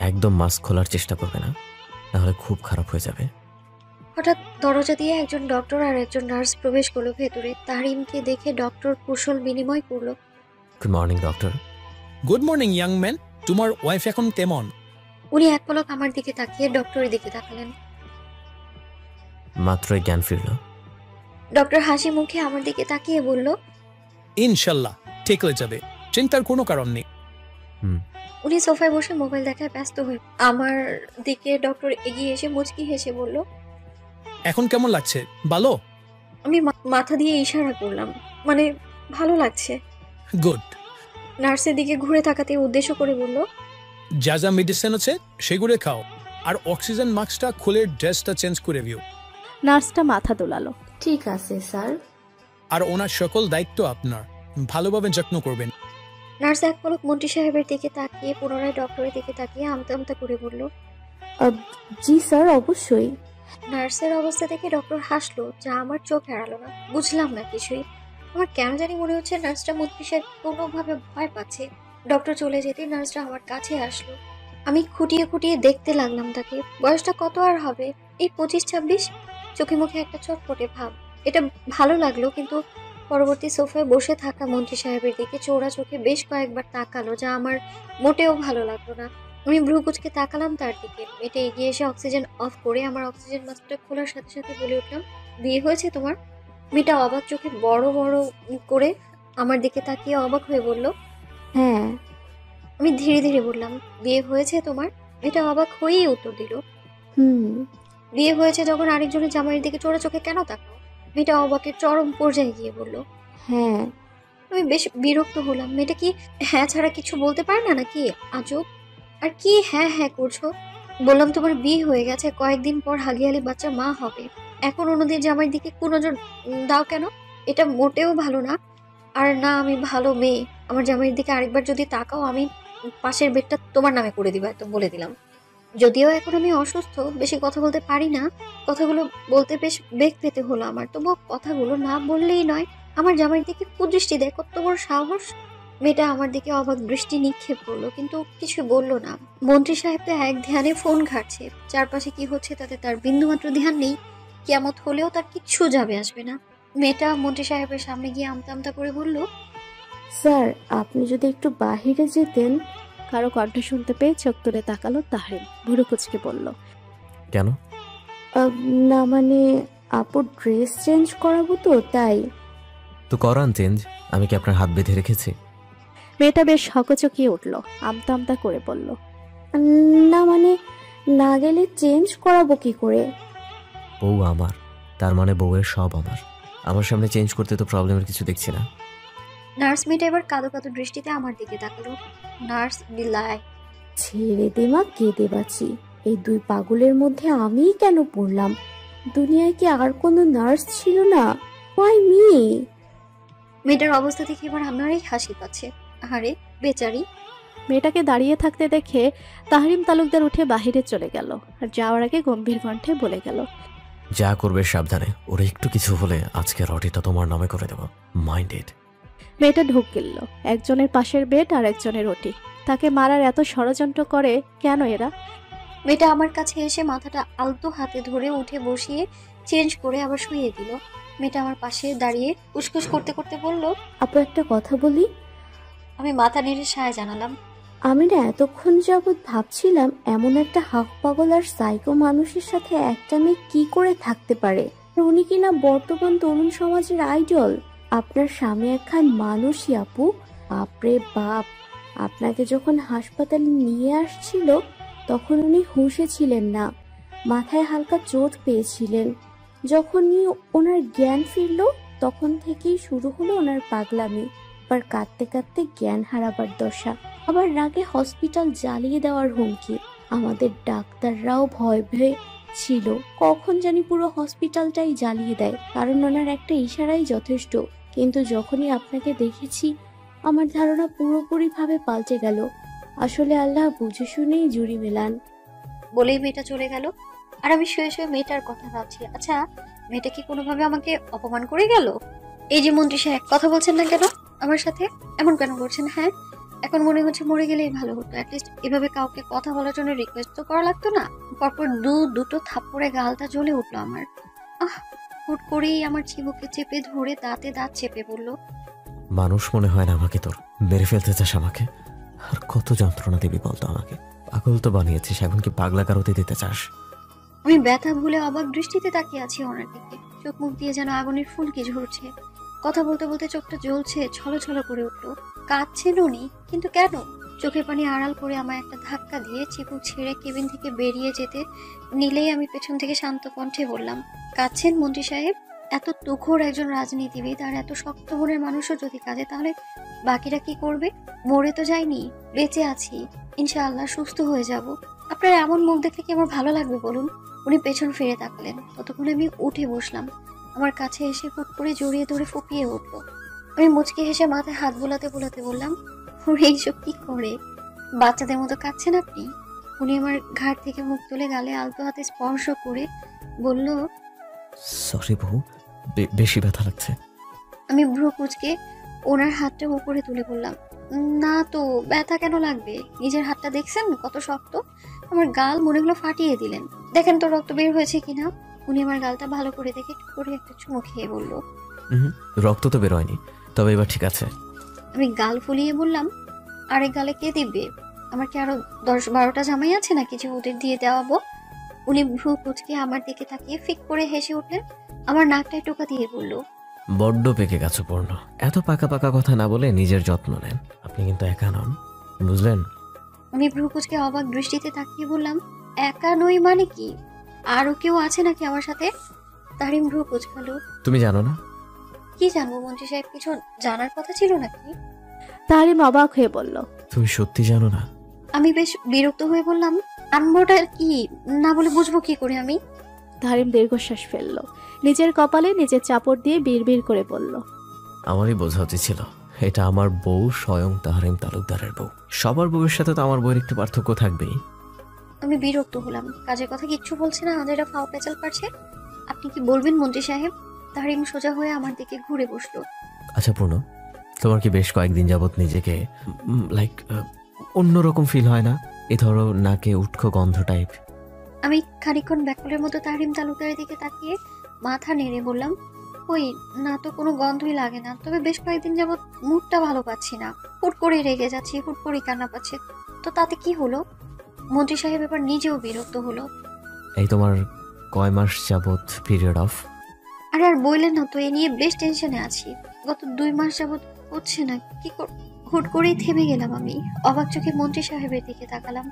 একদম মাস্ক খোলার চেষ্টা করবে না, তাহলে খুব খারাপ হয়ে যাবে। হঠাৎ দরজা দিয়ে একজন ডক্টর আর একজন নার্স প্রবেশ করলো ভেতরে। তারিমকে দেখে ডক্টর কুশল বিনিময় করলো। Good morning doctor. Good morning young man, তোমার ওয়াইফ এখন কেমন? উনি এক পলক আমার দিকে তাকিয়ে ডক্টরের দিকে তাকালেন। মাত্রই জ্ঞান ফিরল। ডক্টর হাসি মুখে আমার দিকে তাকিয়ে বলল, ইনশাল্লাহ ঠিক হয়ে যাবে, চিন্তার কোনো কারণ নেই। উনি সোফায় বসে মোবাইল দেখায় ব্যস্ত হয়ে আমার দিকে ডক্টর এগিয়ে এসে মুচকি হেসে বলল, এখন কেমন লাগছে ভালো? আমি মাথা দিয়ে ইশারা করলাম, মানে ভালো লাগছে। গুড। নার্সের দিকে ঘুরে তাকাতে উদ্দেশ্য করে বলল, যা যা মেডিসিন আছে সেগুলো খাও, আর অক্সিজেন মাস্কটা খুলে ড্রেসটা চেঞ্জ করে দিও। নার্সটা মাথা দোলালো। ঠিক আছে স্যার। আর ওনার সকল দায়িত্ব আপনার, ভালোভাবে যত্ন করবেন। নার্স এক পলক মন্ত্রী সাহেবের দিকে তাকিয়ে পুনরায় ডক্টরের দিকে তাকিয়ে আমতা আমতা করে বলল, জি স্যার, অবশ্যই। নার্সের অবস্থা দেখে ডক্টর হাসলো, যা আমার চোখ এড়ালো না। বুঝলাম না কিছুই। আমার কেন জানি মনে হচ্ছে নার্সটা মন্ত্রী সাহেব কোনোভাবে ভয় পাচ্ছে। ডক্টর চলে যেতে নার্সটা আমার কাছে আসলো। আমি খুঁটিয়ে খুঁটিয়ে দেখতে লাগলাম তাকে। বয়সটা কত আর হবে, এই 25-26। চোখে মুখে একটা চটপটে ভাব। এটা ভালো লাগলো, কিন্তু পরবর্তী সোফায় বসে থাকা মন্ত্রী সাহেবের দিকে চোরা চোখে বেশ কয়েকবার তাকালো, যা আমার মোটেও ভালো লাগলো না। আমি ভ্রু কুচকে তাকালাম তার দিকে। এটা এগিয়ে এসে অক্সিজেন অফ করে আমার অক্সিজেন মাস্কটা খোলার সাথে সাথে বলে উঠলাম, বিয়ে হয়েছে তোমার? মেয়েটা অবাক চোখে বড় বড় করে আমার দিকে তাকিয়ে অবাক হয়ে বলল, হ্যাঁ। আমি ধীরে ধীরে বললাম, বিয়ে হয়েছে তোমার? মেয়েটা অবাক হয়েই উত্তর দিল, বিয়ে হয়েছে। যখন আরেকজনের জামাইয়ের দিকে চোরা চোখে কেন তাকাও? মেয়েটা অবাকের চরম পর্যায়ে গিয়ে বলল, হ্যাঁ। আমি বেশ বিরক্ত হলাম। মেয়েটা কি হ্যাঁ ছাড়া কিছু বলতে পারে না নাকি? আজব। আর কি হ্যাঁ হ্যাঁ করছো? বললাম তোমার বিয়ে হয়ে গেছে, কয়েকদিন পর হালিয়ালি বাচ্চা মা হবে। এখন অন্যদের জামাইয়ের দিকে নজর দাও কেন? এটা মোটেও ভালো না। আর না আমি ভালো মেয়ে। আমার জামাইয়ের দিকে আরেকবার যদি তাকাও, আমি পাশের বেডটা তোমার নামে করে দিবা, একদম বলে দিলাম। যদিও এখন আমি অসুস্থ, বেশি কথা বলতে পারি না, কথাগুলো বলতে বেশ বেগ পেতে হলো আমার। তবুও কথাগুলো না বললেই নয়। আমার জামাইয়ের দিকে কুদৃষ্টি দেয়, কত বড় সাহস! মেয়েটা আমার দিকে অবাক দৃষ্টি নিক্ষেপ করলো, কিন্তু কিছু বললো না। মন্ত্রী সাহেব তো এক ধ্যানে ফোন ঘাটছে। চারপাশে কি হচ্ছে তাতে তার বিন্দুমাত্র ধ্যান নেই। কিয়ামত হলেও তার কিচ্ছু যাবে আসবে না। মেয়েটা মন্ত্রী সাহেবের সামনে গিয়ে আমতা আমতা করে বলল, স্যার, আপনি যদি একটু বাহিরে যেতেন। কারো কণ্ঠ শুনতে পেয়ে চোখ তুলে তাকালো তাহরিম। ভুরু কুচকে বলল, কেন? না মানে আপুর ড্রেস চেঞ্জ করাবো তো, তাই। তো করান চেঞ্জ, আমি কি আপনার হাত বেঁধে রেখেছি? মেয়েটা বেশ হকচকিয়ে উঠলো, আমতা আমতা করে বলল, না মানে না গেলে চেঞ্জ করাবো কি করে? বউ আমার, তার মানে বউয়ের সব আমার। আমার সামনে চেঞ্জ করতে তো প্রবলেমের কিছু দেখছি না। নার্স মেয়েটা এবার কাঁদো কাঁদো দৃষ্টিতে আমার দিকে তাকালো। নার্স বিলাই, ছেড়ে দে মা, কেঁদে বাঁচি। এই দুই পাগলের মধ্যে আমিই কেন পড়লাম? দুনিয়ায় কি আর কোনো নার্স ছিল না? Y me? মেয়েটার অবস্থা দেখে এবার আমারই হাসি পাচ্ছে। আরে বেচারি। মেয়েটাকে দাঁড়িয়ে থাকতে দেখে তাহরিম তালুকদার উঠে বাহিরে চলে গেল, আর যাওয়ার আগে গম্ভীর কণ্ঠে বলে গেল, যা করবে সাবধানে, ওরা একটু কিছু হলে আজকে রটিটা তোমার নামে করে দেবো, মাইন্ডেড। মেয়েটা ঢুক গেল। একজনের পাশের বেড আর একজনের ওটি। তাকে মারার এত ষড়যন্ত্র করে কেন এরা? মেয়েটা আমার কাছে এসে মাথাটা আলতো হাতে ধরে উঠে বসিয়ে চেঞ্জ করে আবার শুইয়ে দিল। মেয়েটা আমার পাশে দাঁড়িয়ে উসকুস করতে করতে বলল, আপু একটা কথা বলি। আমি মাথা নেড়ে সায় জানালাম। আমি না এতক্ষণ যাবৎ ভাবছিলাম এমন একটা হাফ পাগল আর সাইকো মানুষের সাথে একটা মেয়ে কি করে থাকতে পারে। উনি কিনা বর্তমান তরুণ সমাজের আইডল। আপনার স্বামী একখান মানুষই আপু। বাপরে বাপ, আপনাকে যখন হাসপাতালে নিয়ে আসছিল তখন উনি হুঁশে ছিলেন না, মাথায় হালকা চোট পেয়েছিলেন। যখনই ওনার জ্ঞান ফিরল তখন থেকেই শুরু হলো ওনার পাগলামি। আবার কাঁদতে কাঁদতে জ্ঞান হারাবার দশা, আবার রাগে হসপিটাল জ্বালিয়ে দেওয়ার হুমকি। আমাদের ডাক্তাররাও ভয় ভয়ে ছিল কখন জানি পুরো হসপিটালটাই জ্বালিয়ে দেয়, কারণ ওনার একটা ইশারাই যথেষ্ট। কিন্তু যখনই আপনাকে দেখেছি আমার ধারণা পুরোপুরি ভাবে পাল্টে গেল। আসলে আল্লাহ বুঝে শুনেই জুড়ি মেলান। বলেই মেয়েটা চলে গেল। আর আমি শুয়ে শুয়ে মেয়েটার কথা ভাবছি, আচ্ছা মেয়েটা কি কোনোভাবে আমাকে অপমান করে গেল? এই যে মন্ত্রী সাহেব, কথা বলছেন না কেন আমার সাথে? এমন কেন করছেন? হ্যাঁ, এখন মনে হচ্ছে মরে গেলেই ভালো হতো। অ্যাটলিস্ট এভাবে কাউকে কথা বলার জন্য রিকোয়েস্ট তো করা লাগতো না। পরপর দুটো থাপ্পড়ে গালটা জ্বলে উঠলো আমার। হুট করেই আমার চিবুকে চেপে ধরে দাঁতে দাঁত চেপে বলল, মানুষ মনে হয় না আমাকে তোর? মেরে ফেলতে চাস আমাকে? আর কত যন্ত্রণা দিবি বলতো আমাকে? পাগল তো বানিয়েছিস, এখন কি পাগলা কারোতে দিতে চাস? আমি ব্যথা ভুলে অবাক দৃষ্টিতে তাকিয়ে আছি ওনার দিকে। চোখ মুখ দিয়ে যেন আগুনের ফুলকি ঝরছে। কথা বলতে বলতে চোখটা জ্বলছে, ছলছল করে উঠলো। কাঁদছেন উনি, কিন্তু কেন? চোখের পানি আড়াল করে আমায় একটা ধাক্কা দিয়ে চিবুক ছেড়ে কেবিন থেকে বেরিয়ে যেতে নিলেই আমি পেছন থেকে শান্ত কণ্ঠে বললাম, কাঁদছেন মন্ত্রী সাহেব? এত তুখোড় একজন রাজনীতিবিদ আর এত শক্ত মনের মানুষও যদি কাঁদে, তাহলে বাকিরা কি করবে? মরে তো যায়নি, বেঁচে আছি, ইনশাআল্লাহ সুস্থ হয়ে যাব। আপনার এমন মুখ দেখলে কি আমার ভালো লাগবে বলুন? উনি পেছন ফিরে তাকালেন। ততক্ষণে আমি উঠে বসলাম। আমার কাছে এসে হুট করে জড়িয়ে ধরে ফুপিয়ে উঠলো। আমি মুচকি হেসে মাথায় হাত বোলাতে বোলাতে বললাম, ওরে এইসব কি করে? বাচ্চাদের মতো কাঁদছেন আপনি? উনি আমার ঘাড় থেকে মুখ তুলে গালে আলতো হাতে স্পর্শ করে বলল, সরি বউ, বেশি ব্যথা লাগছে। আমি ভ্রু কুঁচকে ওনার হাতটা উপরে তুলে বললাম, না তো, ব্যথা কেন লাগবে? নিজের হাতটা দেখছেন কত শক্ত? আমার গাল মনে হলো ফাটিয়ে দিলেন। দেখেন তো রক্ত বের হয়েছে কিনা। উনি আমার গালটা ভালো করে দেখে করে একটা চুমু খেয়ে বলল, রক্ত তো বেরোয়নি, তবে এবার ঠিক আছে। আমি গাল ফুলিয়ে বললাম, আরেক গালে কে দিবে? আমার কি আরো 10-12টা জামাই আছে নাকি যে ওদের দিয়ে দেওয়াবো? উনি ভ্রু কুঁচকে আমার দিকে তাকিয়ে ফিক করে হেসে উঠলেন। আমার নাকটায় টোকা দিয়ে বলল, বড্ড পেকে গেছো পূর্ণ। এত পাকা পাকা কথা না বলে নিজের যত্ন নেন। আপনি কিন্তু একা নন, বুঝলেন? আমি ভ্রু কুঁচকে অবাক দৃষ্টিতে তাকিয়ে বললাম, একা নই মানে কি? আরো কেউ আছে নাকি আমার সাথে? তারিম ভ্রু কুঁচকালো। তুমি জানো না? কি জানবো মন্ত্রী সাহেব, কিছু জানার কথা ছিল নাকি? তারিম অবাক হয়ে বলল, তুমি সত্যি জানো না? আমি বেশ বিরক্ত হয়ে বললাম, আনবোটা কি না বলে বুঝবো কি করে আমি? তারিম দীর্ঘশ্বাস ফেলল, নিজের কপালে নিজের চাপড় দিয়ে বিড়বিড় করে বলল, আমারই বোঝা উচিত ছিল। এটা আমার বউ, স্বয়ং তাহরিম তালুকদারের বউ। সবার বউয়ের সাথে তো আমার বউয়ের একটু পার্থক্য থাকবেই। আমি বিরক্ত হলাম। কাজের কথা কিচ্ছু বলছে না, হাজারা ফাও পেঁচাল পারছে। আপনি কি বলবেন মন্ত্রী সাহেব? তারিম সোজা হয়ে আমার দিকে ঘুরে বসলো। আচ্ছা পূর্ণ, তোমার কি বেশ কয়েকদিন যাবত নিজেকে লাইক অন্যরকম ফিল হয় না? এ ধরো নাকে উটকো গন্ধ টাইপ। আমি খানিকক্ষণ ব্যাকুলের মতো তারিম তালুকদারের দিকে তাকিয়ে মাথা নেড়ে বললাম, ওই না তো, কোনো গন্ধই লাগে না। তবে বেশ কয়েকদিন যাবত মুডটা ভালো পাচ্ছি না। হুট করে রেগে যাচ্ছি, হুট করে কান্না পাচ্ছে। তো তাতে কি হলো? মন্ত্রী সাহেব এবার নিজেও বিরক্ত হলো। এই তোমার কয় মাস যাবত পিরিয়ড অফ? আরে আর বললেন না তো, এ নিয়ে বেশ টেনশনে আছি। গত 2 মাস যাবত হচ্ছে না। হুট করেই থেমে গেলাম আমি। অবাক চোখে মন্ত্রী সাহেবের দিকে তাকালাম।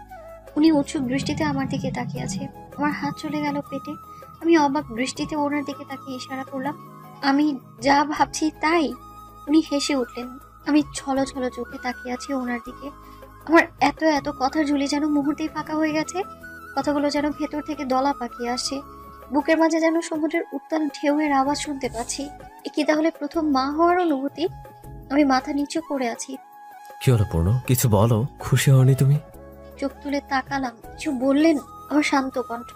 উনি উৎসুক দৃষ্টিতে আমার দিকে তাকিয়ে আছে। আমার হাত চলে গেল পেটে। আমি অবাক দৃষ্টিতে ওনার দিকে তাকিয়ে ইশারা করলাম, আমি যা ভাবছি তাই। উনি হেসে উঠলেন। আমি ছলো ছলো চোখে তাকিয়ে আছি ওনার দিকে। আমার এত এত কথার ঝুলি যেন মুহূর্তেই ফাঁকা হয়ে গেছে। কথাগুলো যেন ভেতর থেকে দলা পাকিয়ে আসছে। বুকের মাঝে যেন সমুদ্রের উত্তাল ঢেউয়ের আওয়াজ শুনতে পাচ্ছি। এ কি তাহলে প্রথম মা হওয়ার অনুভূতি? আমি মাথা নিচু করে আছি। কি হলো পূর্ণ, কিছু বলো। খুশি হওনি তুমি? চোখ তুলে তাকালাম। কিছু বললেন? আমার শান্ত কণ্ঠ।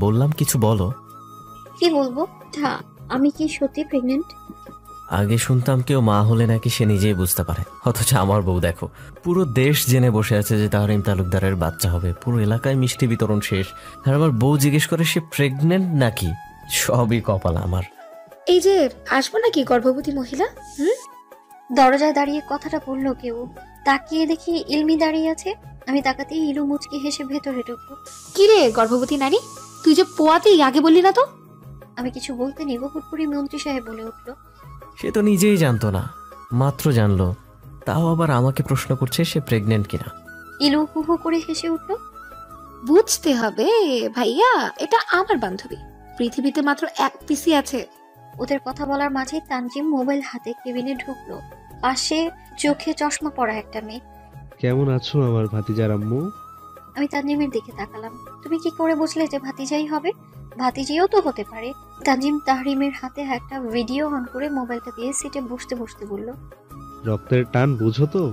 বললাম কিছু বলো। কি বলবো? আমি কি সত্যি প্রেগনেন্ট? আগে শুনতাম কেউ মা হলে নাকি সে নিজেই বুঝতে পারে, অথচ আমার বউ দেখো পুরো দেশ জেনে বসে আছে যে তাহরিম তালুকদারের বাচ্চা হবে, পুরো এলাকায় মিষ্টি বিতরণ শেষ, আর আমার বউ জিজ্ঞেস করে সে প্রেগনেন্ট নাকি। সবই কপাল আমার। এই যে আসবো নাকি গর্ভবতী মহিলা? দরজায় দাঁড়িয়ে কথাটা বললো কেউ। তাকিয়ে দেখি ইলমি দাঁড়িয়ে আছে। আমি তাকাতেই ইলু মুচকি হেসে ভেতরে ঢুকলো। কি রে গর্ভবতী নারী, তুই যে পোয়াতেই আগে বললি না তো? আমি কিছু বলতে নিব, হুটপুরি মন্ত্রী সাহেব বলে উঠলো, সে তো নিজেই জানতো না, মাত্র জানলো, তাও আবার আমাকে প্রশ্ন করছে সে প্রেগনেন্ট কিনা। ইলু হু হু করে হেসে উঠলো। বুঝতে হবে ভাইয়া, এটা আমার বান্ধবী, পৃথিবীতে মাত্র এক পিসি আছে। ওদের কথা বলার মাঝে তানজিম মোবাইল হাতে কেবিনে ঢুকলো। পাশে চোখে চশমা পরা একটা মেয়ে। কেমন আছো আমার ভাতিজার আম্মু? আমি তানজিমের দিকে তাকালাম। তুমি কি করে বুঝলে যে ভাতিজাই হবে? ভাতিজিও তো হতে পারে। তানজিম তাহরিমের হাতে একটা ভিডিও অন করে মোবাইলটা দিয়ে সিটে বসতে বসতে বলল, রক্তের টান বুঝো তো,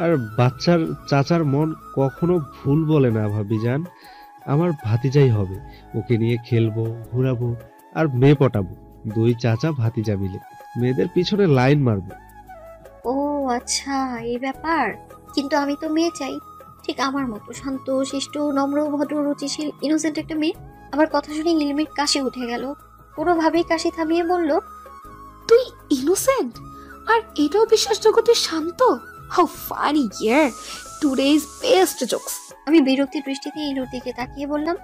আর বাচ্চার চাচার মন কখনো ভুল বলে না ভাবিজান। আমার ভাতিজাই হবে, ওকে নিয়ে খেলবো, ঘুরাবো আর মেয়ে পটাবো। দুই চাচা ভাতিজা মিলে মেয়েদের পিছনে লাইন মারবো। ও আচ্ছা এই ব্যাপার। কিন্তু আমি তো মেয়ে চাই, ঠিক আমার মতো শান্ত শিষ্ট নম্র ভদ্র রুচিশীল ইনোসেন্ট একটা মেয়ে। আমার কথা শুনে ইলমির কাশি উঠে গেল। কোনোভাবেই কাশি থামিয়ে বলল, তুই ইনোসেন্ট আর এটাও বিশ্বাসযোগ্য তুই শান্ত? হাউ ফানি ইয়ার, টুডেজ বেস্ট জোকস। আমি বিরক্তির দৃষ্টিতে ইলুর দিকে তাকিয়ে বললাম,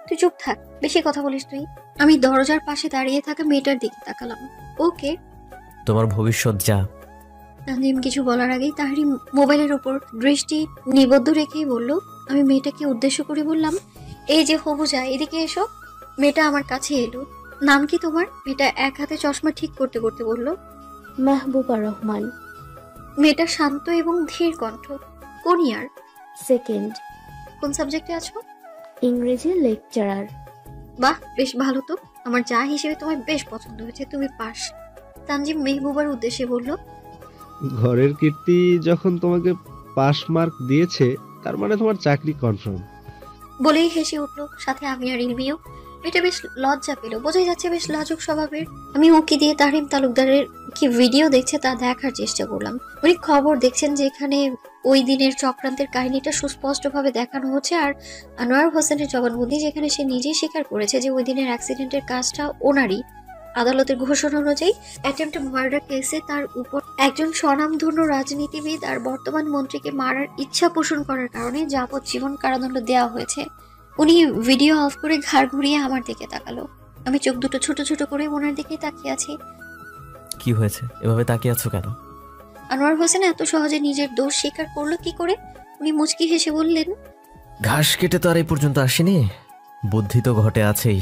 তুই চুপ থাক, বেশি কথা বলিস তুই। আমি দরজার পাশে দাঁড়িয়ে থাকা মেয়েটার দিকে তাকালাম। ওকে, তোমার ভবিষ্যৎ যা। তানজিম কিছু বলার আগেই তাহরিম মোবাইলের উপর দৃষ্টি নিবদ্ধ রেখেই বলল। আমি মেয়েটাকে উদ্দেশ্য করে বললাম, এই যে হবুজা, এদিকে এসো। মেয়েটা আমার কাছে এলো। নাম কি তোমার? মেয়েটা এক হাতে চশমা ঠিক করতে করতে বলল, মাহবুবা রহমান। মেয়েটা শান্ত এবং ধীর কণ্ঠ। কোন ইয়ার? সেকেন্ড। কোন সাবজেক্টে আছো? ইংরেজি লেকচারার। বাহ, বেশ ভালো তো। আমার যা হিসেবে তোমায় বেশ পছন্দ হয়েছে, তুমি পাস। তানজিম মেহবুবার উদ্দেশ্যে বলল, ঘরের কীর্তি যখন তোমাকে পাস মার্ক দিয়েছে, তার মানে তোমার চাকরি কনফার্ম। বলেই হেসে উঠলো, সাথে আমি আর ইলমিও। মেয়েটা বেশ লজ্জা পেল, বোঝাই যাচ্ছে বেশ লাজুক স্বভাবের। আমি উঁকি দিয়ে তাহরিম তালুকদারের কি ভিডিও দেখছে তা দেখার চেষ্টা করলাম। উনি খবর দেখছেন, যেখানে ওই দিনের চক্রান্তের কাহিনীটা সুস্পষ্টভাবে দেখানো হচ্ছে, আর আনোয়ার হোসেনের জবানবন্দি, যেখানে সে নিজেই স্বীকার করেছে যে ওই দিনের অ্যাক্সিডেন্টের কাজটা ওনারই। আদালতের ঘোষণা অনুযায়ী অ্যাটেম্পট মার্ডার কেসে তার উপর একজন স্বনামধন্য রাজনীতিবিদ আর বর্তমান মন্ত্রীকে মারার ইচ্ছা পোষণ করার কারণে যাবজ্জীবন কারাদণ্ড দেওয়া হয়েছে। উনি ভিডিও অফ করে ঘাড় ঘুরিয়ে আমার দিকে তাকালো। আমি চোখ দুটো ছোট ছোট করে ওনার দিকে তাকিয়ে আছি। কি হয়েছে, এভাবে তাকিয়ে আছো কেন? আনোয়ার হোসেন এত সহজে নিজের দোষ স্বীকার করলো কি করে? উনি মুচকি হেসে বললেন, ঘাস কেটে তো আর এই পর্যন্ত আসেনি, বুদ্ধি তো ঘটে আছেই।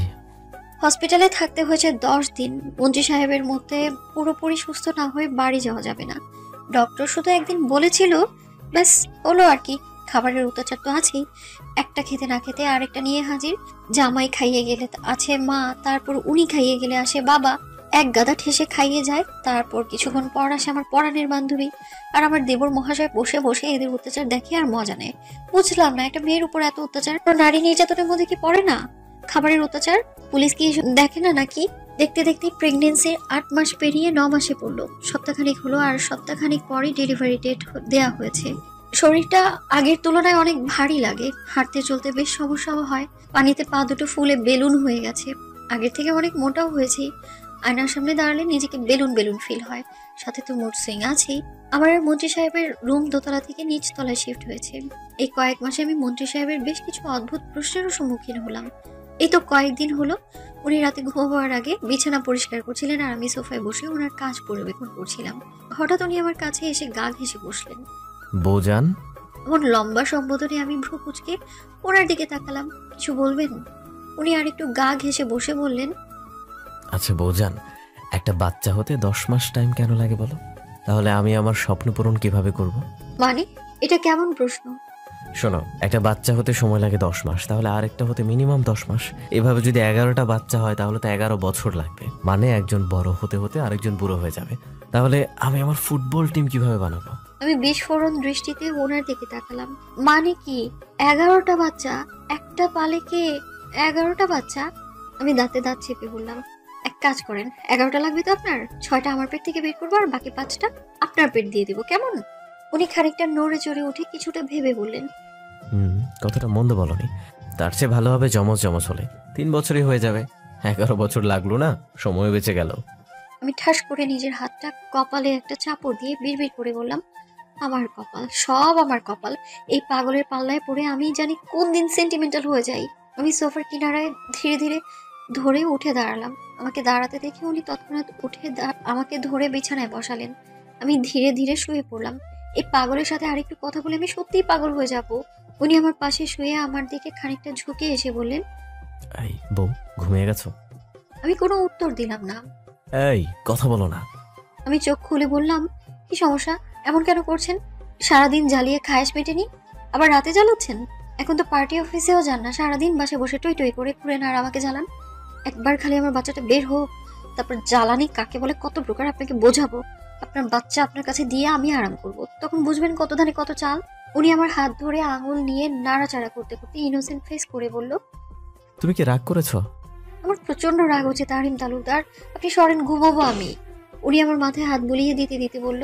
হসপিটালে থাকতে হয়েছে 10 দিন। মন্ত্রী সাহেবের মধ্যে পুরোপুরি সুস্থ না হয়ে বাড়ি যাওয়া যাবে না। ডক্টর শুধু একদিন বলেছিল, ব্যাস হলো আর কি। খাবারের অত্যাচার তো আছেই, একটা খেতে না খেতে আরেকটা নিয়ে হাজির। জামাই খাইয়ে গেলে আছে মা, তারপর উনি খাইয়ে গেলে আসে বাবা। এক গাদা ঠেসে খাইয়ে যায়, তারপর কিছুক্ষণ পর আসে আমার পরাণের বান্ধবী। আর আমার দেবর মহাশয় বসে বসে এদের অত্যাচার দেখে আর মজা নেয়। বুঝলাম না, একটা মেয়ের উপর এত অত্যাচার নারী নির্যাতনের মধ্যে কি পড়ে না? খাবারের অত্যাচার পুলিশ কি দেখে না নাকি? দেখতে দেখতে প্রেগনেন্সির 8 মাস পেরিয়ে 9 মাসে পড়লো। সপ্তাহখানিক হলো, আর সপ্তাহখানিক পরই ডেলিভারি ডেট দেয়া হয়েছে। শরীরটা আগের তুলনায় অনেক ভারী লাগে, হাঁটতে চলতে বেশ সমস্যা হয়। পানিতে পা দুটো ফুলে বেলুন হয়ে গেছে। আগের থেকে অনেক মোটাও হয়েছে। আয়নার সামনে দাঁড়ালে নিজেকে বেলুন বেলুন ফিল হয়। সাথে তো মুড সুইং আছেই। আমার আর মন্ত্রী সাহেবের রুম দোতলা থেকে নিচ তলায় শিফট হয়েছে। এই কয়েক মাসে আমি মন্ত্রী সাহেবের বেশ কিছু অদ্ভুত প্রশ্নেরও সম্মুখীন হলাম। এই তো কয়েকদিন হলো উনি রাতে ঘুমাবার আগে বিছানা পরিষ্কার করছিলেন, আর আমি সোফায় বসে ওনার কাজ পর্যবেক্ষণ করছিলাম। হঠাৎ উনি আমার কাছে এসে গা ঘেঁষে বসলেন। বৌজান। এমন লম্বা সম্বোধনে আমি ভ্রু কুঁচকে ওনার দিকে তাকালাম। কিছু বলবেন? উনি আর একটু গা ঘেঁষে বসে বললেন, আচ্ছা বৌজান, একটা বাচ্চা হতে 10 মাস টাইম কেন লাগে বলো? তাহলে আমি আমার স্বপ্ন পূরণ কিভাবে করব? মানে এটা কেমন প্রশ্ন? শোনো, একটা বাচ্চা হতে সময় লাগে 10 মাস, তাহলে আরেকটা হতে মিনিমাম 10 মাস। এভাবে যদি 11টা বাচ্চা হয় তাহলে তো 11 বছর লাগবে। মানে একজন বড় হতে হতে আরেকজন বুড়ো হয়ে যাবে। তাহলে আমি আমার ফুটবল টিম কিভাবে বানাবো? আমি বিস্ফোরণ দৃষ্টিতে ওনার দিকে তাকালাম। মানে কি 11টা বাচ্চা? একটা পালে কে 11টা বাচ্চা? আমি দাঁতে দাঁত চেপে বললাম, এক কাজ করেন, 11টা লাগবে তো আপনার, 6টা আমার পেট থেকে বের করবো আর বাকি 5টা আপনার পেট দিয়ে দিব, কেমন? উনি খানিকটা নড়ে চড়ে উঠে কিছুটা ভেবে বললেন, কথাটা মন্দ বলনি। তার চেয়ে ভালো হবে জমজ জমজ হলে। 3 বছরই হয়ে যাবে, 11 বছর লাগলো না, সময় বেঁচে গেল। আমি ঠাস করে নিজের হাতটা কপালে একটা চাপড় দিয়ে বিড়বিড় করে বললাম, আমার কপাল, সব আমার কপাল। এই পাগলের পাল্লায় পড়ে আমি জানি কোন দিন সেন্টিমেন্টাল হয়ে যাই। আমি সোফার কিনারায় ধীরে ধীরে ধরে উঠে দাঁড়ালাম। আমাকে দাঁড়াতে দেখে উনি তৎক্ষণাৎ উঠে আমাকে ধরে বিছানায় বসালেন। আমি ধীরে ধীরে শুয়ে পড়লাম। এই পাগলের সাথে আরেকটু কথা বলে আমি সত্যিই পাগল হয়ে যাব। উনি আমার পাশে শুয়ে আমার দিকে খানিকটা ঝুঁকে এসে বললেন, এই বউ, ঘুমিয়ে গেছো? আমি কোনো উত্তর দিলাম না। এই কথা বলো না। আমি চোখ খুলে বললাম, কি সমস্যা, এমন কেন করছেন? সারাদিন জ্বালিয়ে খায়েশ মেটেনি, আবার রাতে জ্বালাচ্ছেন? এখন তো পার্টি অফিসেও যান না, সারাদিন বাসে বসে টই টই করে ঘুরেন আর আমাকে জ্বালান। একবার খালি আমার বাচ্চাটা বের হোক, তারপর জ্বালানি কাকে বলে কত প্রকার আপনাকে বোঝাবো। আপনার বাচ্চা আপনার কাছে দিয়ে আমি আরাম করব, তখন বুঝবেন কত ধানে কত চাল। উনি আমার হাত ধরে আঙুল নিয়ে নাড়াচাড়া করতে করতে ইনোসেন্ট ফেস করে বলল, তুমি কি রাগ করেছো? আমার প্রচন্ড রাগ হচ্ছে তাহরিম তালুকদার, আপনি সরেন, ঘুমাবো আমি। উনি আমার মাথায় হাত বুলিয়ে দিতে দিতে বলল,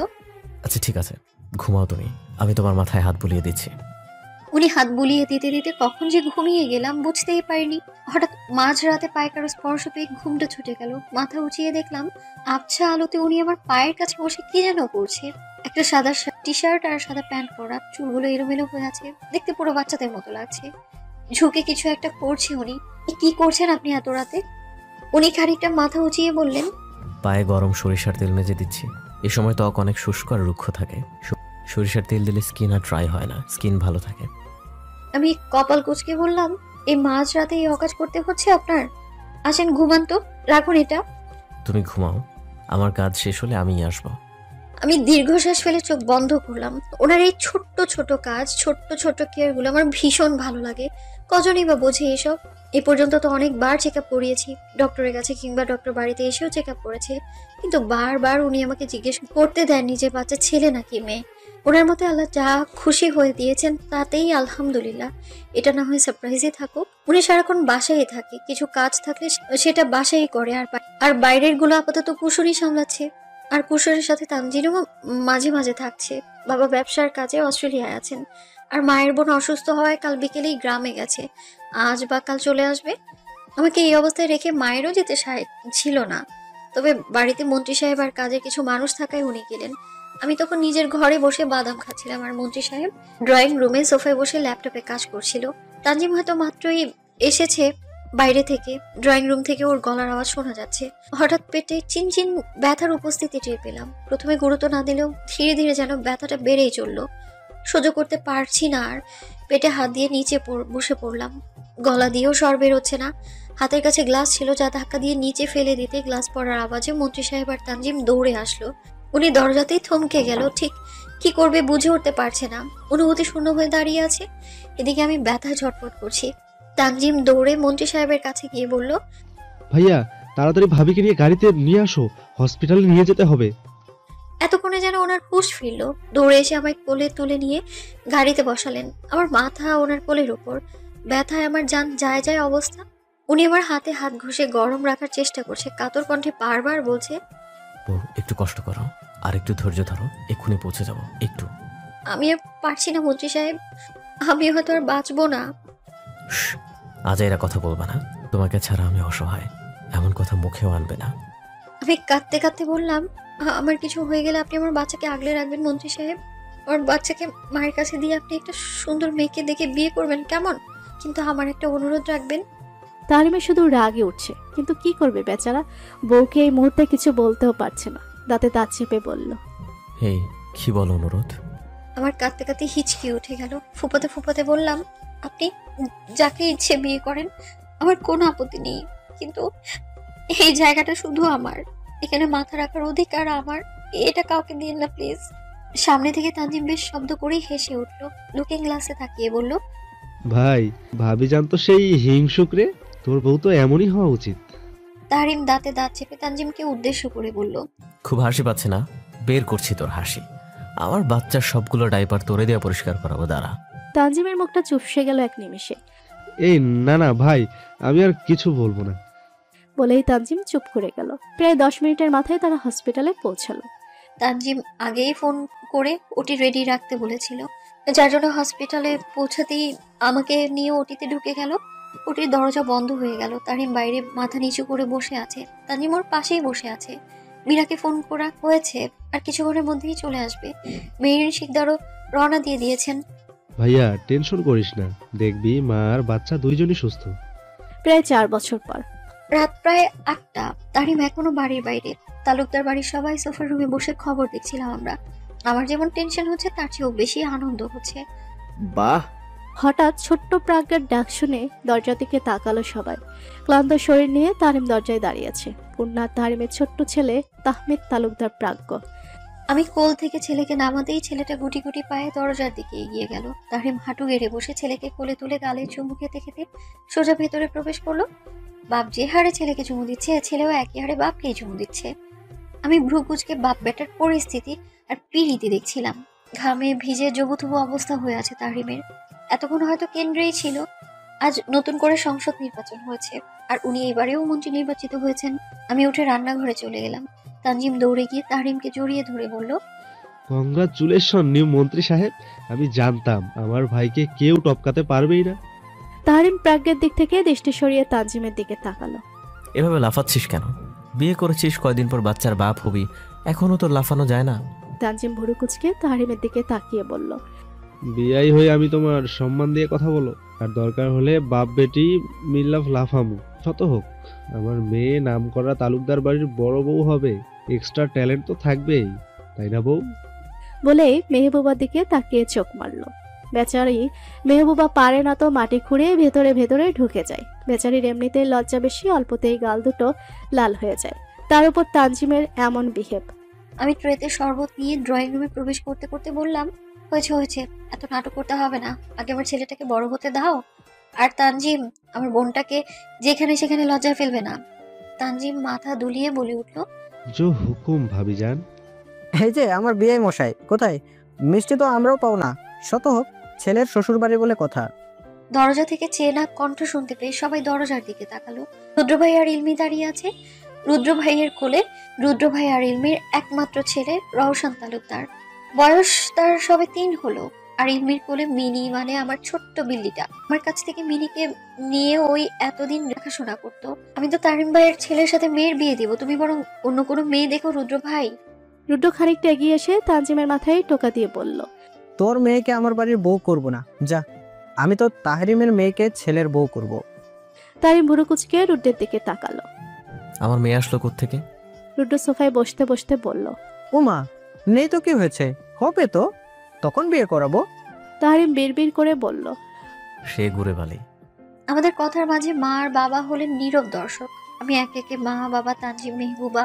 আচ্ছা ঠিক আছে, ঘুমাও তুমি, আমি তোমার মাথায় হাত বুলিয়ে দিচ্ছি। উনি হাত বুলিয়ে দিতে দিতে কখন যে ঘুমিয়ে গেলাম বুঝতেই পারিনি। হঠাৎ মাঝরাতে পায়ে কারো স্পর্শ পেয়ে ঘুমটা ছুটে গেল। মাথা উঁচিয়ে দেখলাম আবছা আলোতে উনি আমার পায়ের কাছে বসে কি যেন করছে। একটা সাদা টি শার্ট আর সাদা প্যান্ট পরা, চুলগুলো এলোমেলো হয়ে আছে, দেখতে পুরো বাচ্চাদের মতো লাগছে। ঝুঁকে কিছু একটা করছে উনি। কি করছেন আপনি এত রাতে? উনি খানিকটা মাথা উঁচিয়ে বললেন, পায়ে গরম সরিষার তেল মেজে দিচ্ছি। এ সময় ত্বক অনেক শুষ্ক আর রুক্ষ থাকে, সরিষার তেল দিলে স্কিন আর ড্রাই হয় না, স্কিন ভালো থাকে। আমি কপাল কুঁচকে বললাম, এই মাঝরাতে এই অকাজ করতে হচ্ছে আপনার? আসেন ঘুমান তো, রাখুন এটা। তুমি ঘুমাও, আমার কাজ শেষ হলে আমিই আসবো। আমি দীর্ঘশ্বাস ফেলে চোখ বন্ধ করলাম। ওনার এই ছোট্ট ছোট কাজ, ছোট্ট ছোট্ট কেয়ারগুলো আমার ভীষণ ভালো লাগে। কজনই বা বোঝে এসব? এ পর্যন্ত তো অনেকবার চেক আপ করিয়েছি, ডক্টরের কাছে কিংবা ডক্টর বাড়িতে এসেও চেক আপ করেছে, কিন্তু বারবার উনি আমাকে জিজ্ঞেস করতে দেননি যে বাচ্চা ছেলে নাকি মেয়ে। ওনার মতে আল্লাহ যা খুশি হয়ে দিয়েছেন তাতেই আলহামদুলিল্লাহ। এটা না হয় সারপ্রাইজই থাকুক। উনি সারাক্ষণ বাসায় থাকে, কিছু কাজ থাকলে সেটা বাসায় করে, আর বাইরের গুলো আপাতত কুশরই সামলাচ্ছে। আর কুশরের সাথে তানজিনও মাঝে মাঝে থাকছে। বাবা ব্যবসার কাজে অস্ট্রেলিয়ায় আছেন, আর মায়ের বোন অসুস্থ হওয়ায় কাল বিকেলেই গ্রামে গেছে, আজ বা কাল চলে আসবে। আমাকে এই অবস্থায় রেখে মায়েরও যেতে ছিল না, তবে বাড়িতে মন্ত্রী সাহেব আর কাজে কিছু মানুষ থাকায় উনি গেলেন। আমি তখন নিজের ঘরে বসে বাদাম খাচ্ছিলাম, আর মন্ত্রী সাহেব ড্রয়িং রুমে সোফায় বসে ল্যাপটপে কাজ করছিল। তানজিম হয়তো মাত্রই এসেছে বাইরে থেকে, ড্রয়িং রুম থেকে ওর গলার আওয়াজ শোনা যাচ্ছে। হঠাৎ পেটে চিনচিন ব্যথার উপস্থিতি টের পেলাম। প্রথমে গুরুত্ব না দিলেও ধীরে ধীরে যেন ব্যথাটা বেড়েই চললো। সহ্য করতে পারছি না আর, পেটে হাত দিয়ে নিচে বসে পড়লাম। গলা দিয়েও স্বর বের হচ্ছে না। হাতের কাছে গ্লাস ছিল, যা ধাক্কা দিয়ে নিচে ফেলে দিতে গ্লাস পড়ার আওয়াজে মন্ত্রী সাহেব আর তানজিম দৌড়ে আসলো। উনি দরজাতেই থমকে গেল, ঠিক কি করবে বুঝে উঠতে পারছে না, অনুভূতি শূন্য হয়ে দাঁড়িয়ে আছে। এদিকে আমি ব্যথা ঝটপট করছি। তানজিম দৌড়ে মন্ত্রী সাহেবের কাছে গিয়ে বলল, ভাইয়া তাড়াতাড়ি ভাবিকে নিয়ে গাড়িতে নিয়ে আসো, হসপিটালে নিয়ে যেতে হবে। এতক্ষণে যেন ওনার হুঁশ ফিরল। দৌড়ে এসে আমায় কোলে তুলে নিয়ে গাড়িতে বসালেন। আমার মাথা ওনার কোলের উপর, ব্যথায় আমার জান যায় যায় অবস্থা। উনি আমার হাতে হাত ঘষে গরম রাখার চেষ্টা করছে, কাতর কণ্ঠে বারবার বলছে, একটু কষ্ট করো, আর একটু ধৈর্য ধরো, এক্ষুনি পৌঁছে যাবো, একটু। আমি আর পারছি না মন্ত্রী সাহেব, আমি হয়তো আর বাঁচবো না। আজ এরা কথা বলবা না, তোমাকে ছাড়া আমি অসহায়, এমন কথা মুখেও আনবে না। আমি কাঁদতে কাঁদতে বললাম, আমার কিছু হয়ে গেলে আপনি আমার বাচ্চাকে আগলে রাখবেন মন্ত্রী সাহেব। আমার বাচ্চাকে মায়ের কাছে দিয়ে আপনি একটা সুন্দর মেয়েকে দেখে বিয়ে করবেন, কেমন? কিন্তু আমার একটা অনুরোধ রাখবেন। তাহরিমে শুধু রাগে উঠছে, কিন্তু কি করবে বেচারা, বউকে এই মুহূর্তে কিছু বলতেও পারছে না। দাঁতে দাঁত চেপে বলল, হেই, কি বল অনুরোধ? আমার কাঁদতে কাঁদতে হিচকি উঠে গেল। ফুপাতে ফুপাতে বললাম, আপনি যাকে ইচ্ছে বিয়ে করেন, আমার কোনো আপত্তি নেই, কিন্তু এই জায়গাটা শুধু আমার, এখানে মাথা রাখার অধিকার আমার, এটা কাউকে দিন না প্লিজ। সামনে থেকে তানজিম বেশ শব্দ করেই হেসে উঠলো। লুকিং গ্লাসে তাকিয়ে বলল, ভাই ভাবি জানতো সেই হিংসুক রে, তোর বউ তো এমনই হওয়া উচিত। তাহরিম দাঁতে দাঁত চেপে তানজিমকে উদ্দেশ্য করে বলল, খুব হাসি পাচ্ছে না? বের করছি তোর হাসি। আমার বাচ্চার সবগুলো ডাইপার তোরে দিয়ে পরিষ্কার করাবো, দাঁড়া। তানজিমের মুখটা চুপসে গেল এক নিমিষে। এই না না ভাই, আমি আর কিছু বলবো না। বলেই তানজিম চুপ করে গেল। প্রায় 10 মিনিটের মাথায় তারা হসপিটালে পৌঁছালো। তানজিম আগেই ফোন করে ওটি রেডি রাখতে বলেছিল, যার জন্য হসপিটালে পৌঁছাতেই আমাকে নিয়ে ওটিতে ঢুকে গেল। ওটির দরজা বন্ধ হয়ে গেল। তারিম বাইরে মাথা নিচু করে বসে আছে। তানজিম ওর পাশেই বসে আছে। মীরাকে ফোন করা হয়েছে, আর কিছুক্ষণের মধ্যেই চলে আসবে। মেহেরিন শিকদারও রওনা দিয়ে দিয়েছেন। ভাইয়া টেনশন করিস না, দেখবি মা আর বাচ্চা দুইজনই সুস্থ। প্রায় 4 বছর পর রাত প্রায় 8টা। তারিম এখনো বাড়ির বাইরে। তালুকদার বাড়ির সবাই সোফার রুমে বসে খবর দেখছিলাম আমরা। আমার যেমন টেনশন হচ্ছে তার চেয়েও বেশি আনন্দ হচ্ছে। বাহ! হঠাৎ ছোট্ট প্রাজ্ঞার ডাক শুনে দরজা দিকে তাকালো সবাই। ক্লান্ত শরীর নিয়ে তারিম দরজায় দাঁড়িয়েছে। পূর্ণা তারিমের ছোট্ট ছেলে তাহমিদ তালুকদার প্রাজ্ঞ। আমি কোল থেকে ছেলেকে নামাতেই ছেলেটা গুটি গুটি পায়ে দরজার দিকে এগিয়ে গেল। তারিম হাঁটু গেড়ে বসে ছেলেকে কোলে তুলে গালে চুমু খেতে খেতে সোজা ভেতরে প্রবেশ করলো। বাপ যে হারে ছেলেকে চুমু দিচ্ছে, ছেলেও একই হারে বাপকেই চুমু দিচ্ছে। আমি ভ্রুকুচকে বাপ বেটার পরিস্থিতি আর পিড়িতে দেখছিলাম। ঘামে ভিজে জবুথুবু অবস্থা হয়ে আছে তারিমের। এতক্ষণ হয়তো কেন্দ্রেই ছিল। আজ নতুন করে সংসদ নির্বাচন হয়েছে, আর উনি এবারেও মন্ত্রী নির্বাচিত হয়েছেন। আমি উঠে রান্নাঘরে চলে গেলাম। তানজিম দৌড়ে গিয়ে তারিমকে জড়িয়ে ধরে বলল, কংগ্রাচুলেশন নিউ মন্ত্রী সাহেব। আমি জানতাম আমার ভাইকে কেউ টপকাতে পারবেই না। তারিম প্রাজ্ঞের দিক থেকে দৃষ্টি সরিয়ে তানজিমের দিকে তাকালো। এভাবে লাফাচ্ছিস কেন? বিয়ে করেছিস, কয়দিন পর বাচ্চার বাপ হবি, এখনো তো লাফানো যায় না? তানজিম ভুরু কুচকে তারিমের দিকে তাকিয়ে বলল, বিয়াই হয়ে আমি তোমার সম্মান দিয়ে কথা বলো, আর দরকার হলে বাপ বেটি মিল্লাফ লাফামু, শত হোক। আমার মেয়ে নাম করা তালুকদার বাড়ির বড় বউ হবে, এক্সট্রা ট্যালেন্ট তো থাকবেই, তাই না বউ? বলেই মেহবুবার দিকে তাকিয়ে চোখ মারল। বেচারি মেহবুবা পারে না তো মাটি খুঁড়ে ভেতরে ভেতরে ঢুকে যায়। বেচারির এমনিতেই লজ্জা বেশি, অল্পতেই গাল দুটো লাল হয়ে যায়। তার উপর তানজিমের এমন বিহেভ। আমি ট্রেতে শরবত নিয়ে ড্রয়িং রুমে প্রবেশ করতে করতে বললাম, হয়েছে হয়েছে, এত নাটক করতে হবে না, আগে আমার ছেলেটাকে বড় হতে দাও। আর তানজিম, আমার বোনটাকে যেখানে সেখানে লজ্জায় ফেলবে না। তানজিম মাথা দুলিয়ে বলে উঠল, জো হুকুম ভাবিজান। এই যে আমার বিয়ে মশাই কোথায়? মিষ্টি তো আমরাও পাও না, শত হোক ছেলের শ্বশুর বাড়ি বলে কথা। দরজা থেকে চেনা কণ্ঠ শুনতে পেয়ে সবাই দরজার দিকে তাকালো। রুদ্র ভাই আর ইলমি দাঁড়িয়ে আছে। রুদ্র ভাইয়ের কোলে রুদ্র ভাই আর ইলমির একমাত্র ছেলে রওশন তালুকদার। বয়স তার সবে 3 হলো। আর ইলমির কোলে মিনি, মানে আমার ছোট্ট বিল্লিটা। আমার কাছ থেকে মিনিকে নিয়ে ওই এতদিন দেখাশোনা করতো। আমি তো তারিম ভাইয়ের ছেলের সাথে মেয়ের বিয়ে দিব, তুমি বরং অন্য কোনো মেয়ে দেখো রুদ্র ভাই। রুদ্র খানিকটা এগিয়ে এসে তানজিমের মাথায় টোকা দিয়ে বলল, তোর মেয়েকে আমার বাড়ির বউ করব না, যা। আমি তো তাহরিমের মেয়েকে ছেলের বউ করব। তারিম ভুরু কুচকে রুদ্রের দিকে তাকালো। আমার মেয়ে আসলো কোত্থেকে? রুদ্র সোফায় বসতে বসতে বলল, ওমা, নেই তো কি হয়েছে, হবে তো, তখন বিয়ে করাবো। তারিম বিড়বিড় করে বলল, সে ঘুরে বালি। আমাদের কথার মাঝে মা আর বাবা হলেন নীরব দর্শক। আমি একে একে মা, বাবা, তানজিম, মেহবুবা,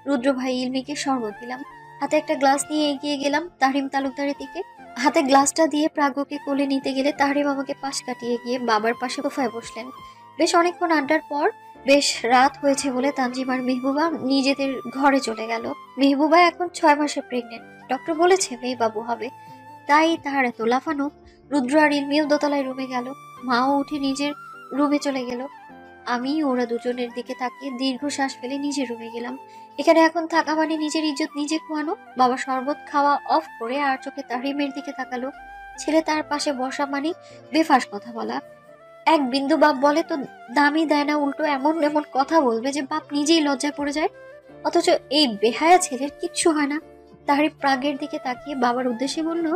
রুদ্র ভাই, ইলমিকে শরবত দিলাম। হাতে একটা গ্লাস নিয়ে এগিয়ে গেলাম তারিম তালুকদারের দিকে। হাতে গ্লাসটা দিয়ে প্রাজ্ঞকে কোলে নিতে গেলে তারিম আমাকে পাশ কাটিয়ে গিয়ে বাবার পাশে সোফায় বসলেন। বেশ অনেকক্ষণ আড্ডার পর বেশ রাত হয়েছে বলে তানজিম আর মেহবুবা নিজেদের ঘরে চলে গেল। মেহবুবা এখন 6 মাসে প্রেগনেন্ট। ডক্টর বলেছে মেয়ে বাবু হবে, তাই তার এত লাফানো। রুদ্র আর ইলমিও দোতলায় রুমে গেল। মাও উঠে নিজের রুমে চলে গেল। আমি ওরা দুজনের দিকে তাকিয়ে দীর্ঘশ্বাস ফেলে নিজের রুমে গেলাম। এখানে এখন থাকা মানে নিজের ইজ্জত নিজে খোয়ানো। বাবা শরবত খাওয়া অফ করে আর চোখে তারিমের দিকে তাকালো। ছেলে তার পাশে বসা মানে বেফাস কথা বলা। এক বিন্দু বাপ বলে তো দামই দেয় না, উল্টো এমন এমন কথা বলবে যে বাপ নিজেই লজ্জায় পড়ে যায়। অথচ এই বেহায়া ছেলের কিচ্ছু হয় না। তাহারি প্রাগের দিকে তাকিয়ে বাবার উদ্দেশ্যে বলল,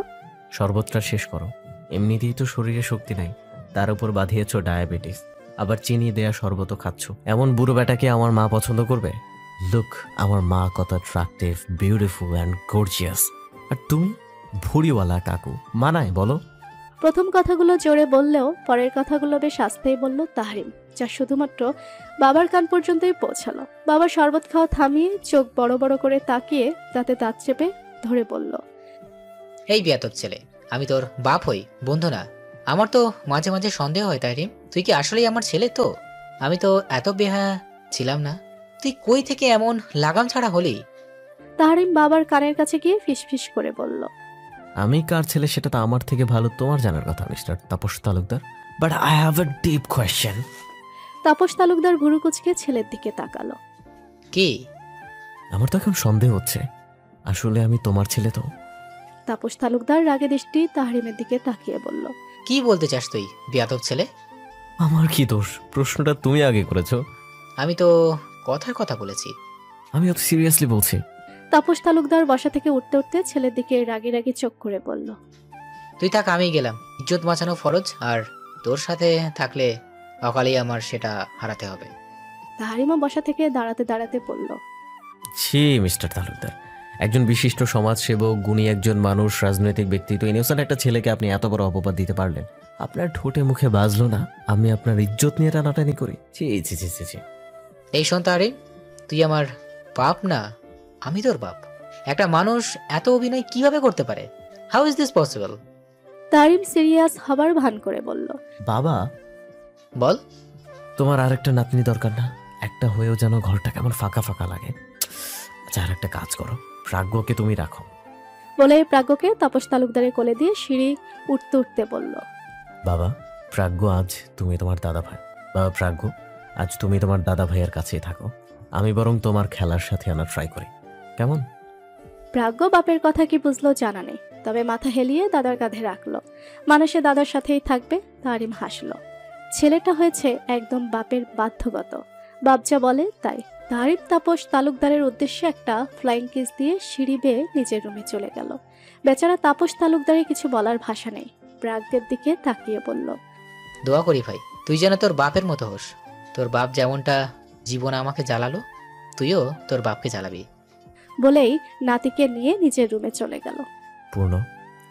শরবতটা শেষ করো, এমনিতেই তো শরীরে শক্তি নাই, তার উপর বাঁধিয়েছ ডায়াবেটিস, আবার চিনি দেয়া শরবতও খাচ্ছ। এমন বুড়ো বেটাকে আমার মা পছন্দ করবে? লুক, আমার মা কত অ্যাট্রাকটিভ, বিউটিফুল অ্যান্ড গর্জিয়াস, আর তুমি ভুড়িওয়ালা কাকু, মানায় বলো? প্রথম কথাগুলো জোরে বললেও পরের কথাগুলো বেশ আস্তেই বলল তাহরিম, যা শুধুমাত্র বাবার কান পর্যন্তই পৌঁছালো। বাবা শরবত খাওয়া থামিয়ে চোখ বড় বড় করে তাকিয়ে তাতে দাঁত চেপে ধরে বলল, এই বিয়াতক ছেলে, আমি তোর বাপ হই, বন্ধু না। আমার তো মাঝে মাঝে সন্দেহ হয় তাহরিম, তুই কি আসলেই আমার ছেলে? তো আমি তো এত বেহায়া ছিলাম না। তুই কই থেকে এমন লাগাম ছাড়া হলি? তাহরিম বাবার কানের কাছে গিয়ে ফিসফিস করে বলল, আমি কার ছেলে সেটা তো আমার থেকে ভালো তোমার জানার কথা mister Tapas Talukdar, but I have a deep question. Tapas Talukdar ভুরু কুচকে ছেলের দিকে তাকালো। কি? আমার তো এখন সন্দেহ হচ্ছে আসলে আমি তোমার ছেলে তো। তাপস তালুকদার রাগে দৃষ্টি তাহরিমের দিকে তাকিয়ে বলল, কি বলতে চাস তুই বেয়াদব ছেলে? আমার কি দোষ? প্রশ্নটা তুমি আগে করেছো। আমি তো কথার কথা বলেছি। আমি অত সিরিয়াসলি বলছি। তাপস তালুকদার বসা থেকে উঠতে উঠতে ছেলের দিকে রাগি রাগি চোখ করে বলল, তুই থাক, আমি গেলাম। ইজ্জত বাঁচানো ফরজ, আর তোর সাথে থাকলে অকালেই আমার সেটা হারাতে হবে। তাহারিমা বসা থেকে দাঁড়াতে দাঁড়াতে বলল, ছি মিস্টার তালুকদার, একজন বিশিষ্ট সমাজসেবক, গুণী একজন মানুষ, রাজনৈতিক ব্যক্তিত্ব, ইনোসেন্ট একটা ছেলেকে আপনি এত বড় অপবাদ দিতে পারলেন? আপনার ঠোঁটে মুখে বাজলো না আমি আপনার ইজ্জত নিয়ে টানাটানি করি? ছি ছি ছি ছি ছি। এই শোন তাহরিম, তুই আমার বাপ না, আমি তোর বাপ। একটা মানুষ এত অভিনয় কিভাবে করতে পারে? How is this possible? Tarim serious হবার ভান করে বলল, বাবা বল। তোমার আরেকটা নাতনি দরকার না? একটা হয়েও যেন ঘরটা কেমন ফাঁকা ফাঁকা লাগে। আচ্ছা, আর একটা কাজ করো, প্রাজ্ঞকে তুমি রাখো। বলে প্রাজ্ঞকে তাপস তালুকদারের কোলে দিয়ে সিঁড়ি উঠতে উঠতে বলল, বাবা প্রাজ্ঞ, আজ তুমি তোমার দাদা ভাই। বাবা প্রাজ্ঞ, আজ তুমি তোমার দাদা ভাইয়ের কাছেই থাকো, আমি বরং তোমার খেলার সাথে আনা ট্রাই করি, কেমন? প্রাজ্ঞ বাপের কথা কি বুঝলো জানা নেই, তবে মাথা হেলিয়ে দাদার কাঁধে রাখলো। মানুষে দাদার সাথেই থাকবে। তারিম হাসলো। ছেলেটা হয়েছে একদম বাপের বাধ্যগত, বাপ যা বলে তাই। তারিম তাপস তালুকদারের উদ্দেশ্যে একটা ফ্লাইং কিস দিয়ে সিঁড়ি বেয়ে নিজের রুমে চলে গেল। বেচারা তাপস তালুকদারের কিছু বলার ভাষা নেই। প্রাজ্ঞের দিকে তাকিয়ে বলল, দোয়া করি ভাই, তুই যেন তোর বাপের মতো হোস। তোর বাপ যেমনটা জীবন আমাকে জ্বালালো, তুইও তোর বাপকে জ্বালাবি। বলেই নাতিকে নিয়ে নিজের রুমে চলে গেল। পূর্ণ,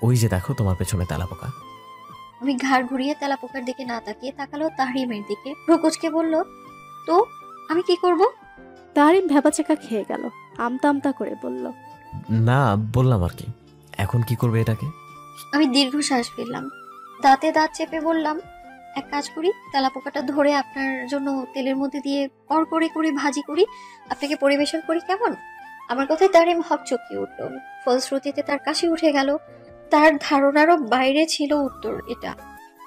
ওই যে দেখো তোমার পেছনে তেলাপোকা। আমি ঘাড় ঘুরিয়ে তেলাপোকার দিকে না তাকিয়ে তাকালো তাহরিমের দিকে। রুকুচকে বলল, তো আমি কি করব? তারিম ভেবাচেকা খেয়ে গেল। আমতা আমতা করে বলল, না বললাম আর কি, এখন কি করবে এটাকে? আমি দীর্ঘশ্বাস ফেললাম, দাঁতে দাঁত চেপে বললাম, এক কাজ করি, তেলাপোকাটা ধরে আপনার জন্য তেলের মধ্যে দিয়ে কড়কড়ে করে ভাজি করি, আপনাকে পরিবেশন করি, কেমন? আমার কথায় তারিম হকচকিয়ে উঠল। ফলশ্রুতিতে তার কাশি উঠে গেল। তার ধারণারও বাইরে ছিল উত্তর এটা।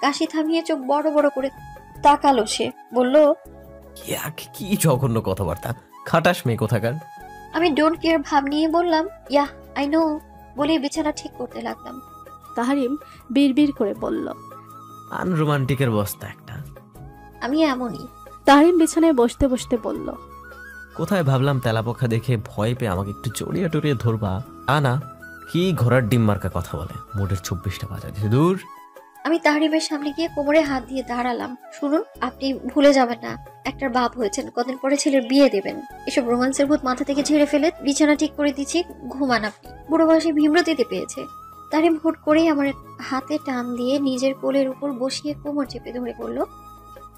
কাশি থামিয়ে চোখ বড় বড় করে তাকালো সে। বলল, কি জঘন্য কথাবার্তা, খাটাস মেয়ে কোথাকার। আমি ডোন্ট কেয়ার ভাব নিয়ে বললাম, ইয়া আই নো, বলে বিছানা ঠিক করতে লাগলাম। তাহরিম বিড়বিড় করে বলল, আনরোমান্টিকের বস্তা একটা। আমি এমনই। তাহরিম বিছানায় বসতে বসতে বলল, কোথায় ভাবলাম তেলাপোকা দেখে ভয় পেয়ে আমাকে একটু জড়িয়ে টড়িয়ে ধরবা, না কি ঘোড়ার ডিম মার্কা কথা বলে, মোটের 26টা বাজা দিতে দূর। আমি তাহরিমের সামনে গিয়ে কোমরে হাত দিয়ে দাঁড়ালাম। শুনুন, আপনি ভুলে যাবেন না, একটার বাপ হয়েছেন, কদিন পরে ছেলের বিয়ে দেবেন। এসব রোমান্সের ভূত মাথা থেকে ঝেড়ে ফেলে বিছানা ঠিক করে দিচ্ছি, ঘুমান আপনি। বুড়ো বয়সে ভীমরতিতে পেয়েছে। তাহরিম হুট করেই আমার হাতে টান দিয়ে নিজের কোলের উপর বসিয়ে কোমর চেপে ধরে বলল,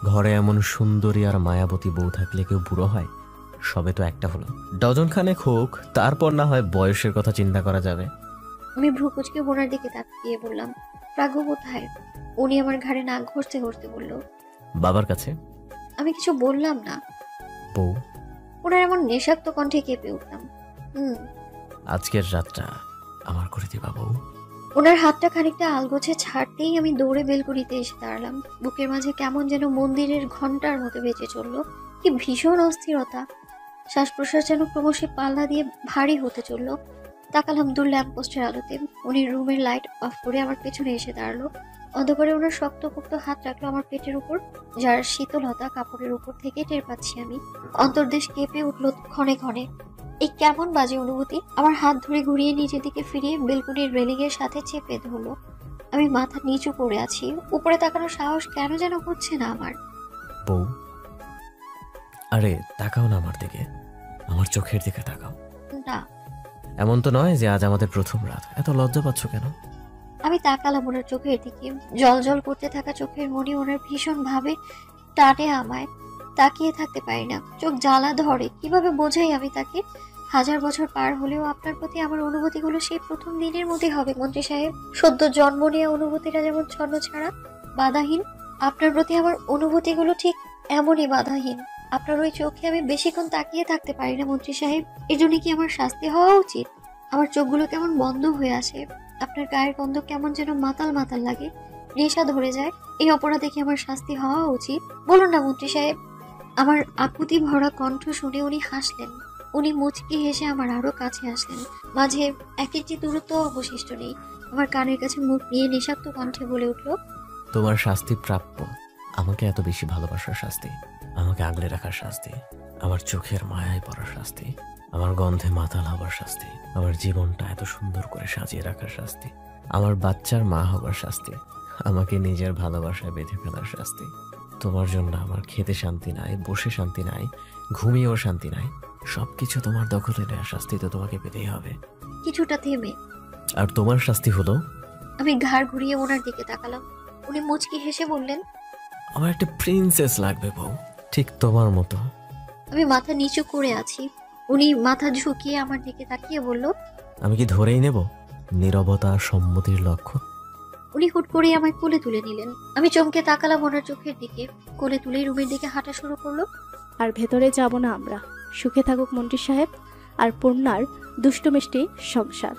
ঘরে এমন সুন্দরী আর মায়াবতী বউ থাকলে কেউ বুড়ো হয়? সবে তো একটা হলো, ডজন খানেক হোক, তারপর না হয় বয়সের কথা চিন্তা করা যাবে। আমি ভ্রুকুচকে বোনার দিকে তাকিয়ে বললাম, প্রাজ্ঞ কোথায়? উনি আমার ঘাড়ে নাক ঘষতে ঘষতে বলল, বাবার কাছে। আমি কিছু বললাম না। বউ? ওনার এমন নেশাক্ত কণ্ঠে কেঁপে উঠলাম। আজকের রাতটা আমার করে দিবা বউ? ওনার হাতটা খানিকটা আলগোছে ছাড়তেই আমি দৌড়ে বেলকুনিতে এসে দাঁড়ালাম। বুকের মাঝে কেমন যেন মন্দিরের ঘন্টার মতো বেঁচে চললো। কি ভীষণ অস্থিরতা। শ্বাস প্রশ্বাস যেন ক্রমশ পাল্লা দিয়ে ভারী হতে চললো। তাকালাম দূর ল্যাম্পপোস্টের আলোতে। উনি রুমের লাইট অফ করে আমার পেছনে এসে দাঁড়ালো। অন্ধকারে ওনার শক্তপোক্ত হাত রাখলো আমার পেটের উপর, যার শীতলতা কাপড়ের উপর থেকে টের পাচ্ছি আমি। অন্তর্দেশ কেঁপে উঠলো ক্ষণে ক্ষণে। এই কেমন বাজে অনুভূতি। আমার হাত ধরে ঘুরিয়ে নিজের দিকে ফিরিয়ে বেলকুনির রেলিং এর সাথে চেপে ধরলো। আমি মাথা নিচু করে আছি। উপরে তাকানোর সাহস কেন যেন হচ্ছে না আমার। বউ, আরে তাকাও না আমার দিকে, আমার চোখের দিকে তাকাও। না। এমন তো নয় যে আজ আমাদের প্রথম রাত, এত লজ্জা পাচ্ছ কেন? আমি তাকালাম ওনার চোখের দিকে। জল জল করতে থাকা চোখের মনি ওনার ভীষণ ভাবে টানে আমায়। তাকিয়ে থাকতে পারি না, চোখ জ্বালা ধরে। কিভাবে বোঝাই আমি তাকে? 1000 বছর পার হলেও আপনার প্রতি আমার অনুভূতিগুলো সেই প্রথম দিনের মধ্যে হবে মন্ত্রী সাহেব। সদ্য জন্ম নেওয়া অনুভূতিটা যেমন ছন্ন ছাড়া, বাধাহীন, আপনার প্রতি আমার অনুভূতিগুলো ঠিক এমনই বাধাহীন। আপনার ওই চোখে আমি বেশিক্ষণ তাকিয়ে থাকতে পারি না মন্ত্রী সাহেব। এর জন্য কি আমার শাস্তি হওয়া উচিত? আমার চোখগুলো কেমন বন্ধ হয়ে আসে। আপনার গায়ের গন্ধ কেমন যেন মাতাল মাতাল লাগে, নেশা ধরে যায়। এই অপরাধে কি আমার শাস্তি হওয়া উচিত? বলুন না মন্ত্রী সাহেব। আমার আকুতি ভরা কণ্ঠ শুনে উনি হাসলেন। উনি মুচকি হেসে আমার আরো কাছে আসলেন। মাঝে এক ইঞ্চি দূরত্ব অবশিষ্ট নেই। আমার কানের কাছে মুখ নিয়ে নিঃশব্দ কণ্ঠে বলে উঠল, তোমার শাস্তি প্রাপ্য। আমাকে এত বেশি ভালোবাসার শাস্তি, আমাকে আগলে রাখার শাস্তি, আমার চোখের মায়ায় পড়ার শাস্তি, আমার গন্ধে মাতাল হবার শাস্তি, আমার জীবনটা এত সুন্দর করে সাজিয়ে রাখার শাস্তি, আমার বাচ্চার মা হবার শাস্তি, আমাকে নিজের ভালোবাসায় বেঁধে ফেলার শাস্তি। তোমার জন্য আমার খেতে শান্তি নাই, বসে শান্তি নাই, ঘুমিয়েও শান্তি নাই। সবকিছু তোমার দখলে নেওয়ার শাস্তি তো তোমাকে পেতেই হবে। কিছুটা থেমে আর তোমার শাস্তি হলো, আমি ঘাড় ঘুরিয়ে ওনার দিকে তাকালাম। উনি মুচকি হেসে বললেন, আমার একটা প্রিন্সেস লাগবে বউ, ঠিক তোমার মতো। আমি মাথা নিচু করে আছি। উনি মাথা ঝুঁকিয়ে আমার দিকে তাকিয়ে বলল, আমি কি ধরেই নেব নীরবতা সম্মতির লক্ষ্য? উনি হুট করে আমায় কোলে তুলে নিলেন। আমি চমকে তাকালাম ওনার চোখের দিকে। কোলে তুলে রুমের দিকে হাঁটা শুরু করলো। আর ভেতরে যাব না আমরা। সুখে থাকুক মন্ত্রী সাহেব আর পূর্ণার দুষ্টু মিষ্টি সংসার।